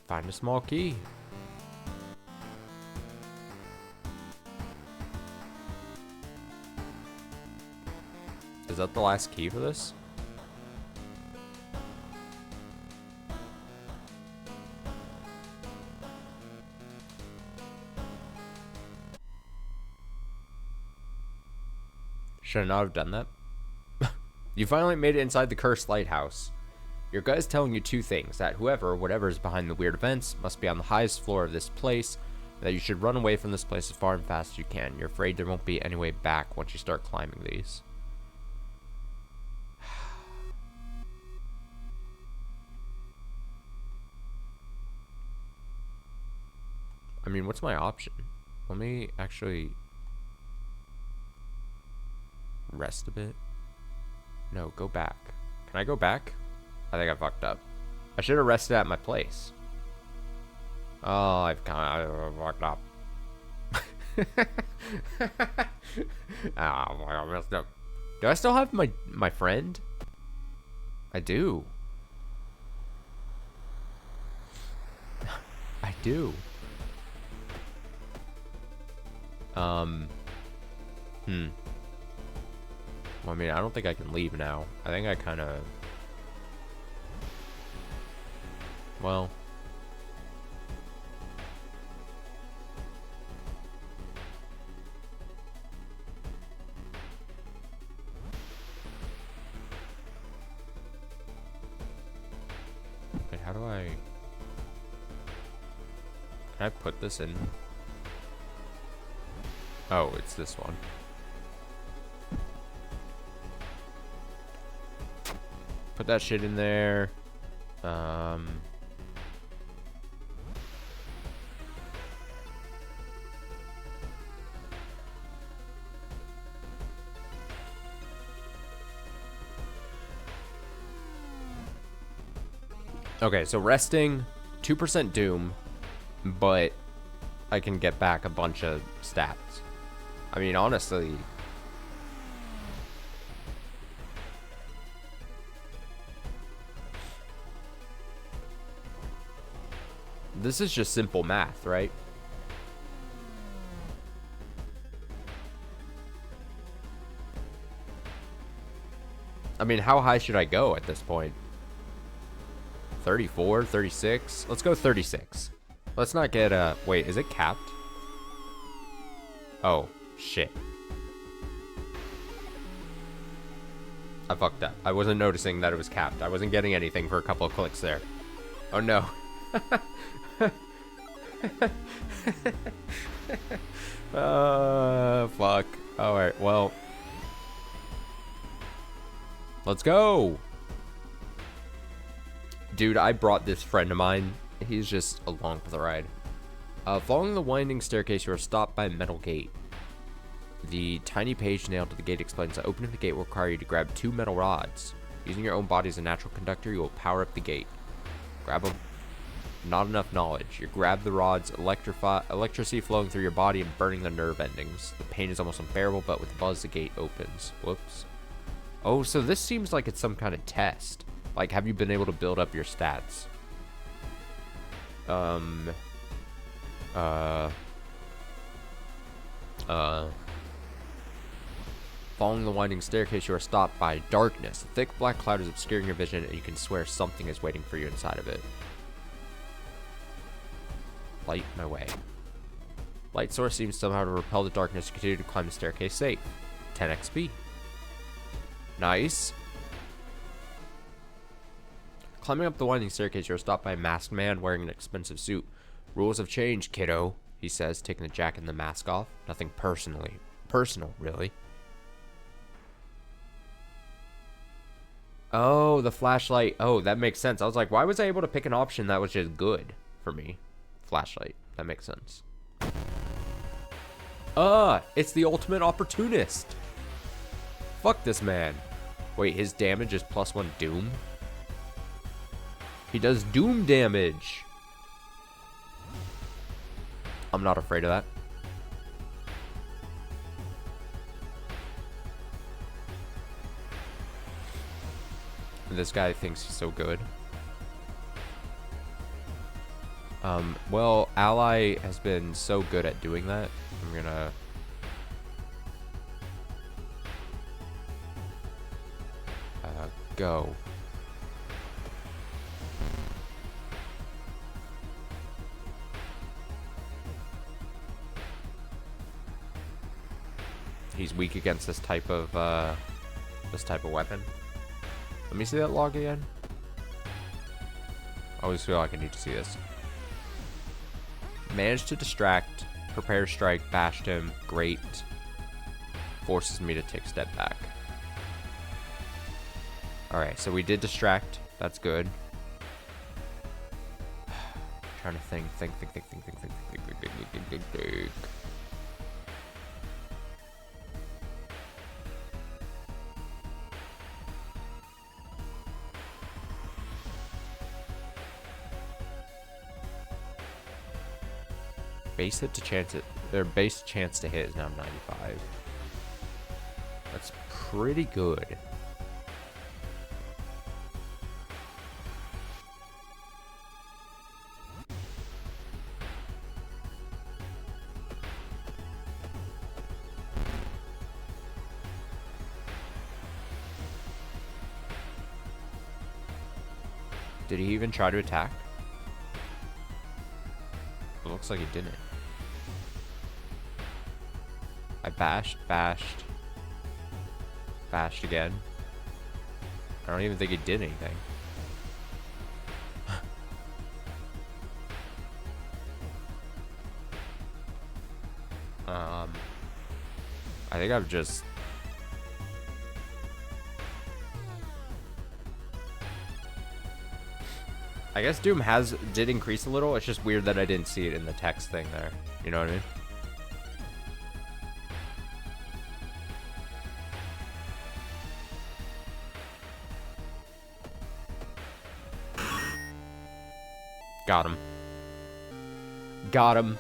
Find a small key. Is that the last key for this? Should I not have done that? You finally made it inside the cursed lighthouse. Your gut is telling you two things: that whoever, whatever is behind the weird events must be on the highest floor of this place, and that you should run away from this place as far and fast as you can. You're afraid there won't be any way back once you start climbing these. I mean, what's my option? Let me actually rest a bit. No, go back. Can I go back? I think I fucked up. I should have rested at my place. Oh, I've kind of fucked up. Oh, I messed up. Do I still have my friend? I do. I do. Well, I mean, I don't think I can leave now. I think I kind of... Well... Wait, how do I... Can I put this in? Oh, it's this one. Put that shit in there. Okay, so resting, 2% doom, but I can get back a bunch of stats. I mean, honestly, this is just simple math, right? I mean, how high should I go at this point? 34, 36? Let's go 36. Let's not get wait, is it capped? Oh, shit. I fucked up. I wasn't noticing that it was capped. I wasn't getting anything for a couple of clicks there. Oh no. Fuck. Alright, well. Let's go. Dude, I brought this friend of mine. He's just along for the ride. Following the winding staircase, you are stopped by a metal gate. The tiny page nailed to the gate explains that opening the gate will require you to grab 2 metal rods. Using your own body as a natural conductor, you will power up the gate. Grab them. Not enough knowledge. You grab the rods, electricity flowing through your body and burning the nerve endings. The pain is almost unbearable, but with a buzz, the gate opens. Whoops. Oh, so this seems like it's some kind of test. Like, have you been able to build up your stats? Following the winding staircase, you are stopped by darkness. A thick black cloud is obscuring your vision, and you can swear something is waiting for you inside of it. Light my way. Light source seems somehow to repel the darkness. You continue to climb the staircase safe. 10 XP. Nice. Climbing up the winding staircase, you are stopped by a masked man wearing an expensive suit. Rules have changed, kiddo, he says, taking the jacket and the mask off. Nothing personal, really. Oh, the flashlight. Oh, that makes sense. I was like, why was I able to pick an option that was just good for me? Flashlight. That makes sense. It's the ultimate opportunist. Fuck this man. Wait, his damage is +1 doom? He does doom damage. I'm not afraid of that. This guy thinks he's so good. Well, Ally has been so good at doing that. I'm gonna... go. He's weak against this type of weapon. Let me see that log again. I always feel like I need to see this. Managed to distract, prepare strike, bashed him, great. Forces me to take a step back. Alright, so we did distract. That's good. Trying to think. Base hit to chance it. Their base chance to hit is now 95. That's pretty good. Did he even try to attack? It looks like he didn't. I bashed again. I don't even think he did anything. I think I've just... I guess Doom did increase a little. It's just weird that I didn't see it in the text thing there. You know what I mean? Got him. Got him.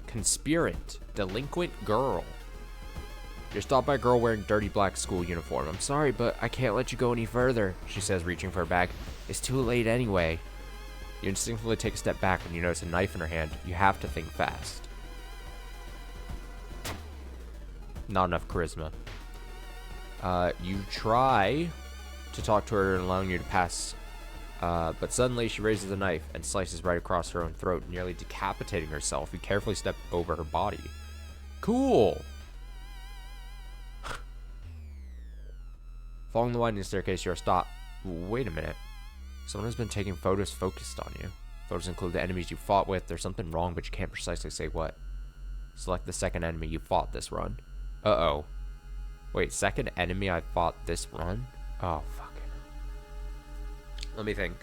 Conspirant. Delinquent girl. You're stopped by a girl wearing dirty black school uniform. I'm sorry, but I can't let you go any further, she says, reaching for her bag. It's too late anyway. You instinctively take a step back when you notice a knife in her hand. You have to think fast. Not enough charisma. You try to talk to her, allowing you to pass, but suddenly she raises a knife and slices right across her own throat, nearly decapitating herself. You carefully step over her body. Cool. Following the winding staircase, you are stopped. Wait a minute. Someone has been taking photos focused on you. Photos include the enemies you fought with. There's something wrong, but you can't precisely say what. Select the second enemy you fought this run. Uh-oh. Wait, second enemy I fought this run? Oh, fuck it. Let me think.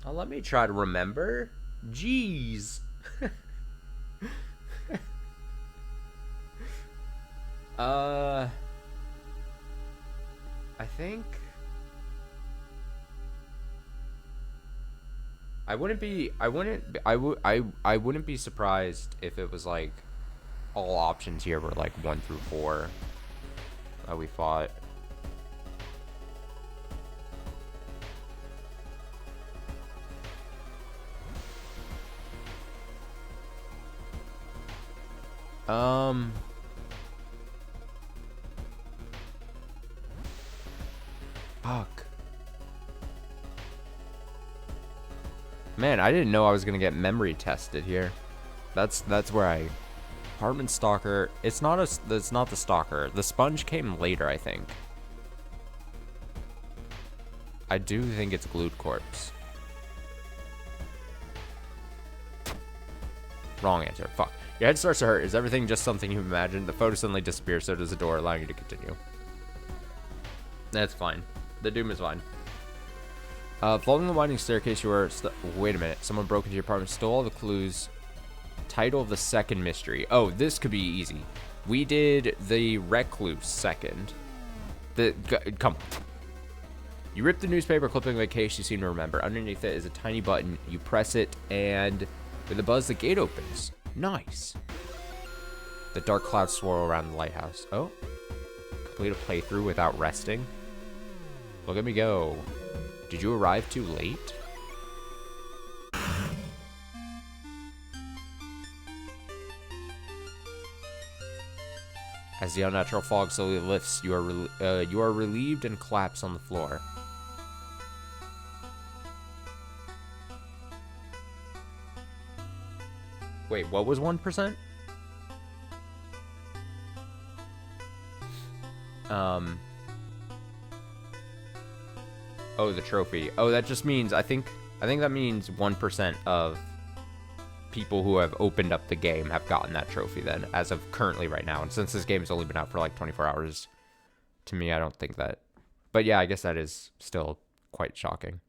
Let me try to remember. Jeez. I think I wouldn't be surprised if it was like all options here were like 1 through 4 that we fought. Fuck. Man, I didn't know I was gonna get memory tested here. That's where I... Apartment Stalker. It's not the Stalker. The Sponge came later, I think. I do think it's Glued Corpse. Wrong answer. Fuck. Your head starts to hurt. Is everything just something you imagined? The photo suddenly disappears, so does the door, allowing you to continue. That's fine. The doom is fine. Following the winding staircase, you are... Wait a minute. Someone broke into your apartment, stole all the clues. Title of the second mystery. Oh, this could be easy. We did the Recluse second. Come on. You rip the newspaper clipping of a case you seem to remember. Underneath it is a tiny button. You press it, and with a buzz, the gate opens. Nice. The dark clouds swirl around the lighthouse. Oh. Complete a playthrough without resting. Look at me go. Did you arrive too late? As the unnatural fog slowly lifts, you are relieved and collapse on the floor. Wait, what was 1%? Oh, the trophy. Oh, that just means, I think that means 1% of people who have opened up the game have gotten that trophy then, as of currently right now. And since this game has only been out for like 24 hours, to me, I don't think that. But yeah, I guess that is still quite shocking.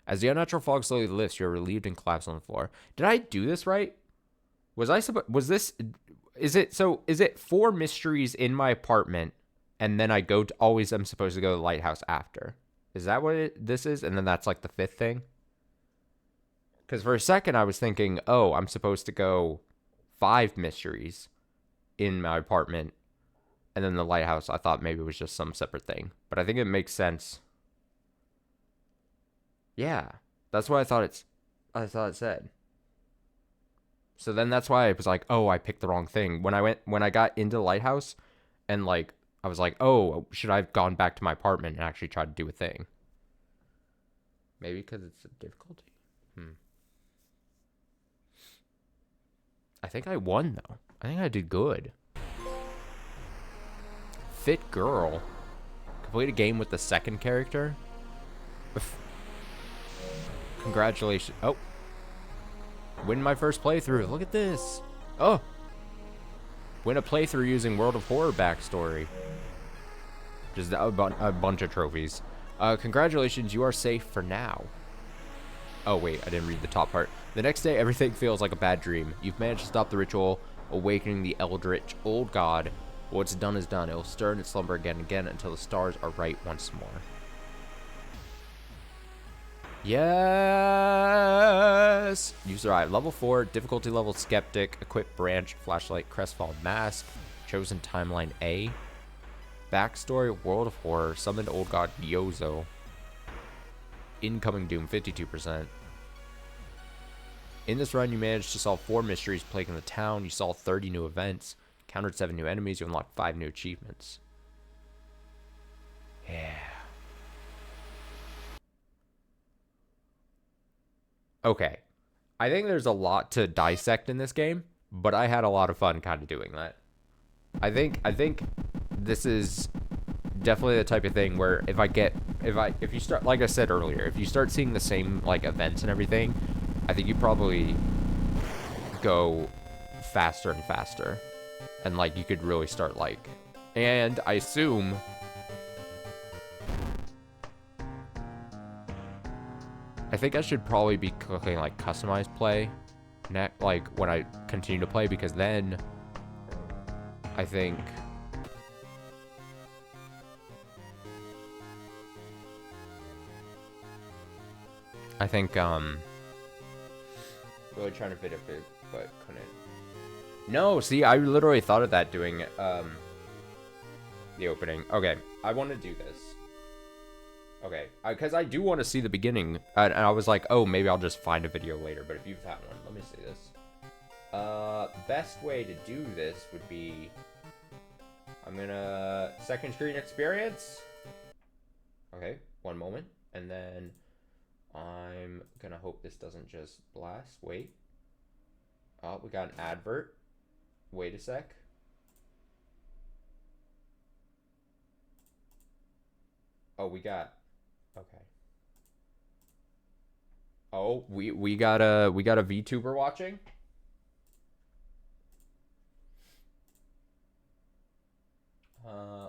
As the unnatural fog slowly lifts, you're relieved and collapse on the floor. Did I do this right? Is it 4 mysteries in my apartment, and then I'm supposed to go to the lighthouse after? Is that what this is? And then that's like the 5th thing? Because for a second I was thinking, oh, I'm supposed to go 5 mysteries in my apartment, and then the lighthouse, I thought maybe it was just some separate thing. But I think it makes sense. Yeah, that's what I thought it said. So then that's why I was like, oh, I picked the wrong thing. When I got into the lighthouse, and like I was like, oh, should I have gone back to my apartment and actually tried to do a thing? Maybe because it's a difficulty. I think I won though. I think I did good. Fit girl. Complete a game with the second character. Congratulations. Oh. Win my first playthrough. Look at this. Oh. Win a playthrough using World of Horror backstory. Just a bunch of trophies. Congratulations, you are safe for now. Oh, wait, I didn't read the top part. The next day, everything feels like a bad dream. You've managed to stop the ritual, awakening the eldritch old god. What's done is done. It will stir in its slumber again and again until the stars are right once more. Yes! You survive. Level 4, difficulty level skeptic, equip branch, flashlight, crestfallen mask, chosen timeline A. Backstory, world of horror, summoned old god Yozo. Incoming doom, 52%. In this run, you managed to solve 4 mysteries plaguing the town. You solved 30 new events, countered 7 new enemies. You unlocked 5 new achievements. Yeah. Okay. I think there's a lot to dissect in this game, but I had a lot of fun kind of doing that. I think this is definitely the type of thing where if you start, like I said earlier, if you start seeing the same like events and everything, I think you probably go faster and faster, and like you could really start like, and I assume I think I should probably be clicking like customized play like when I continue to play, because then I think really trying to fit it, but couldn't. No, see, I literally thought of that doing the opening. Okay, I want to do this. Okay, because I do want to see the beginning, and I was like, oh, maybe I'll just find a video later, but if you've had one, let me see this. Best way to do this would be, I'm gonna second screen experience. Okay, one moment, and then I'm gonna hope this doesn't just blast. Wait. Oh, we got an advert. Wait a sec. Oh, we got. Okay. Oh, we got a VTuber watching.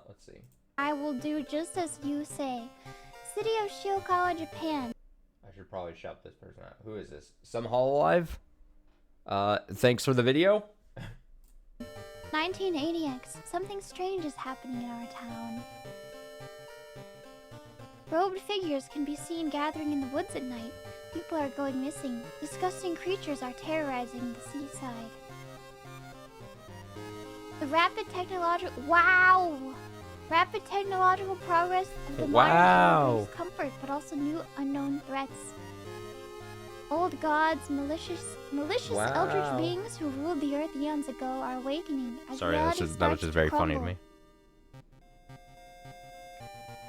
Let's see. I will do just as you say. City of Shiokawa, Japan. I should probably shout this person out. Who is this? Some Hololive? Thanks for the video. 1980X. Something strange is happening in our town. Robed figures can be seen gathering in the woods at night. People are going missing. Disgusting creatures are terrorizing the seaside. The rapid technological progress of the modern era brings comfort, but also new unknown threats. Old gods, malicious eldritch beings who ruled the earth eons ago are awakening. As sorry, that was just very funny to me.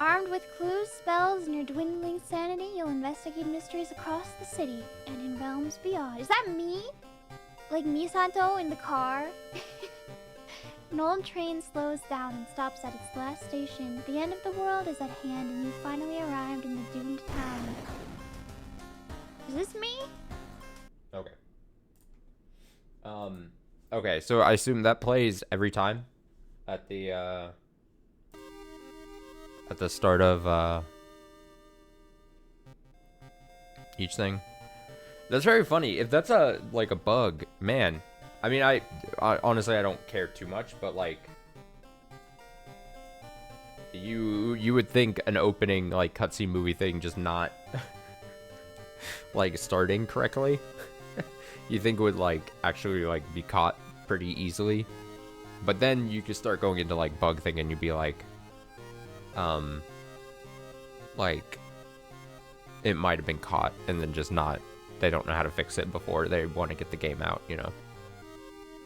Armed with clues, spells, and your dwindling sanity, you'll investigate mysteries across the city and in realms beyond. Is that me? Like Misato in the car? An old train slows down and stops at its last station. The end of the world is at hand, and you finally arrived in the doomed town. Is this me? Okay. Okay, so I assume that plays every time at the start of each thing. That's very funny. If that's a bug, man. I mean, I honestly I don't care too much, but like you would think an opening like cutscene movie thing just not like starting correctly. You think it would like actually like be caught pretty easily, but then you could start going into like bug thing and you'd be like it might have been caught and then just not, they don't know how to fix it before they want to get the game out, you know.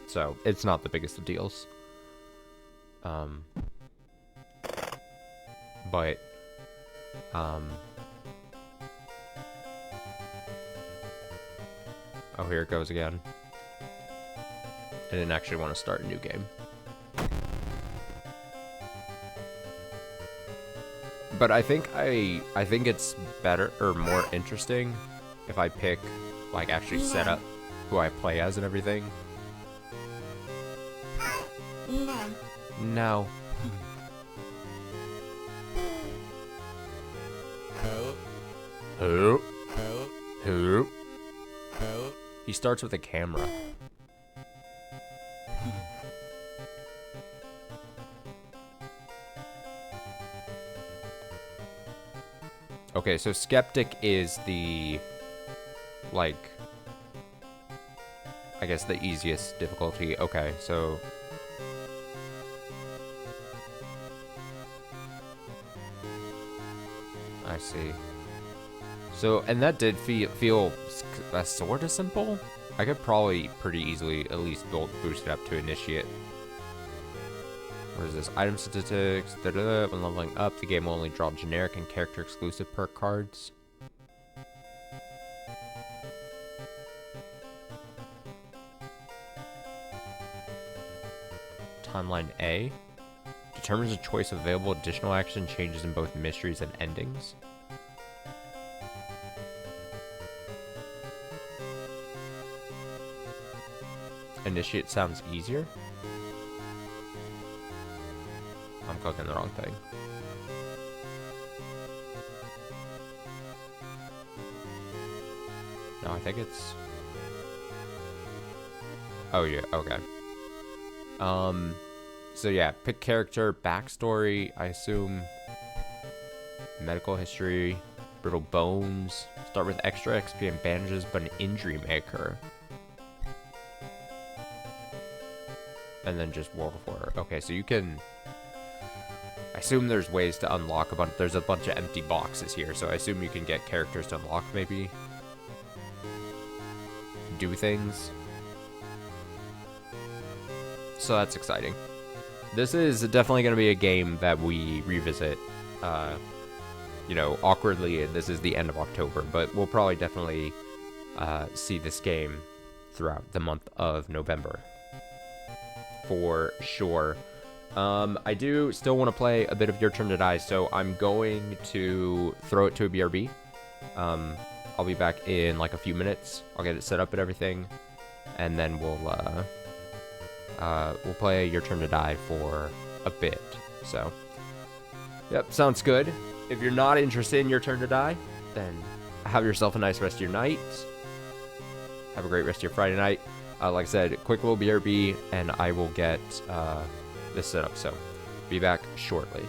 So it's not the biggest of deals. But oh, here it goes again. I didn't actually want to start a new game. But I think it's better or more interesting if I pick like actually set up who I play as and everything. No. Who? Who? He starts with a camera. Okay, so Skeptic is the, like, I guess the easiest difficulty. Okay, so... I see. So, and that did feel sort of simple. I could probably pretty easily at least boost it up to Initiate. What is this? Item statistics. When leveling up, the game will only draw generic and character exclusive perk cards. Timeline A determines the choice of available additional action changes in both mysteries and endings. Initiate sounds easier. I'm clicking the wrong thing. No, I think it's... Oh, yeah, okay. So yeah, pick character, backstory, I assume. Medical history, brittle bones. Start with extra XP and bandages, but an injury may occur. And then just World of Horror. Okay, so you can... I assume there's ways to unlock a bunch... There's a bunch of empty boxes here, so I assume you can get characters to unlock, maybe. Do things. So that's exciting. This is definitely going to be a game that we revisit, you know, awkwardly, and this is the end of October, but we'll probably definitely see this game throughout the month of November. For sure. I do still want to play a bit of Your Turn to Die, so I'm going to throw it to a BRB. I'll be back in like a few minutes. I'll get it set up and everything, and then we'll play Your Turn to Die for a bit. So, yep, sounds good. If you're not interested in Your Turn to Die, then have yourself a nice rest of your night. Have a great rest of your Friday night. Like I said, quick little BRB, and I will get this set up. So, be back shortly.